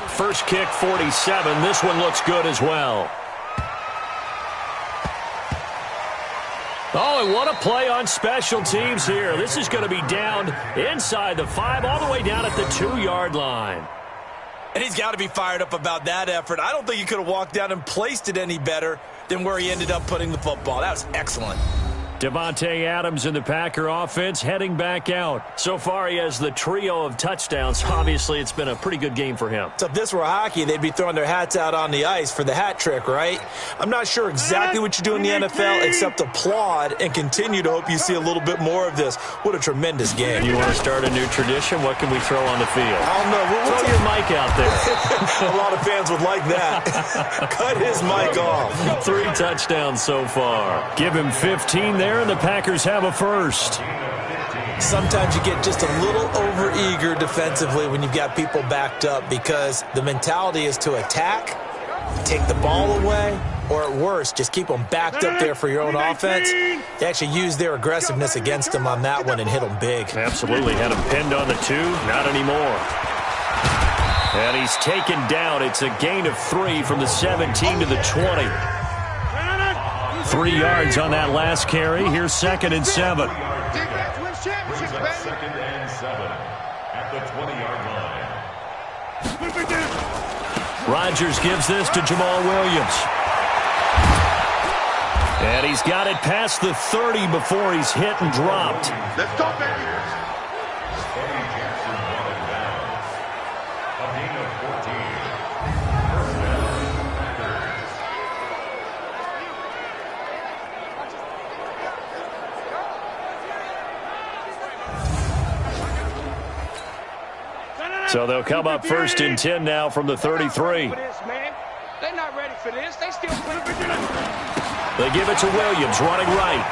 First kick, 47. This one looks good as well. Oh, and what a play on special teams here. This is going to be down inside the 5, all the way down at the 2-yard line. And he's got to be fired up about that effort. I don't think he could have walked down and placed it any better than where he ended up putting the football. That was excellent. Devontae Adams in the Packer offense heading back out. So far, he has the trio of touchdowns. Obviously, it's been a pretty good game for him. So if this were hockey, they'd be throwing their hats out on the ice for the hat trick, right? I'm not sure exactly what you do in the NFL except applaud and continue to hope you see a little bit more of this. What a tremendous game. You want to start a new tradition? What can we throw on the field? I don't know. Throw your mic out there. A lot of fans would like that. Cut his mic off. 3 touchdowns so far. Give him 15 there, and the Packers have a first. Sometimes you get just a little over-eager defensively when you've got people backed up because the mentality is to attack, take the ball away, or at worst, just keep them backed up there for your own offense. They actually use their aggressiveness against them on that one and hit them big. Absolutely. Had him pinned on the 2. Not anymore. And he's taken down. It's a gain of 3 from the 17 to the 20. 3 yards on that last carry. Here's 2nd and 7. Wins championships, baby. 2nd and 7 at the 20-yard line. Rodgers gives this to Jamal Williams. And he's got it past the 30 before he's hit and dropped. Let's go, baby. gain of 14. First down, Packers. So they'll come up 1st and 10 now from the 33. They're not ready for this. They still play. They give it to Williams, running right.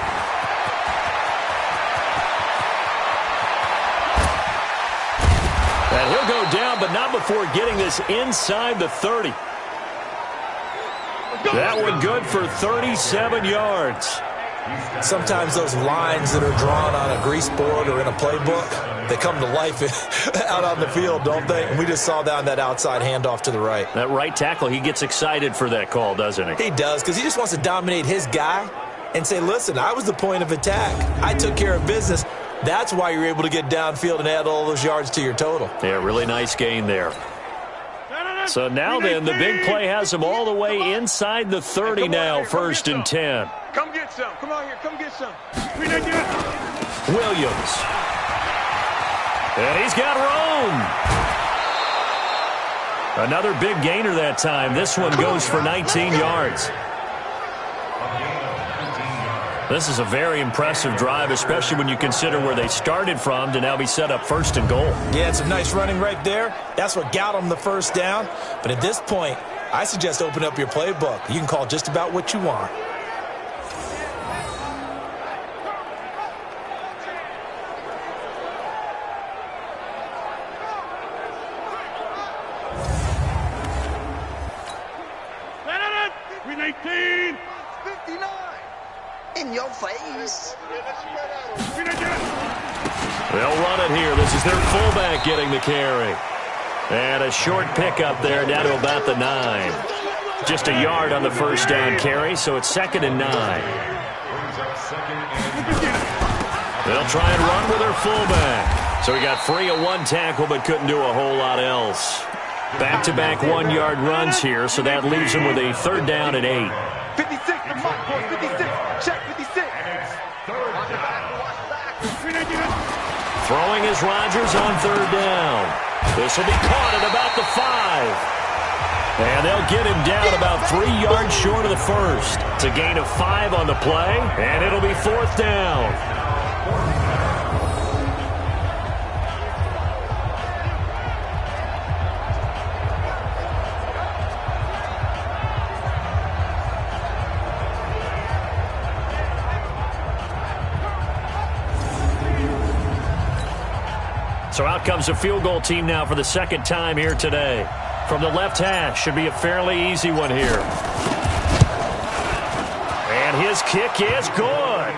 And he'll go down, but not before getting this inside the 30. That one good for 37 yards. Sometimes those lines that are drawn on a grease board or in a playbook, they come to life out on the field, don't they? And we just saw down that outside handoff to the right. That right tackle, he gets excited for that call, doesn't he? He does, because he just wants to dominate his guy and say, listen, I was the point of attack. I took care of business. That's why you're able to get downfield and add all those yards to your total. Yeah, really nice gain there. So now then, the big play has him all the way inside the 30 now, 1st and 10. Come get some. Come on here. Come get some. Williams. And he's got room. Another big gainer that time. This one goes for 19 yards. This is a very impressive drive, especially when you consider where they started from to now be set up 1st and goal. Yeah, it's some nice running right there. That's what got them the first down. But at this point, I suggest open up your playbook. You can call just about what you want. In your face. They'll run it here. This is their fullback getting the carry. And a short pickup there down to about the 9. Just a yard on the first down carry, so it's 2nd and 9. They'll try and run with their fullback. So he got free of one tackle but couldn't do a whole lot else. Back-to-back 1-yard runs here, so that leaves him with a 3rd down and 8. 56, the mark, 56. Check 56. Throwing is Rodgers on 3rd down. This will be caught at about the 5. And they'll get him down about 3 yards short of the first. It's a gain of 5 on the play, and it'll be 4th down. So out comes a field goal team now for the 2nd time here today. From the left hash, should be a fairly easy one here. And his kick is good.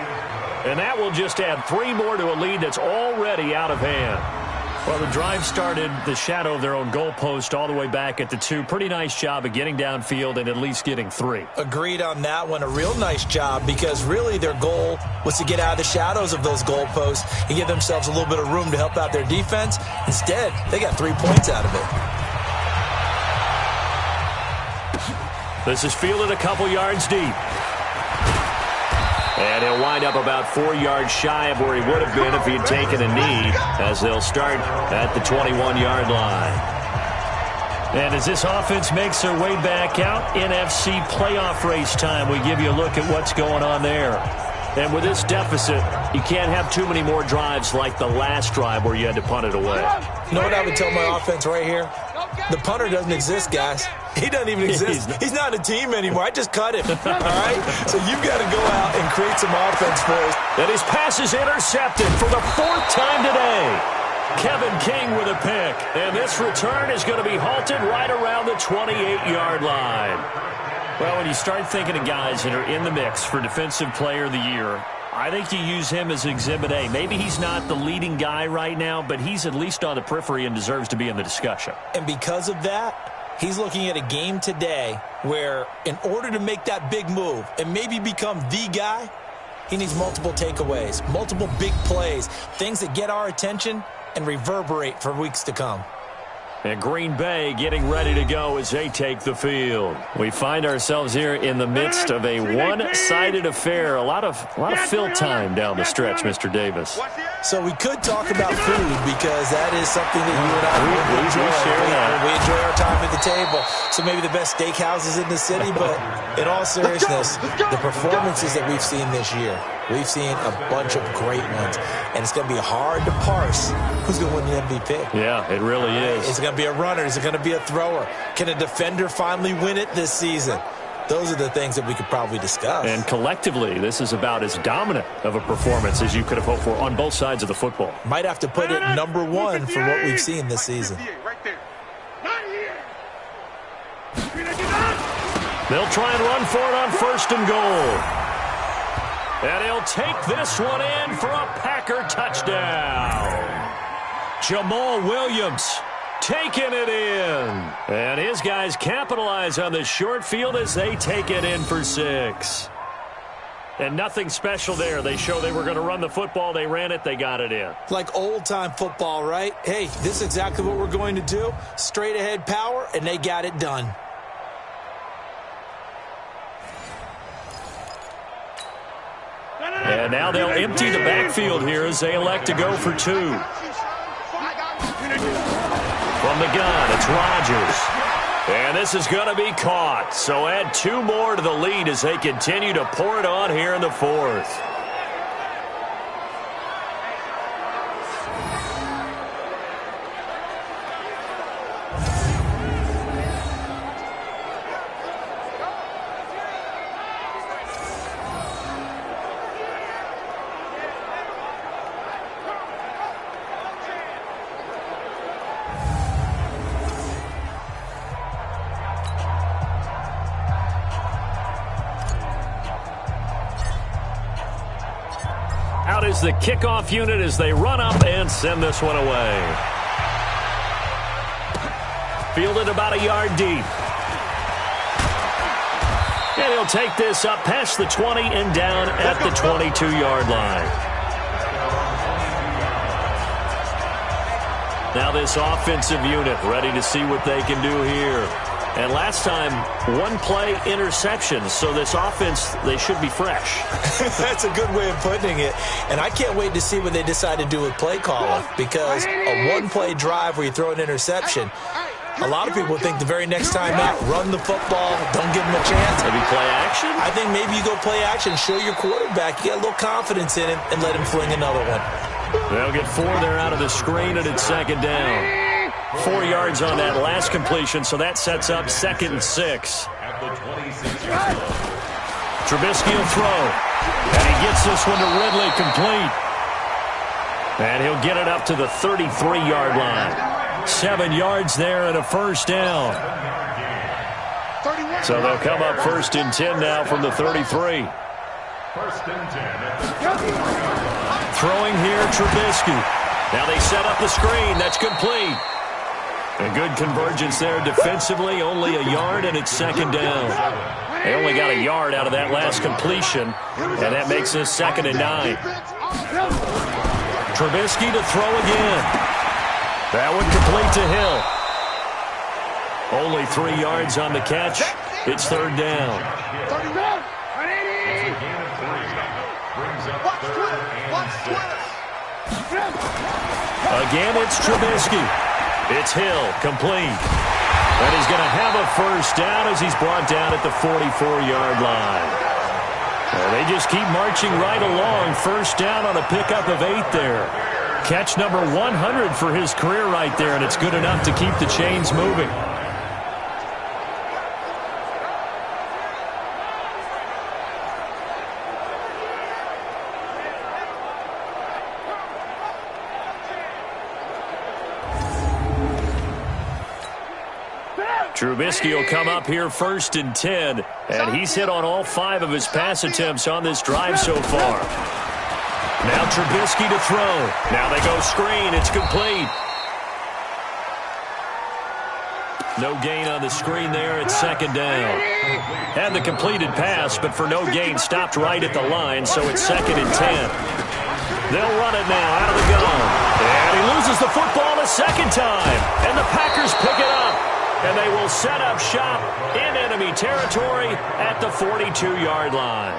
And that will just add 3 more to a lead that's already out of hand. Well, the drive started the shadow of their own goalpost all the way back at the 2. Pretty nice job of getting downfield and at least getting 3. Agreed on that one. A real nice job because really their goal was to get out of the shadows of those goalposts and give themselves a little bit of room to help out their defense. Instead, they got 3 points out of it. This is fielded a couple yards deep. And he'll wind up about 4 yards shy of where he would have been if he had taken a knee, as they'll start at the 21-yard line. And as this offense makes their way back out, NFC playoff race time, we give you a look at what's going on there. And with this deficit, you can't have too many more drives like the last drive where you had to punt it away. You know what I would tell my offense right here? The punter doesn't exist, guys. He doesn't even exist. He's not a team anymore. I just cut him. All right? So you've got to go out and create some offense for us. And his pass is intercepted for the 4th time today. Kevin King with a pick. And this return is going to be halted right around the 28-yard line. Well, when you start thinking of guys that are in the mix for Defensive Player of the Year, I think you use him as Exhibit A. Maybe he's not the leading guy right now, but he's at least on the periphery and deserves to be in the discussion. And because of that, he's looking at a game today where in order to make that big move and maybe become the guy, he needs multiple takeaways, multiple big plays, things that get our attention and reverberate for weeks to come. And Green Bay getting ready to go as they take the field. We find ourselves here in the midst of a one-sided affair. A lot of fill time down the stretch, Mr. Davis. So we could talk about food because that is something that you and I enjoy. We enjoy our time at the table. So maybe the best steakhouses in the city, but in all seriousness, the performances that we've seen this year, we've seen a bunch of great ones. And it's going to be hard to parse who's going to win the MVP. Yeah, it really is. Is it going to be a runner? Is it going to be a thrower? Can a defender finally win it this season? Those are the things that we could probably discuss. And collectively, this is about as dominant of a performance as you could have hoped for on both sides of the football. Might have to put it number one for what we've seen this season. They'll try and run for it on 1st and goal. And he'll take this one in for a Packer touchdown. Jamal Williams taking it in. And his guys capitalize on the short field as they take it in for 6. And nothing special there. They show they were going to run the football. They ran it. They got it in. Like old-time football, right? Hey, this is exactly what we're going to do. Straight-ahead power, and they got it done. And now they'll empty the backfield here as they elect to go for 2. From the gun, it's Rodgers. And this is going to be caught. So add 2 more to the lead as they continue to pour it on here in the 4th. Out is the kickoff unit as they run up and send this one away. Fielded about a yard deep. And he'll take this up past the 20 and down at the 22-yard line. Now this offensive unit ready to see what they can do here. And last time, 1-play interception. So this offense, they should be fresh. That's a good way of putting it. And I can't wait to see what they decide to do with play calling. Because a 1-play drive where you throw an interception, a lot of people think the very next time out, run the football, don't give them a chance. Maybe play action? I think maybe you go play action, show your quarterback, you get a little confidence in him, and let him fling another one. They'll get 4 there out of the screen, and it's 2nd down. 4 yards on that last completion, so that sets up 2nd and 6. Trubisky will throw, and he gets this one to Ridley complete. And he'll get it up to the 33-yard line. 7 yards there and a 1st down. So they'll come up 1st and 10 now from the 33. 1st and 10. Throwing here, Trubisky. Now they set up the screen. That's complete. A good convergence there defensively, only a yard, and it's 2nd down. They only got a yard out of that last completion, and that makes this 2nd and 9. Trubisky to throw again. That one complete to Hill. Only 3 yards on the catch. It's 3rd down. Again, it's Trubisky. It's Hill, complete. And he's going to have a 1st down as he's brought down at the 44-yard line. Well, they just keep marching right along. 1st down on a pickup of 8 there. Catch number 100 for his career right there, and it's good enough to keep the chains moving. Trubisky will come up here 1st and 10, and he's hit on all 5 of his pass attempts on this drive so far. Now Trubisky to throw. Now they go screen. It's complete. No gain on the screen there. It's 2nd down. Had the completed pass, but for no gain, stopped right at the line, so it's 2nd and 10. They'll run it now out of the gun. And he loses the football a 2nd time, and the Packers pick it up. And they will set up shop in enemy territory at the 42-yard line.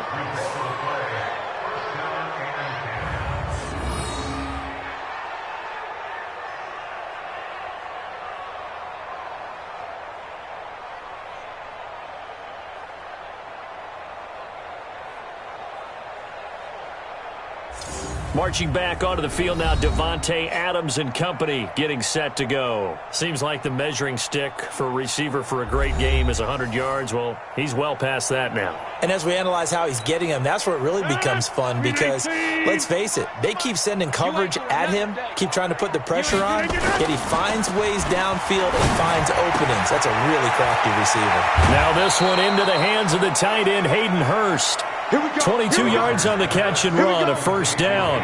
Marching back onto the field now, Devontae Adams and company getting set to go. Seems like the measuring stick for a receiver for a great game is 100 yards. Well, he's well past that now. And as we analyze how he's getting them, that's where it really becomes fun because, let's face it, they keep sending coverage at him, keep trying to put the pressure on, yet he finds ways downfield and finds openings. That's a really crafty receiver. Now this one into the hands of the tight end, Hayden Hurst. 22 yards on the catch and run, a first down.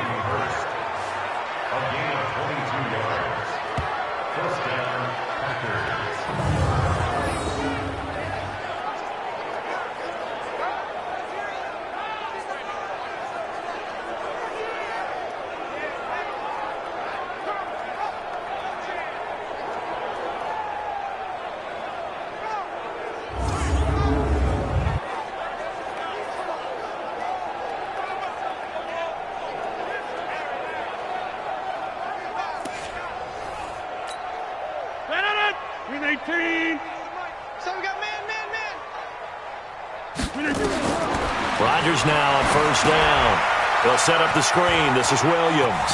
Rodgers now on first down. They'll set up the screen. This is Williams.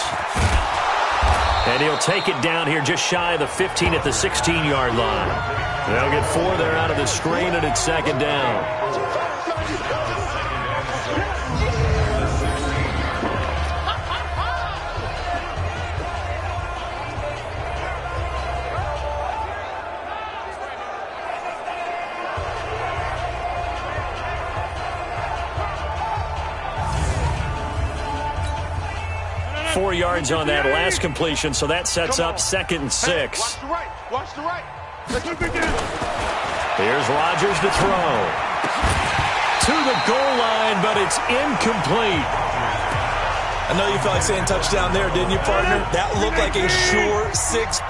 And he'll take it down here just shy of the 15 at the 16-yard line. They'll get 4 there out of the screen, and it's second down. 4 yards on that last completion, so that sets up 2nd and 6. Watch the right. Watch the right. Here's Rodgers to throw. To the goal line, but it's incomplete. I know you felt like saying touchdown there, didn't you, partner? That looked like a sure 6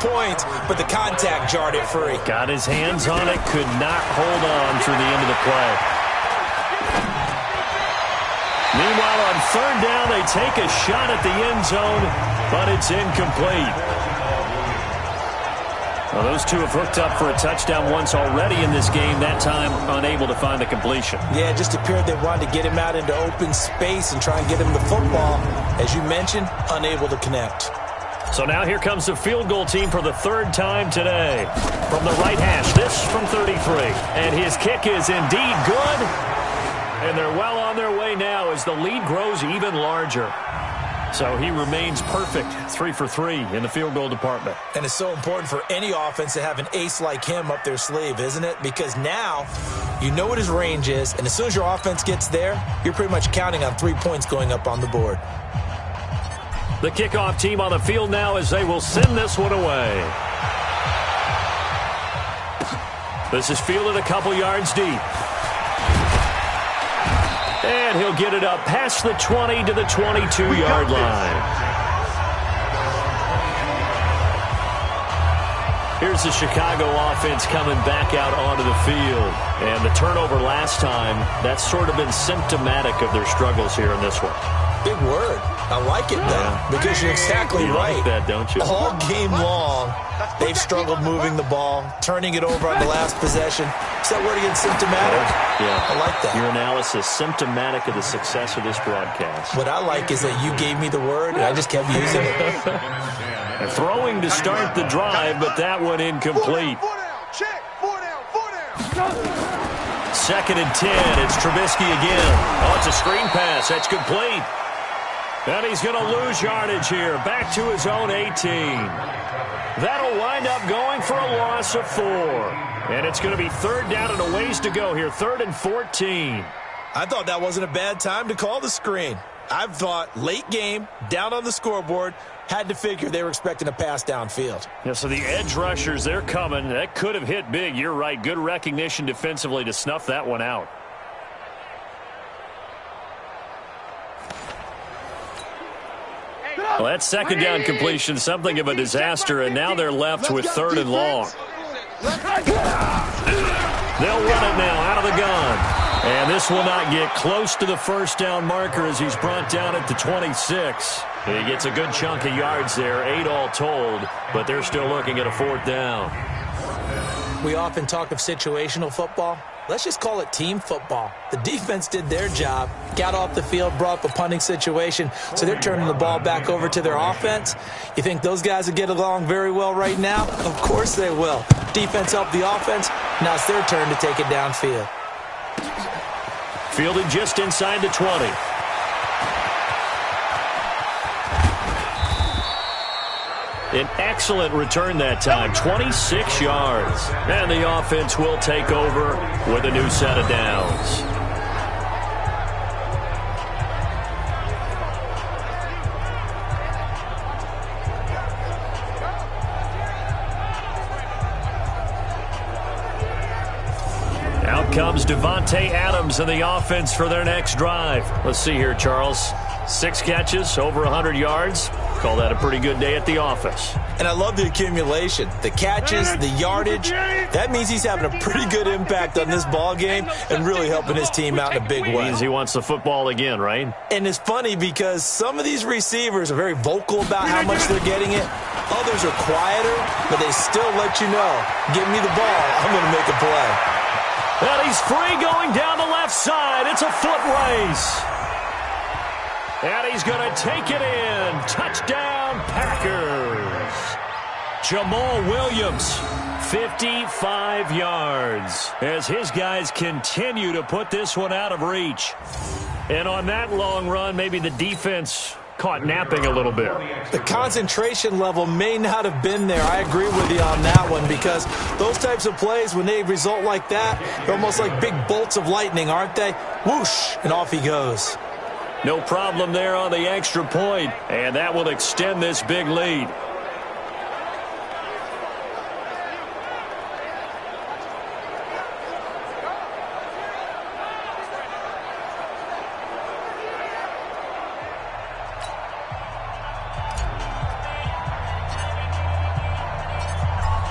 points, but the contact jarred it free. Got his hands on it, could not hold on through the end of the play. Meanwhile, on third down, they take a shot at the end zone, but it's incomplete. Well, those two have hooked up for a touchdown once already in this game, that time unable to find the completion. Yeah, it just appeared they wanted to get him out into open space and try and get him the football. As you mentioned, unable to connect. So now here comes the field goal team for the third time today. From the right hash, this from 33. And his kick is indeed good. And they're well on their way now as the lead grows even larger. So he remains perfect, 3 for 3 in the field goal department. And it's so important for any offense to have an ace like him up their sleeve, isn't it? Because now you know what his range is, and as soon as your offense gets there, you're pretty much counting on 3 points going up on the board. The kickoff team on the field now as they will send this one away. This is fielded a couple yards deep. And he'll get it up past the 20 to the 22-yard line. Here's the Chicago offense coming back out onto the field. And the turnover last time, that's sort of been symptomatic of their struggles here in this one. Big word. I like it, though, because you're exactly right. Like that, don't you? All game long, they've struggled moving the ball, turning it over on the last possession. Is that word again, symptomatic? Yeah. I like that. Your analysis, symptomatic of the success of this broadcast. What I like is that you gave me the word, and I just kept using it. And throwing to start the drive, but that one incomplete. 2nd and 10. It's Trubisky again. Oh, it's a screen pass. That's complete. And he's going to lose yardage here. Back to his own 18. That'll wind up going for a loss of 4. And it's going to be third down and a ways to go here. 3rd and 14. I thought that wasn't a bad time to call the screen. I thought late game, down on the scoreboard, had to figure they were expecting a pass downfield. Yeah, so the edge rushers, they're coming. That could have hit big. You're right. Good recognition defensively to snuff that one out. Well, that second down completion, something of a disaster, and now they're left with 3rd and long. They'll run it now out of the gun. And this will not get close to the first down marker as he's brought down at the 26. He gets a good chunk of yards there, 8 all told, but they're still looking at a 4th down. We often talk of situational football. Let's just call it team football. The defense did their job, got off the field, brought up a punting situation, so they're turning the ball back over to their offense. You think those guys will get along very well right now? Of course they will. Defense helped the offense. Now it's their turn to take it downfield. Fielded just inside the 20. An excellent return that time, 26 yards. And the offense will take over with a new set of downs. Out comes Devontae Adams in the offense for their next drive. Let's see here, Charles. 6 catches, over 100 yards. Call that a pretty good day at the office. And I love the accumulation, the catches, the yardage. That means he's having a pretty good impact on this ball game and really helping his team out in a big way. Means he wants the football again, right? And it's funny because some of these receivers are very vocal about how much they're getting it. Others are quieter, but they still let you know, give me the ball, I'm going to make a play. And he's free going down the left side. It's a foot race. And he's going to take it in. Touchdown, Packers. Jamal Williams, 55 yards, as his guys continue to put this one out of reach. And on that long run, maybe the defense caught napping a little bit. The concentration level may not have been there. I agree with you on that one because those types of plays, when they result like that, they're almost like big bolts of lightning, aren't they? Whoosh, and off he goes. No problem there on the extra point, and that will extend this big lead.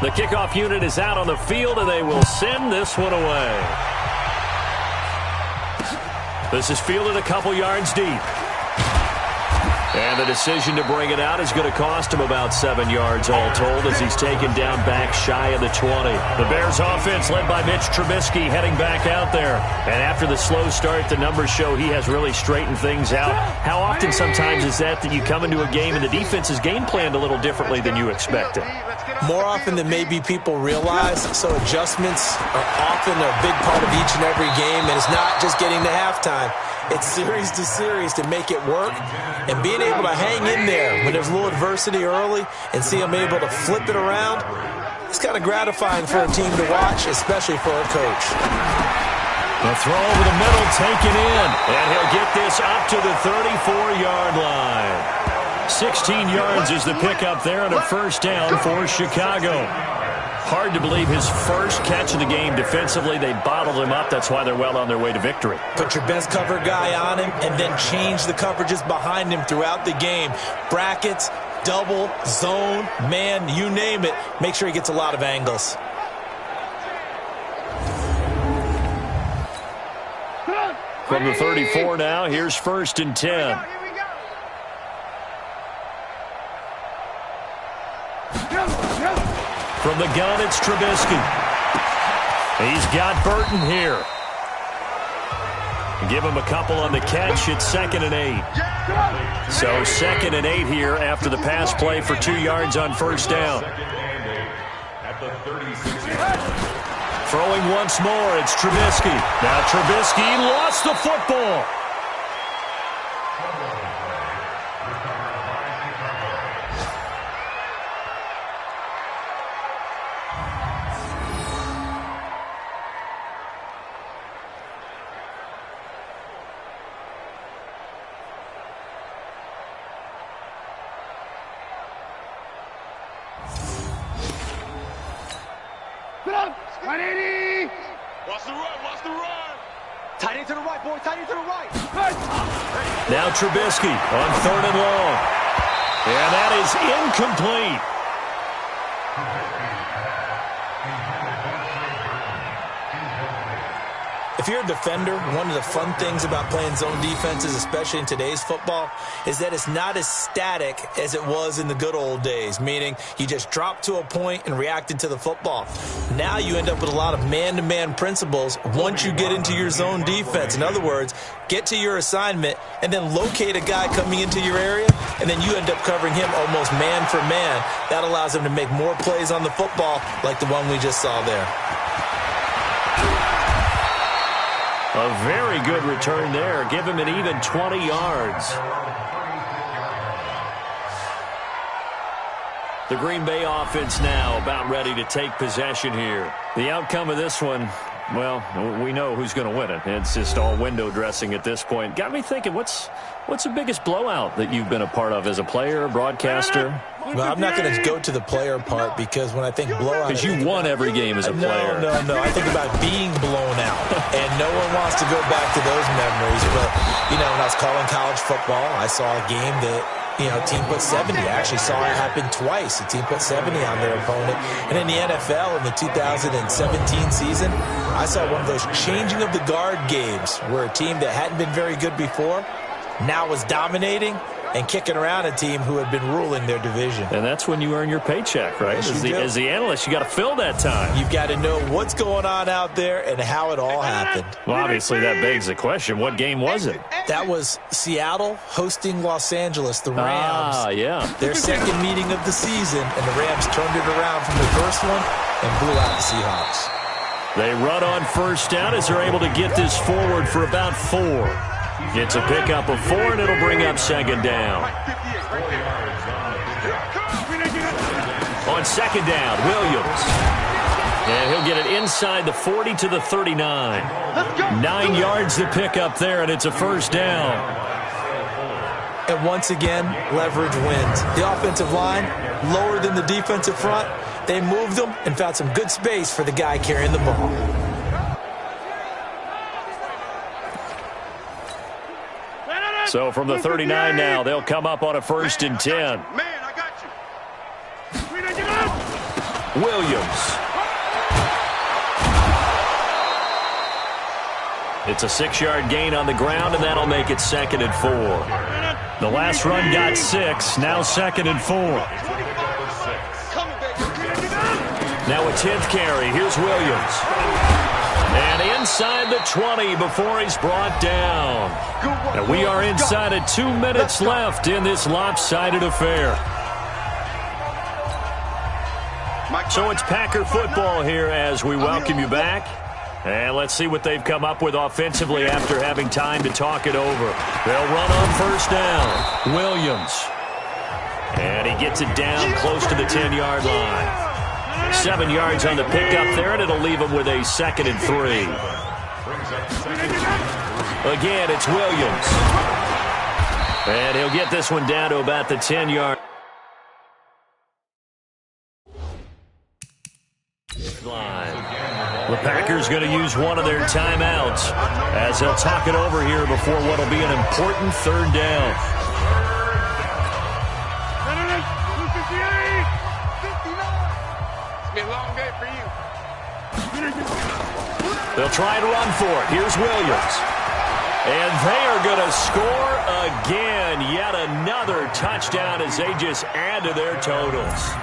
The kickoff unit is out on the field, and they will send this one away. This is fielded a couple yards deep. And the decision to bring it out is going to cost him about 7 yards all told as he's taken down back shy of the 20. The Bears offense led by Mitch Trubisky heading back out there. And after the slow start, the numbers show he has really straightened things out. How often sometimes is that you come into a game and the defense is game planned a little differently than you expected? More often than maybe people realize, so adjustments are often a big part of each and every game, and it's not just getting to halftime. It's series to series to make it work, and being able to hang in there when there's a little adversity early and see them able to flip it around, it's kind of gratifying for a team to watch, especially for a coach. The throw over the middle taken in, and he'll get this up to the 34-yard line. 16 yards is the pickup there and a first down for Chicago. Hard to believe his first catch of the game defensively. They bottled him up. That's why they're well on their way to victory. Put your best cover guy on him and then change the coverages behind him throughout the game. Brackets, double, zone, man, you name it. Make sure he gets a lot of angles. From the 34 now, here's 1st and 10. From the gun, it's Trubisky. He's got Burton here. Give him a couple on the catch. It's 2nd and 8. So 2nd and 8 here after the pass play for 2 yards on first down. Throwing once more, it's Trubisky. Now Trubisky lost the football. Now Trubisky on 3rd and long. And that is incomplete. If you're a defender, one of the fun things about playing zone defenses, especially in today's football, is that it's not as static as it was in the good old days, meaning you just dropped to a point and reacted to the football. Now you end up with a lot of man-to-man principles once you get into your zone defense. In other words, get to your assignment and then locate a guy coming into your area, and then you end up covering him almost man for man. That allows him to make more plays on the football like the one we just saw there. A very good return there. Give him an even 20 yards. The Green Bay offense now about ready to take possession here. The outcome of this one, well, we know who's going to win it. It's just all window dressing at this point. Got me thinking, what's the biggest blowout that you've been a part of as a player, broadcaster? Well, I'm not going to go to the player part because when I think blowout... Because you won every game as a player. No. I think about being blown out. And no one wants to go back to those memories. But, when I was calling college football, I saw a game that, team put 70. I actually saw it happen twice. The team put 70 on their opponent. And in the NFL in the 2017 season, I saw one of those changing of the guard games where a team that hadn't been very good before now was dominating and kicking around a team who had been ruling their division. And that's when you earn your paycheck, right? Yes, as the analyst, you got to fill that time. You've got to know what's going on out there and how it all happened. Well, obviously, that begs the question, what game was it? That was Seattle hosting Los Angeles, the Rams. Yeah. Their second meeting of the season, and the Rams turned it around from the first one and blew out the Seahawks. They run on first down as they're able to get this forward for about 4. It's a pickup of 4, and it'll bring up second down. On second down, Williams. And he'll get it inside the 40 to the 39. 9 yards to pick up there, and it's a first down. And once again, leverage wins. The offensive line, lower than the defensive front. They moved them and found some good space for the guy carrying the ball. So from the 39 now, they'll come up on a 1st and 10. Man, I got you. Williams. It's a 6-yard gain on the ground, and that'll make it 2nd and 4. The last run got 6, now 2nd and 4. Now a 10th carry. Here's Williams. And inside the 20 before he's brought down. And we are inside of 2 minutes left in this lopsided affair. So it's Packer football here as we welcome you back. And let's see what they've come up with offensively after having time to talk it over. They'll run on first down. Williams. And he gets it down close to the 10-yard line. 7 yards on the pickup there, and it'll leave him with a 2nd and 3. Again, it's Williams. And he'll get this one down to about the 10-yard line. The Packers going to use one of their timeouts as they'll talk it over here before what will be an important 3rd down. They'll try and run for it. Here's Williams. And they are going to score again. Yet another touchdown as they just add to their totals.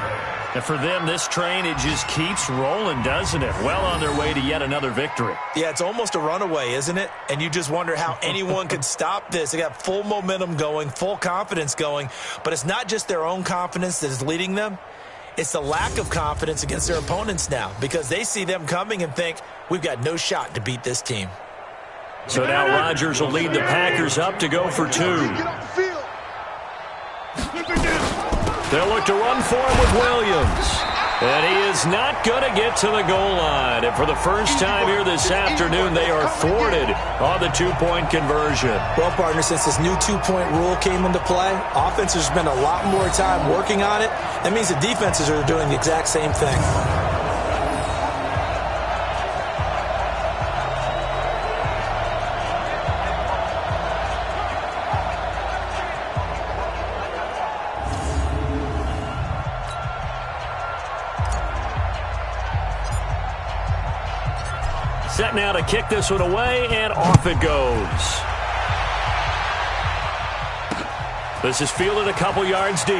And for them, this train, it just keeps rolling, doesn't it? Well on their way to yet another victory. Yeah, it's almost a runaway, isn't it? And you just wonder how anyone could stop this. They got full momentum going, full confidence going. But it's not just their own confidence that is leading them. It's the lack of confidence against their opponents now because they see them coming and think, we've got no shot to beat this team. So now Rodgers will lead the Packers up to go for 2. They'll look to run for him with Williams. And he is not going to get to the goal line. And for the first time here this afternoon, they are thwarted on the 2-point conversion. Well, partner, since this new 2-point rule came into play, offenses spend a lot more time working on it. That means the defenses are doing the exact same thing. Set now to kick this one away, and off it goes. This is fielded a couple yards deep.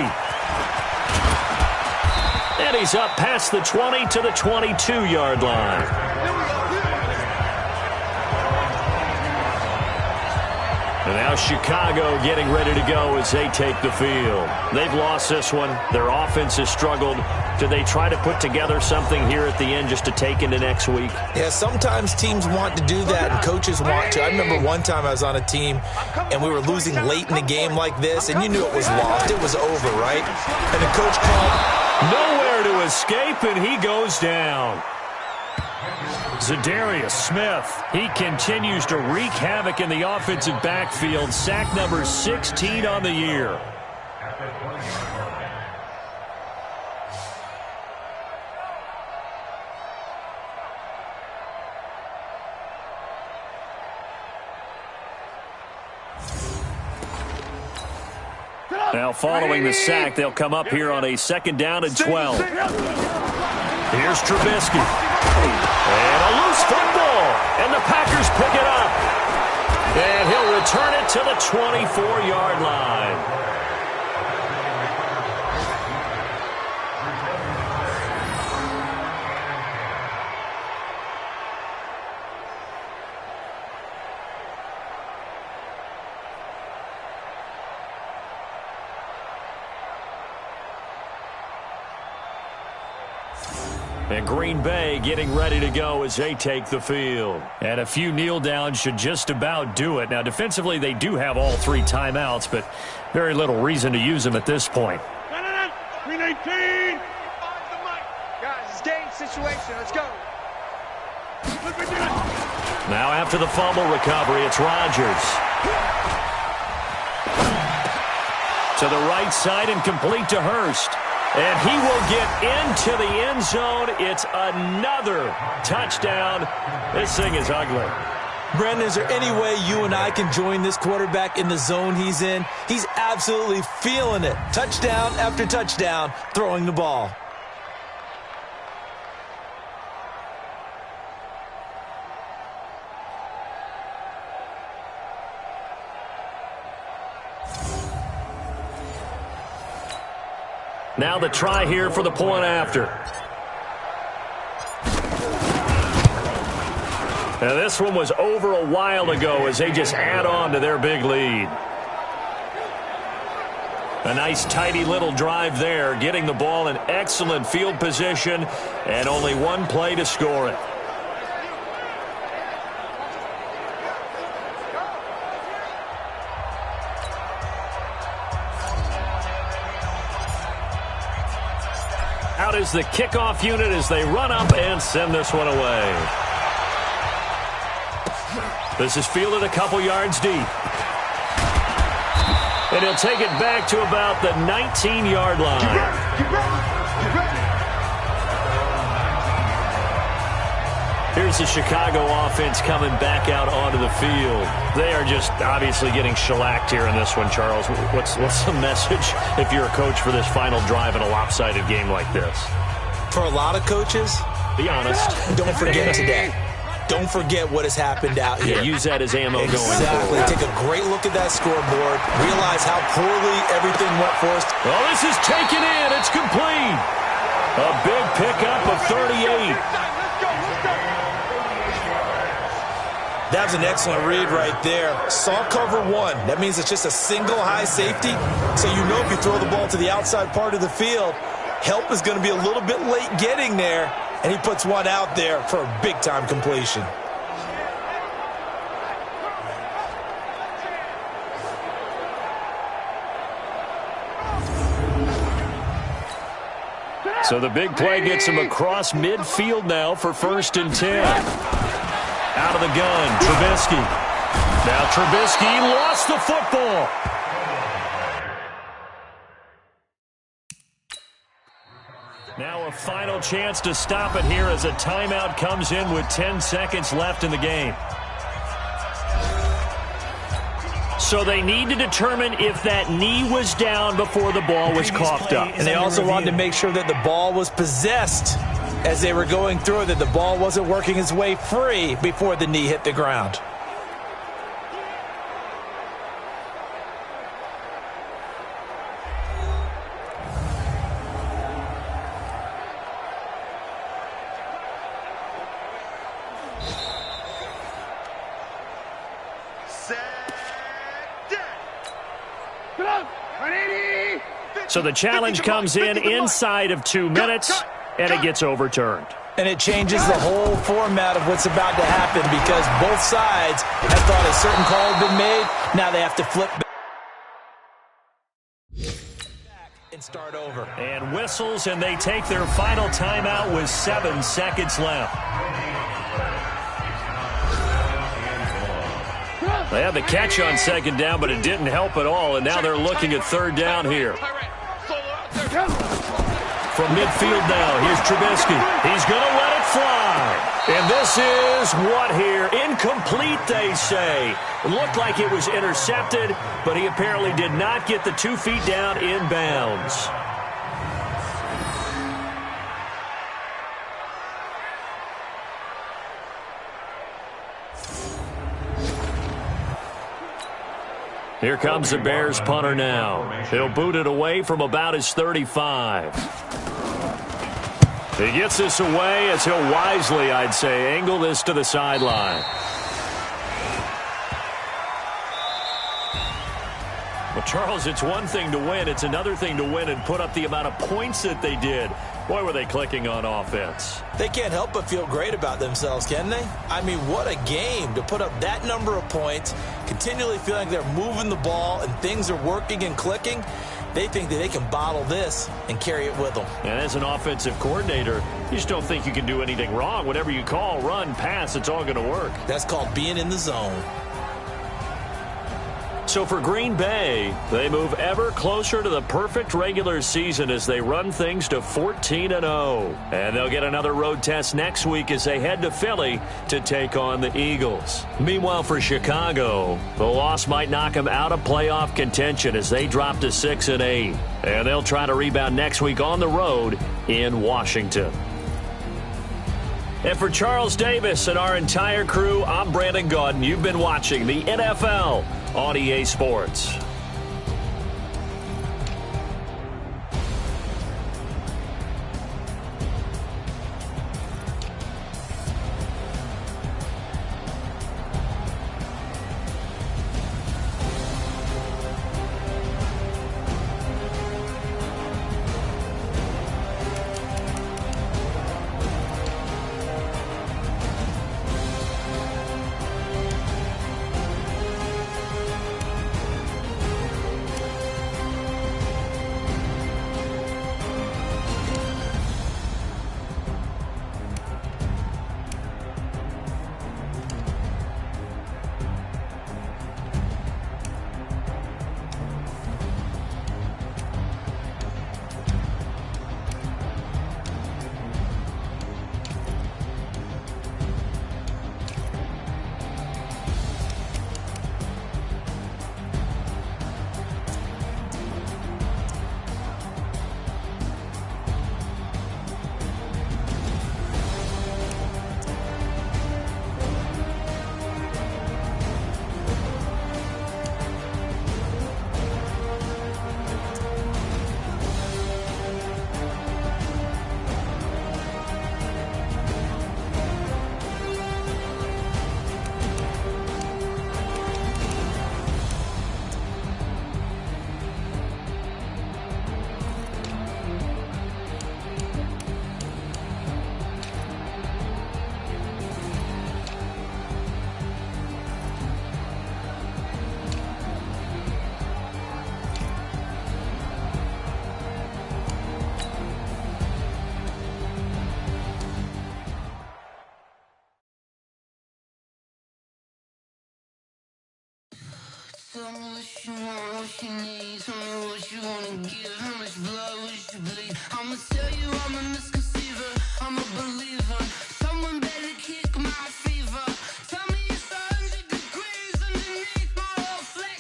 And he's up past the 20 to the 22-yard line. And now Chicago getting ready to go as they take the field. They've lost this one. Their offense has struggled. Do they try to put together something here at the end just to take into next week? Yeah, sometimes teams want to do that and coaches want to. I remember one time I was on a team and we were losing late in the game like this, and you knew it was lost. It was over, right? And the coach called, nowhere to escape, and he goes down. Zadarius Smith, he continues to wreak havoc in the offensive backfield. Sack number 16 on the year. Now following the sack, they'll come up here on a 2nd down and 12. Here's Trubisky. And a loose football. And the Packers pick it up. And he'll return it to the 24-yard line. And Green Bay getting ready to go as they take the field. And a few kneel downs should just about do it. Now, defensively, they do have all 3 timeouts, but very little reason to use them at this point. 319. Guys, it's game situation. Let's go. Now after the fumble recovery, it's Rodgers. To the right side and complete to Hurst. And he will get into the end zone. It's another touchdown. This thing is ugly. Brendan, is there any way you and I can join this quarterback in the zone he's in? He's absolutely feeling it. Touchdown after touchdown, throwing the ball. Now the try here for the point after. Now this one was over a while ago as they just add on to their big lead. A nice tidy little drive there, getting the ball in excellent field position, and only one play to score it. Out is the kickoff unit as they run up and send this one away. This is fielded a couple yards deep. And he'll take it back to about the 19-yard line. Here's the Chicago offense coming back out onto the field. They are just obviously getting shellacked here in this one, Charles. What's the message if you're a coach for this final drive in a lopsided game like this? For a lot of coaches, be honest. Don't forget today. Don't forget what has happened out here. Yeah, use that as ammo going forward. Exactly. Take a great look at that scoreboard. Realize how poorly everything went for us. Well, this is taken in. It's complete. A big pickup of 38. That was an excellent read right there. Saw cover 1. That means it's just a single high safety. So you know if you throw the ball to the outside part of the field, help is going to be a little bit late getting there. And he puts one out there for a big-time completion. So the big play gets him across midfield now for 1st and 10. Out of the gun, Trubisky. Now Trubisky lost the football. Now a final chance to stop it here as a timeout comes in with 10 seconds left in the game. So they need to determine if that knee was down before the ball was coughed up. And they also wanted to make sure that the ball was possessed as they were going through that the ball wasn't working its way free before the knee hit the ground. So the challenge comes in inside of 2 minutes, and it gets overturned. And it changes the whole format of what's about to happen because both sides have thought a certain call had been made. Now they have to flip back and start over. And whistles, and they take their final timeout with 7 seconds left. They had the catch on second down, but it didn't help at all, and now they're looking at third down here. From midfield now, here's Trubisky. He's going to let it fly. And this is what here? Incomplete, they say. It looked like it was intercepted, but he apparently did not get the 2 feet down in bounds. Here comes the Bears punter now. He'll boot it away from about his 35. He gets this away as he'll wisely, I'd say, angle this to the sideline. Well, Charles, it's one thing to win. It's another thing to win and put up the amount of points that they did. Boy, were they clicking on offense. They can't help but feel great about themselves, can they? I mean, what a game to put up that number of points, continually feeling they're moving the ball and things are working and clicking. They think that they can bottle this and carry it with them. And as an offensive coordinator, you just don't think you can do anything wrong. Whatever you call, run, pass, it's all going to work. That's called being in the zone. So for Green Bay, they move ever closer to the perfect regular season as they run things to 14-0. And they'll get another road test next week as they head to Philly to take on the Eagles. Meanwhile, for Chicago, the loss might knock them out of playoff contention as they drop to 6-8. And they'll try to rebound next week on the road in Washington. And for Charles Davis and our entire crew, I'm Brandon Gaudin. You've been watching the NFL on EA Sports. Tell me what you want, what you need. Tell me what you wanna give. How much blood would you bleed? I'ma tell you I'm a misconceiver. I'm a believer. Someone better kick my fever. Tell me it's 100 degrees underneath my whole flesh.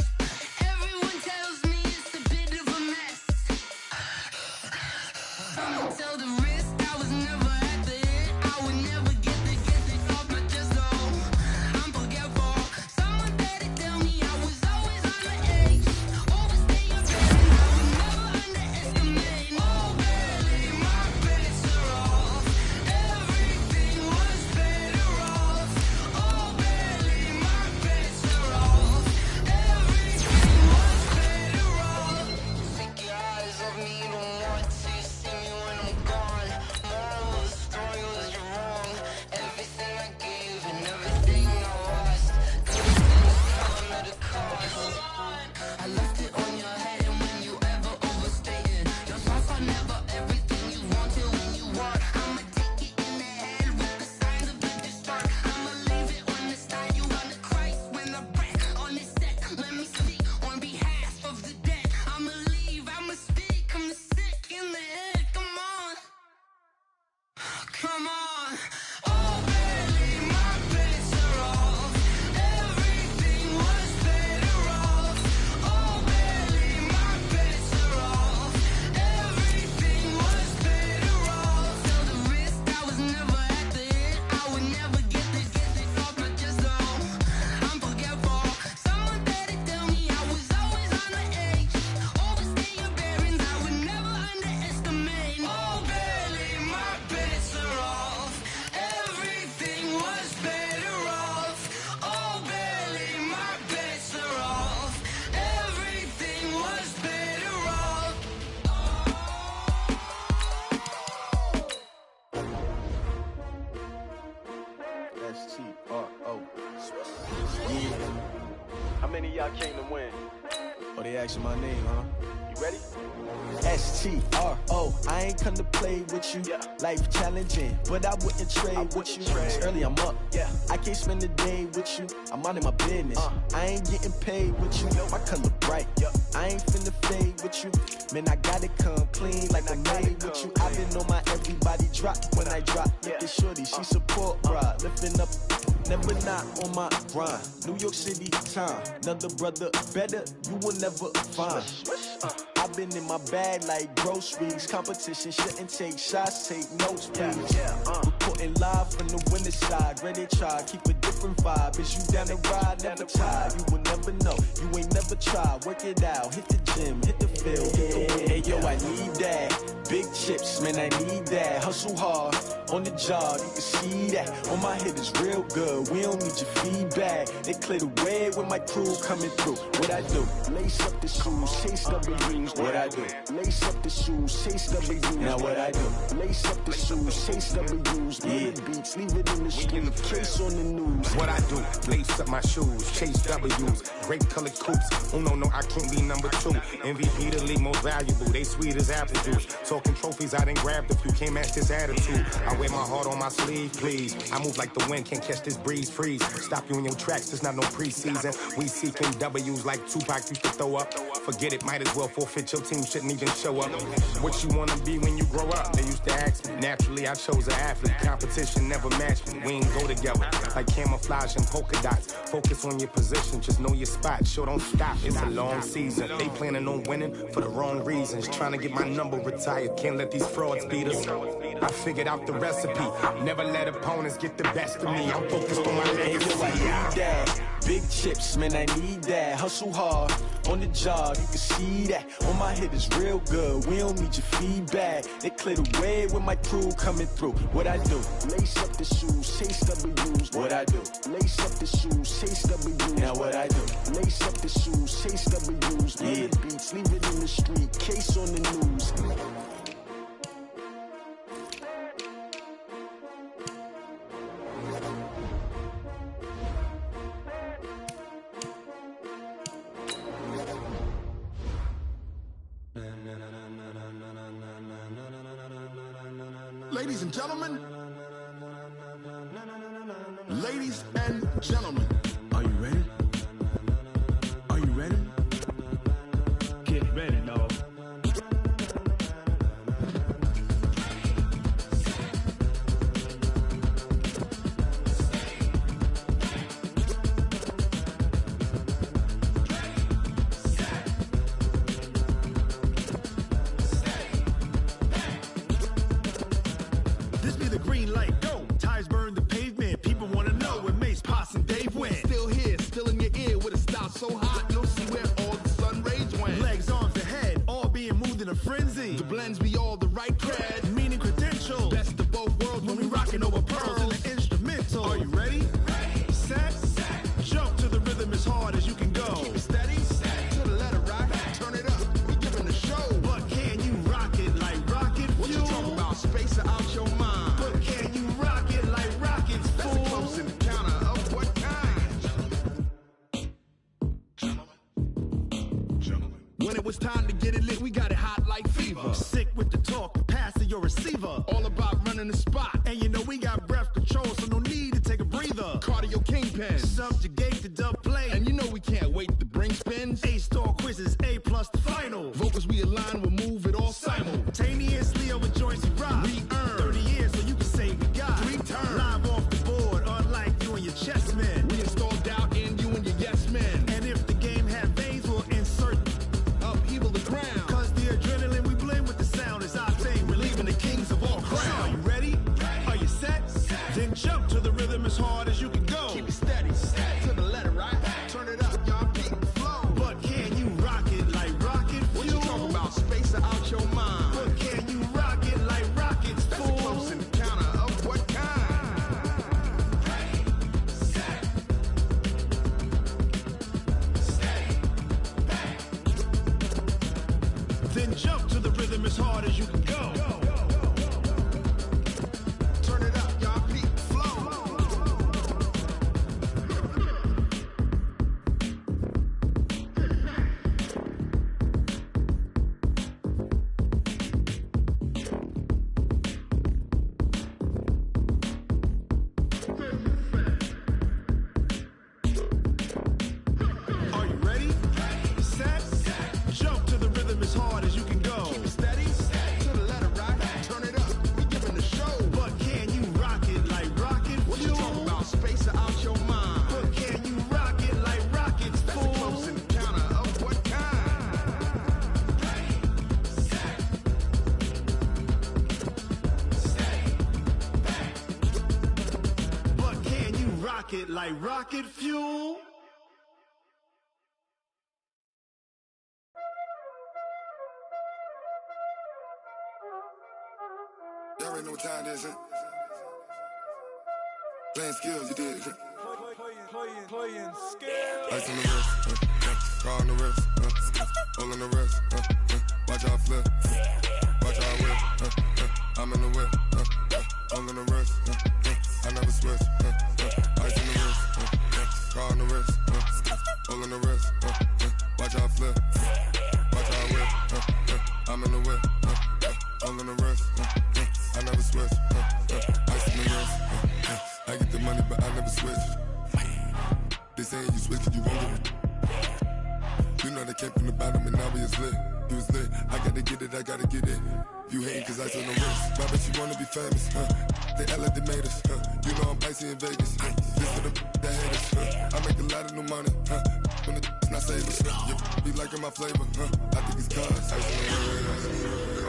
Everyone tells me it's a bit of a mess. I'ma tell the risk I was never at the I came to win. Oh, they asking my name, huh? You ready? S-T-R-O, I ain't come to play with you. Life challenging, but I wouldn't trade with you. It's early, I'm up. I can't spend the day with you. I'm out in my business. I ain't getting paid with you. My color bright. I ain't finna fade with you. Man, I gotta come clean like I made with you. I've been on my everybody drop when I drop. Look at shorty, she support, bruh. Lifting up, never not on my grind. New York City time, another brother better, you will never find. I've been in my bag like groceries. Competition shouldn't take shots, take notes, please. Reporting live from the winter side. Ready to try, keep a different vibe. Is you down the ride, never tired. You will never know, you ain't never tried. Work it out, hit the gym, hit the field, hit the wind. Hey yo, I need that. Big chips, man, I need that. Hustle hard, on the job, you can see that. On my head is real good, we don't need your feedback. They clear the way with my crew coming through. What I do? Lace up the shoes, chase W's. What I do? Lace up the shoes, chase W's. Now what I do? Lace up the shoes, chase W's. Leave the beats, leave it in the street, case on the news. What I do? Lace up my shoes, chase W's. Great colored coops. Oh no, I can't be number 2. MVP the league most valuable. They sweet as apple juice. Talking trophies, I done grabbed a few. Can't match this attitude. I wear my heart on my sleeve, please. I move like the wind, can't catch this breeze, freeze. Stop you in your tracks, there's not no preseason. We seeking W's like Tupac used to throw up. Forget it, might as well forfeit. Your team shouldn't even show up. What you wanna be when you grow up? They used to ask me. Naturally, I chose an athlete. Competition never matched me. We ain't go together like camouflage and polka dots. Focus on your position, just know your spot. Sure, don't stop. It's a long season. They planning on winning for the wrong reasons. Trying to get my number retired. Can't let these frauds beat us. I figured out the recipe. Never let opponents get the best of me. I'm focused on my legacy. Hey, yo, I need that. Big chips, man, I need that. Hustle hard, on the job, you can see that. On my head is real good, we don't need your feedback. They clear the way with my crew coming through. What I do? Lace up the shoes, chase W's. What I do? Lace up the shoes, chase W's. Now what I do? Lace up the shoes, chase W's. Leave the beats, leave it in the street, case on the news. Ladies and gentlemen, ladies and gentlemen, are you ready? Are you ready? Get ready, dog. This be the green light, go. Tires burn the pavement. People want to know where Mace, Pops, and Dave went. Still here, still in your ear with a style so hot, you'll see where all the sun rays went. Legs, arms, and head, all being moved in a frenzy. The blends be all the right cred, meaning credentials. Best of both worlds when we rocking over pearls in the instrumental. Are you ready? Set, jump to the rhythm as hard as you can go. Keep it steady, to the letter rock, turn it up, we giving the show. But can you rock it like rocket fuel? What you talking about, space or out your mind? But can you rock it like rockets, fool? That's a close encounter of what kind? When it was time to get it lit, we got it hot like fever. Sick with the talk, passing your receiver. All about running the spot. And you know we got breath control, so no need to take a breather. Cardio kingpin, subjugate the dub play. And you know we can't wait to bring spins. A-star quizzes, A+ the final. Vocals we align, we'll move it all simultaneously over joints we rock. We earn 30 years, so you can say we got 3 turns. Live off the board, unlike you and your chess men. We install doubt in you and your yes men. And if the game had veins, we'll insert upheaval the ground. Cause the adrenaline we blend with the sound is our thing. We're leaving the kings of all crowns. So are you ready? Are you set? Then jump to the rhythm as hard as you can go. Keep it steady, to the rocket like rocket fuel. Y'all already know what time it is, huh? Playing skills, you did. Playing skills. Ice on the wrist, car on the wrist, all on the wrist, watch out flip, watch out whip, I'm in the whip, all on the wrist, I never switch, ice on the wrist, car on the wrist, all on the wrist, watch out flip, watch out whip, I'm in the whip, all on the wrist, I never switch, ice on the wrist, I get the money but I never switch. They saying you switch and you won't get it. You know they came from the bottom and now we is lit. You was lit, I gotta get it, I gotta get it. You hating cause ice on the wrist. Why bet you wanna be famous, They act like they made us, You know I'm icy in Vegas, This for the that hate us, I make a lot of new money, When the not save us, You be liking my flavor, I think it's cause ice on the wrist,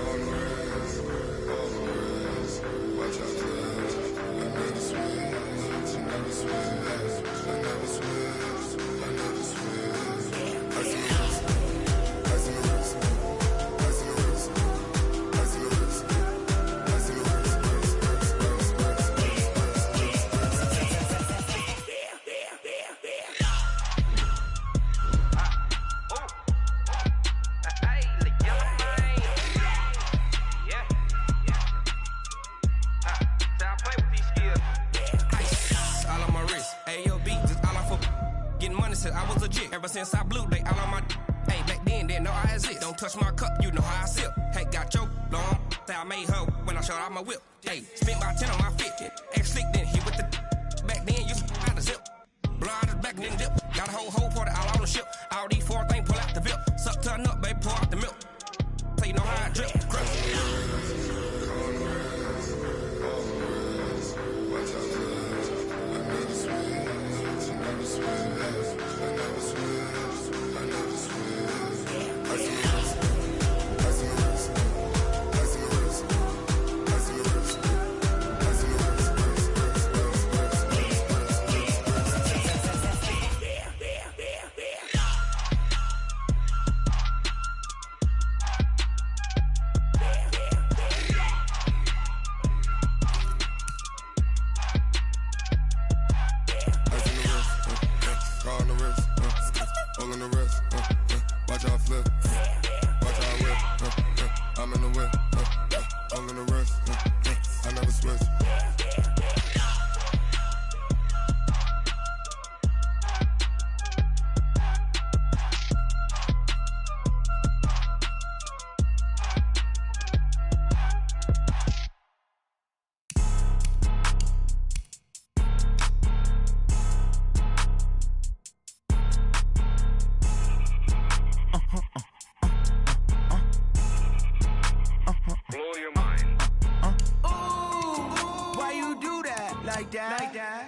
on the wrist, on the wrist. Watch out for this, I never switch, I never switch. I never switch, I never switch. Ice in the wrist, ice in the wrist, ice in the wrist, ice in the wrist, ice in the wrist, I was legit. Ever since I blew, they all on my hey, back then, didn't know I exist. Don't touch my cup, you know how I sip. Hey, got your long, say I made her when I showed out my whip. Hey, spent about 10 on my 50. Ex-slick, then hit with the back then, you out the zip. Blow out his back, then dip. Got a whole party all on the ship. All these four things, pull out the VIP. Suck to a nut, baby, pour out the milk. So you know how I drip. Crush.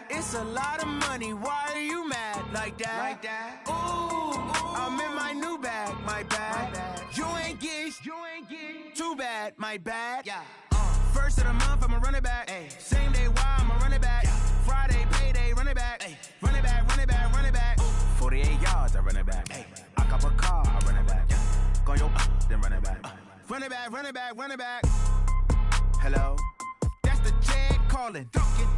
It's a lot of money, why are you mad like that? Ooh, I'm in my new bag, my bad. You ain't get too bad, my bad. Yeah. First of the month, I'ma run it back. Ay. Same day, why I'ma run it back. Yeah. Friday, payday, run it back. Ay. Run it back, run it back, run it back. 48 yards, I run it back. Ay. I cop a car, I run it back. Yeah. Go your then run it back. Run it back, run it back, run it back. Hello? That's the jag calling.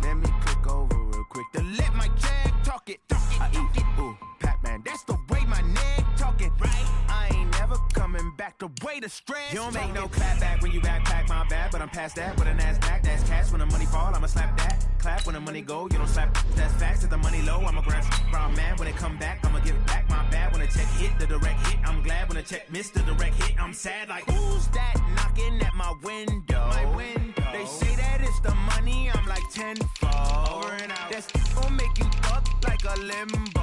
Let me click over real quick to let my jag talk it. I eat it, ooh, Pac-Man. That's the way my neck talking. Right? I ain't never coming back the way the stress. You don't make no clap back when you backpack, my bad. But I'm past that with a NASDAQ. That's cash when the money fall, I'ma slap that. Clap when the money go, you don't slap. That's facts. If the money low, I'ma grab brown man. When it come back, I'ma give it back. My bad when the check hit, the direct hit. I'm glad when the check missed the direct hit. I'm sad like, who's that knocking at my window? My window. They say that it's the money, I'm like tenfold. Over and out. That's gon' make you fuck like a limbo.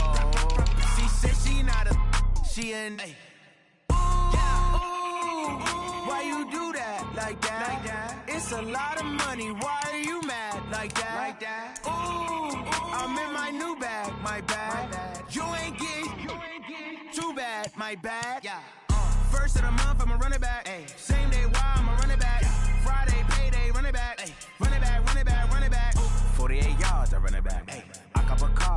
She said she not a, she an. Ay. Why you do that like that? It's a lot of money. Why are you mad like that? Ooh, I'm in my new bag, my bad. You ain't get too bad, my bad. Yeah. First of the month, I'ma run it back. Ay. Same day, why I'ma run it back. Friday, payday, run it back. Ay. Run it back, run it back, run it back. 48 yards, I run it back. Ay. I cop a car,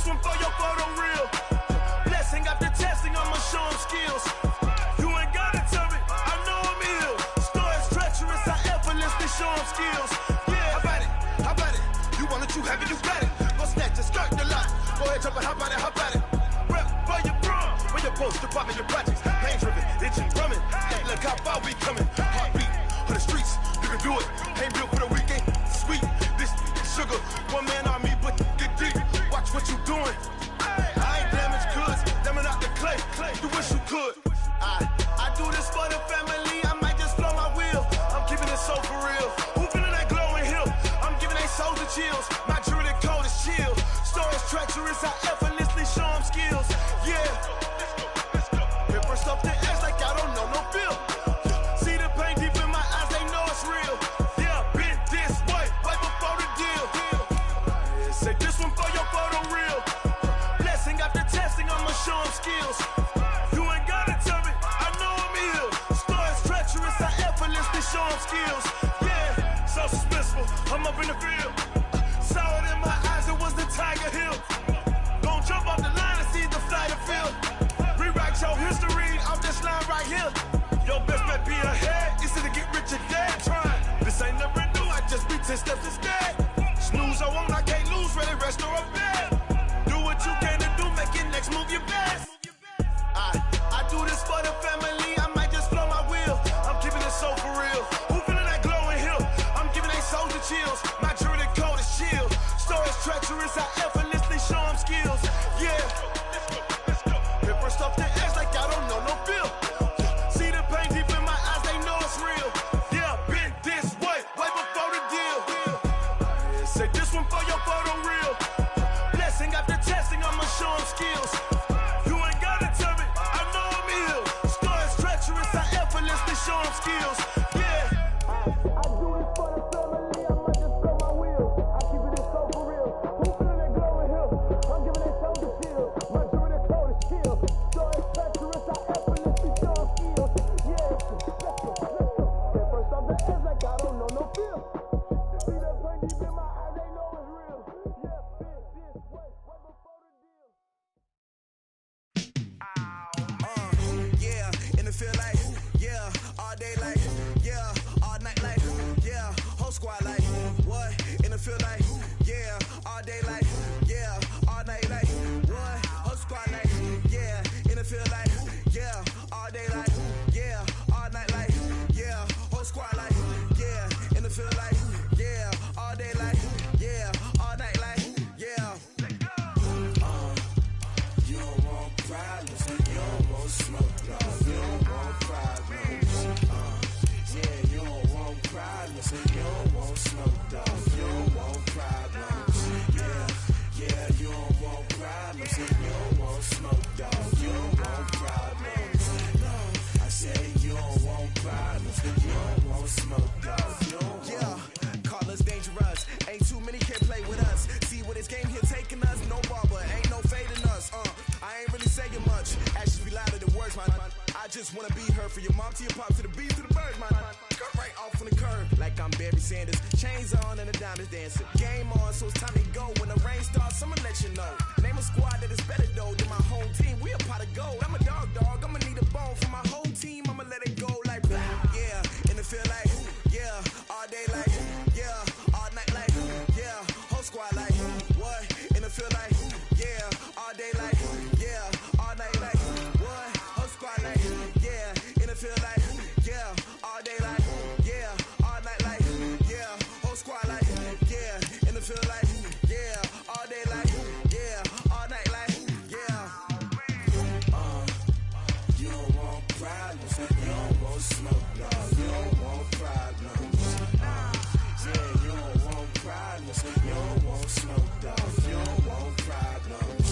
this one for your photo reel. Blessing after testing, I'ma show them skills. You ain't gotta tell me, I know I'm ill. Stories treacherous, I effortlessly show them skills. Yeah, how about it? You want it, you have it, you got it. Go snatch the skirt, the lot. Go ahead, jump it, how about it? Rep for your prom, when your post department, your projects. Pain driven, itching, drumming. Hey, look how far we coming. Heartbeat on the streets, you can do it. Ain't built for the weekend, sweet. This sugar, one man army, but get deep. Watch what you doing. I ain't damaged goods, damn out the clay. You wish you could. I do this for the family. I might just blow my wheel. I'm keeping it so for real. Who feeling that glowing hill? I'm giving they souls the chills. My jewelry code is chill. Stories treacherous, I effortlessly show them skills. Yeah. Paper stuff the edge like I don't know no feel. See the pain deep in my eyes, they know it's real. Yeah, been this way, right before the deal. Say this one for your photo reel. Blessing after testing, I'ma show them skills. You ain't gotta tell me, I know I'm ill. Stories treacherous, I effortlessly show them skills. Yeah, so suspenseful, I'm up in the field. Saw it in my eyes, it was the Tiger Hill. Don't jump off the line and see the flight of field. Rewrite your history off this line right here. Your best bet be ahead, easy to get rich or dead. Trying, this ain't never new, I just be 10 steps instead. Snooze I won't, I can't lose, ready, rest or a bed. Do what you can to do, make your next move your best. I do this for the family, I might just blow my wheel. I'm keeping it so for real. Who feeling that glowing hill? I'm giving they souls the chills. My jewelry code is chill. Stories treacherous, I effortlessly show them skills. Yeah. Paper stuff the edge like I don't know no feel. See the pain deep in my eyes, they know it's real. Yeah, been this way, way before the deal. Say this one for your photo reel. Blessing after testing, I'ma show them skills. You ain't gotta tell me, I know I'm ill. Stories treacherous, I effortlessly show them skills. Yeah. I do this for the family, I might just blow my wheel. I keep it so for real. Who feeling that glowing hill? I'm giving they soul the chill. My jewelry code is chill. Stories treacherous, I effortlessly show them skills. Yeah, let's go. At first off the edge like I don't know no feel. See that pain deep in my eyes, they know it's real. Yeah, been this way, way before the deal. Yeah, in the field like, yeah, all day like, yeah, all night like, yeah, whole squad like, what? In the field like, yeah, all day like, yeah, all night like, what? Whole squad like, yeah, in the field like, yeah, all day like, yeah, all night like, yeah, whole squad like, yeah, in the field like, yeah, all day like, yeah, all night like, yeah. You don't want problems, you don't want smoke, dog. You don't want problems. Yeah, you don't want problems, you don't want smoke, dog. You don't want problems. Yeah, you don't want problems, you don't want smoke, dog. You don't want problems. No, I say you don't want problems, you don't want smoke, dog. You don't want. Call us dangerous. Ain't too many can play with us. See what this game here taking us. No barber, ain't no fading us. I ain't really saying much. Actions be louder than words, man. I just wanna be heard. For your mom to your pop to the beat to the birds, man. Cut right off on the curb like I'm Barry Sanders. Chains on and the diamonds dancing. Game on, so it's time to go. When the rain starts, I'ma let you know. Name a squad that is better though than my home team. We a pot of gold. I'm a dog. I'ma need a bone for my whole team. I'ma let it go like blah. Yeah, in the field like, yeah, all day like, yeah, all night like, yeah, whole squad like, what? In the field like, yeah, all day like, yeah, all night like, what? Whole squad like, yeah, in the field like, yeah, all day like, yeah, all night like, yeah, whole squad like, yeah, in the field like, yeah, all day like, yeah, all night like, yeah. You don't want problems, you don't want smoke, dog. You don't want problems. Yeah, you don't want problems, you don't want smoke, dog. You don't want problems.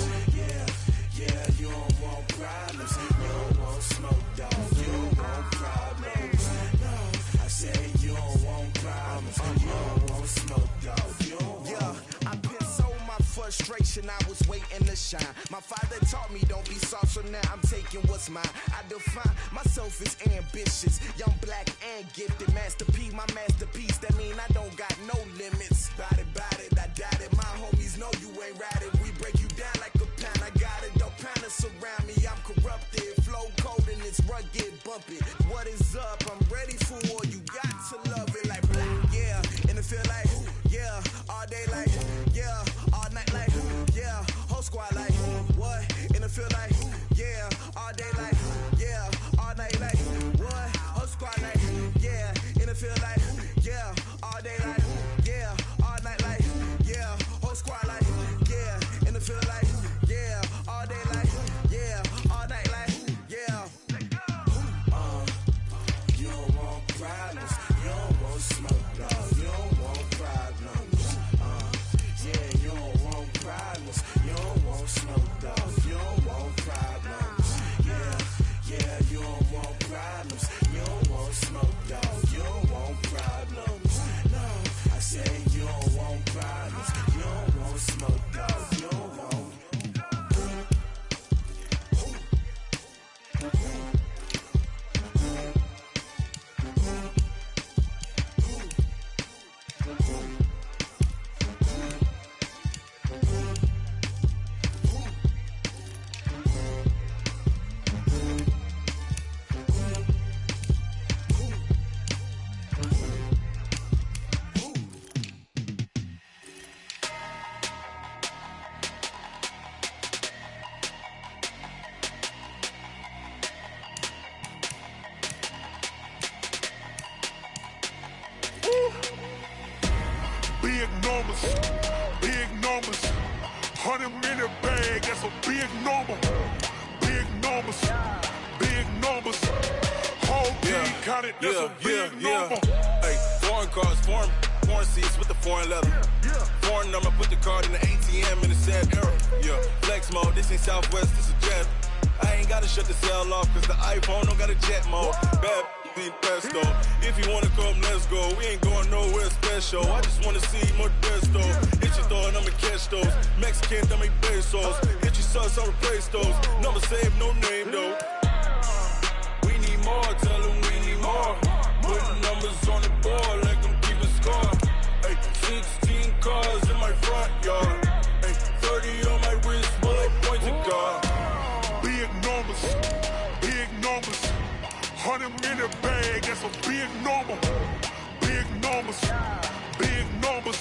Yeah, you don't want problems, you don't want smoke, dog. You don't want problems. No, I say you don't want problems, you don't want smoke, dog. You don't want. I've been so my frustration, I was waiting to shine. My father taught me don't be soft, so now I'm taking what's mine. I define myself as ambitious, young, black, and gifted. Master P, my masterpiece, that mean I don't got no limits. Bout it, I doubt it. My homies know you ain't ratted. We break you down like it. What is up? I'm ready for war. You got to love it like yeah. And it feel like yeah. All day like yeah. All night like yeah. Whole squad like what? And it feel like yeah. All day like yeah. All night like what? Whole squad like yeah. And it feel like yeah. All day like yeah. All night like yeah. Whole squad like yeah. And it feel like yeah. All day like yeah. All night like yeah. You don't want problems. You don't want smoke, dog. You don't want problems. Yeah, you don't want problems. You don't want smoke, dog. You don't want problems. Yeah, you don't want problems. You don't want smoke, dog. You don't want problems. No, I say you don't want problems. You don't want smoke, dog. You don't want. Big numbers, big numbers. 100-minute bag, that's a big number. Big numbers, big numbers. Whole team counted, that's a big number. Hey, foreign cars, foreign seats with the foreign leather. Foreign number, put the card in the ATM in the sad era. Yeah, flex mode, this ain't Southwest, this is Jet. I ain't gotta shut the cell off, cause the iPhone don't got a jet mode. Bad be pesto. If you wanna come, let's go. We ain't going nowhere special. I just wanna see Modesto. Hit your thought, I'ma catch those. Mexican, I make pesos. Hit your sauce, I'll replace those. Number saved, no name though. We need more, tell them we need more. Putting numbers on the board like I'm keeping score. Hey, 16 cars in my front yard. Hey, 30 on my wrist, bullet point to God. Big numbers, big numbers. 100-minute bag, that's a big number. Big numbers, big numbers.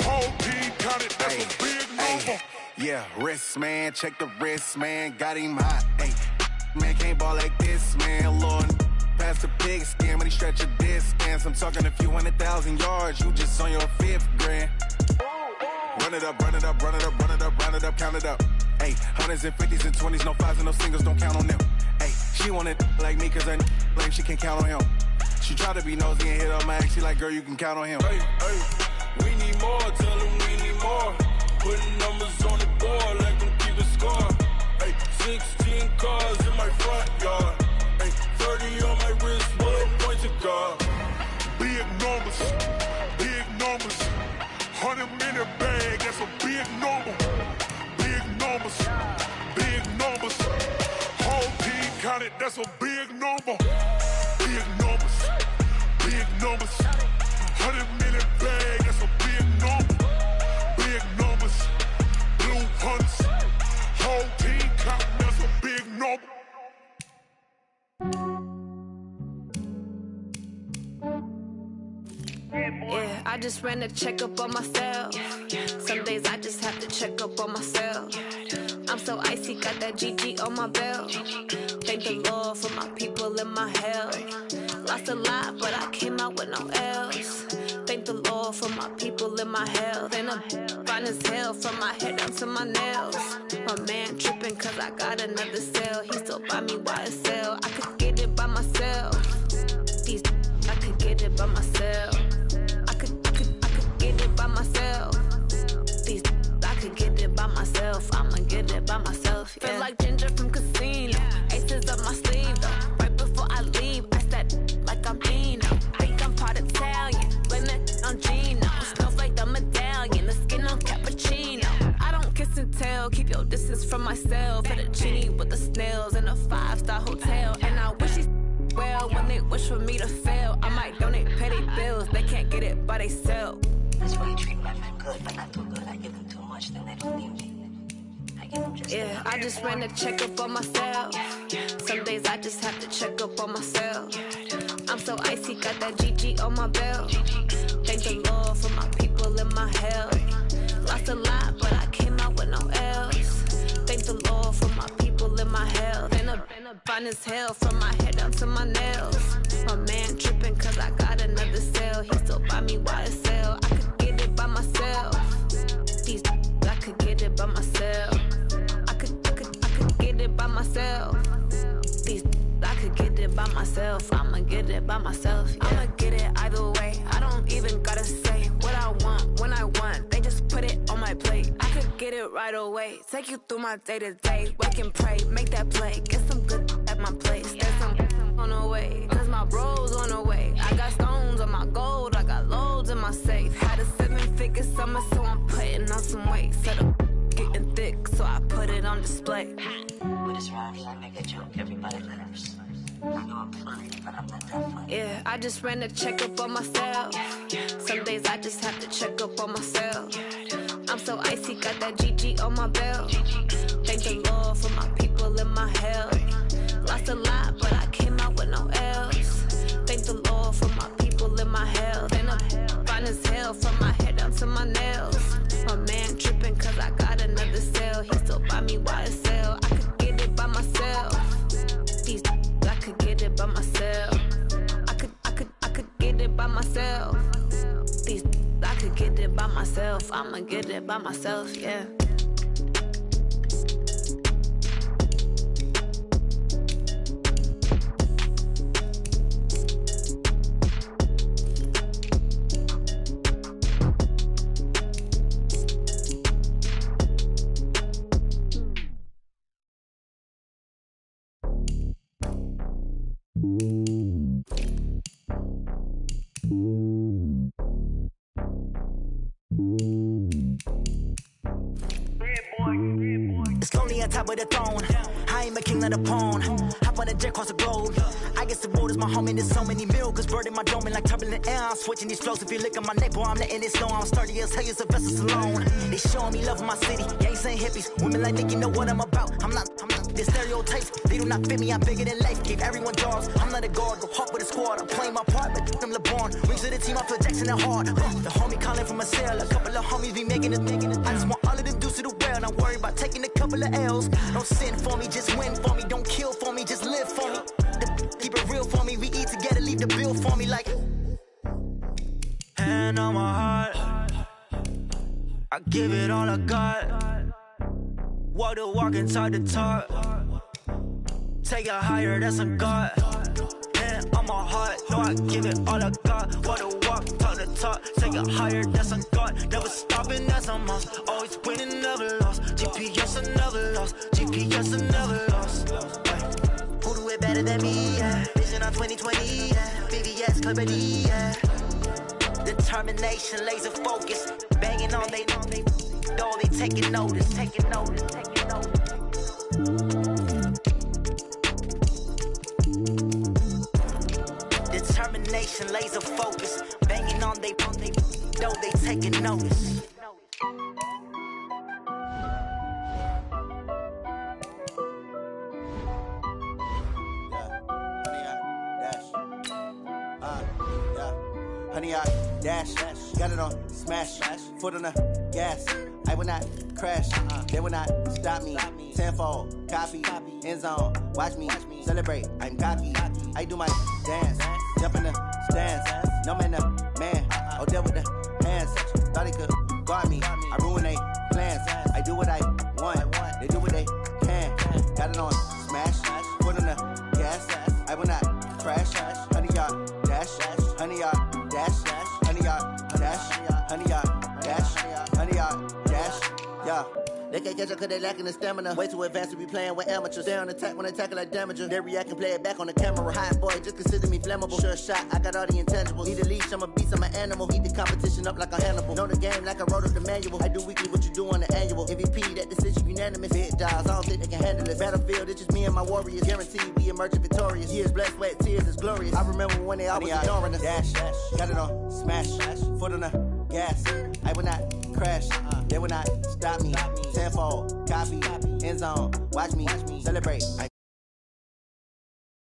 Whole team counted, that's a big number. Yeah, wrist man, check the wrist man, got him hot. Ay, man can't ball like this, man. Lord, past the pig skin when he stretch a distance. I'm talking a few 100,000 yards, you just on your 5th grand. Run it up, run it up, run it up, run it up, run it up, count it up. Ay, 100s and 50s and 20s, no 5s and no singles, don't count on them. Ay, she want it like me, cause her blame she can't count on him. She try to be nosy and hit up my ex, she like, girl, you can count on him. Hey, we need more, tell them we need more. Putting numbers on the board like I'm keeping score. Hey, 16 cars in my front yard. Hey, 30 on my wrist, bullet point to God. Big numbers, big numbers. 100-minute bag, that's a big number. Big numbers, big numbers. Whole team counted, that's a big number. Big numbers, big numbers. 100-minute bag, that's a big number. Big numbers, blue hunts. Whole team counting, that's a big number. Yeah, I just ran a checkup on myself. Some days I just have to check up on myself. I'm so icy, got that GG on my belt. Thank the Lord for my people in my health. Lost a lot, but I came out with no L's. Thank the Lord for my people in my health. And I'm fine as hell from my head down to my nails. My man tripping cause I got another cell. He still buy me YSL. I could get it by myself. These I could get it by myself. I could get it by myself. These I could get it by myself. I'ma get it by myself. Yeah. Feel like Ginger from Casino. Aces up my sleeve though. Right before I leave, I said like I'm Dino. Think I'm part Italian. Blame that on Gino. Smells like the medallion. The skin on cappuccino. I don't kiss and tell. Keep your distance from myself. Fettuccine with the snails in a 5-star hotel. And I wish he's well when they wish for me to fail. I might donate petty bills. They can't get it by themselves. That's why you treat my men good, but not too good. I give them too much, then they don't need me. I Yeah, I just ran a checkup on myself. Some days I just have to check up on myself. I'm so icy, got that GG on my belt. Thank the Lord for my people in my health. Lost a lot, but I came out with no L's. Thank the Lord for my people in my health. And a fine as hell from my head down to my nails. My man tripping cause I got another cell. He still buy me YSL. I could get it by myself. These I could get it by myself. I could get it by myself. These I could get it by myself. I'ma get it by myself. Yeah. I'ma get it either way. I don't even gotta say what I want when I want. They just put it on my plate. I could get it right away. Take you through my day to day. Wake and pray, make that play. Get some good at my place. There's some on the way. Cause my bro's on the way. I got stones on my gold. I got loads in my safe. Had a 7-figure summer, so I'm putting on some weight. Set up getting thick, so I put it on display. With his rhymes, I make a joke, everybody laughs. I know I'm funny, but I'm not that funny. Yeah, I just ran a checkup on myself. Some days I just have to check up on myself. I'm so icy, got that GG on my belt. Thank the Lord for my people in my health. Lost a lot, but I came out with no L's. Thank the Lord for my people in my health. And I'm fine as hell from my head down to my nails. My man tripping cause I got another cell. He still buy me YSL. I could get it by myself. These I could get it by myself. I could get it by myself. These I could get it by myself. I'ma get it by myself, yeah. It's lonely on top of the throne. I am a king of the pawn. Hop on a jet across the globe. I guess the world is my home and there's so many milk. Bird in my dome and like turbulent air. I'm switching these flows. If you look at my neck, boy, I'm letting it slow. I'm sturdy as hell, as a vessel alone. They showing me love in my city. Gangs and hippies. Women like Nick, you know what I'm about. I'm not the stereotypes. They do not fit me. I'm bigger than life. Gave everyone jobs. I'm not a guard. Go hard with a squad. I'm playing my part, but I'm LeBron. Rings to the team. I feel Jackson and hard. The homie calling from a cell. A couple of homies be making it. I just want all of them dudes to do well. Not worry about taking a couple of L's. Don't sin for me, just win for me. Don't kill for me, just live for me. Keep it real for me. We eat together, leave the bill for me like. Hand on my heart, I give it all I got. Walk the walk and talk the talk. Take it higher, that's a God. Hand on my heart, no, I give it all I got. Walk the walk, talk the talk. Take it higher, that's a God. Never stopping, that's a must. Always winning, never lost. GPS, I never lost. GPS, I never lost. Who do it better than me? Yeah. Vision on 2020. Yeah. VVS, clarity. Yeah. Determination, laser focus. Banging on they door, they taking notice. Taking notice. Taking notice. Determination, laser focus. Banging on they door, they taking notice. Honey, I dash, got it on smash, foot on the gas. I will not crash, they will not stop me. Tenfold, copy, end zone, watch me celebrate. I'm cocky, I do my dance, jump in the stands. No man, the man, oh, deal with the hands. Thought he could guard me, I ruin they plans. I do what I want, they do what they can. Got it on smash, foot on the gas. I will not crash, honey, y'all dash, honey, y'all dash, honey, y'all dash, honey, y'all dash, honey, y'all dash, yeah. They can't catch up cause they lacking the stamina. Way too advanced to be playing with amateurs. Stay on attack when they tackle like damager. They react and play it back on the camera. Hot boy, just consider me flammable. Sure shot, I got all the intangibles. Need a leash, I'm a beast, I'm an animal. Eat the competition up like a Hannibal. Know the game like I wrote up the manual. I do weekly what you do on the annual. MVP, that decision unanimous. Hit dials, I don't think they can handle it. Battlefield, it's just me and my warriors. Guaranteed we emerging victorious. Years, blood, sweat, tears, it's glorious. I remember when they always ignoring us. Dash, got it on smash, foot on the gas. I will not crash. They will not stop me. Tenfold, copy, end zone. Watch me celebrate.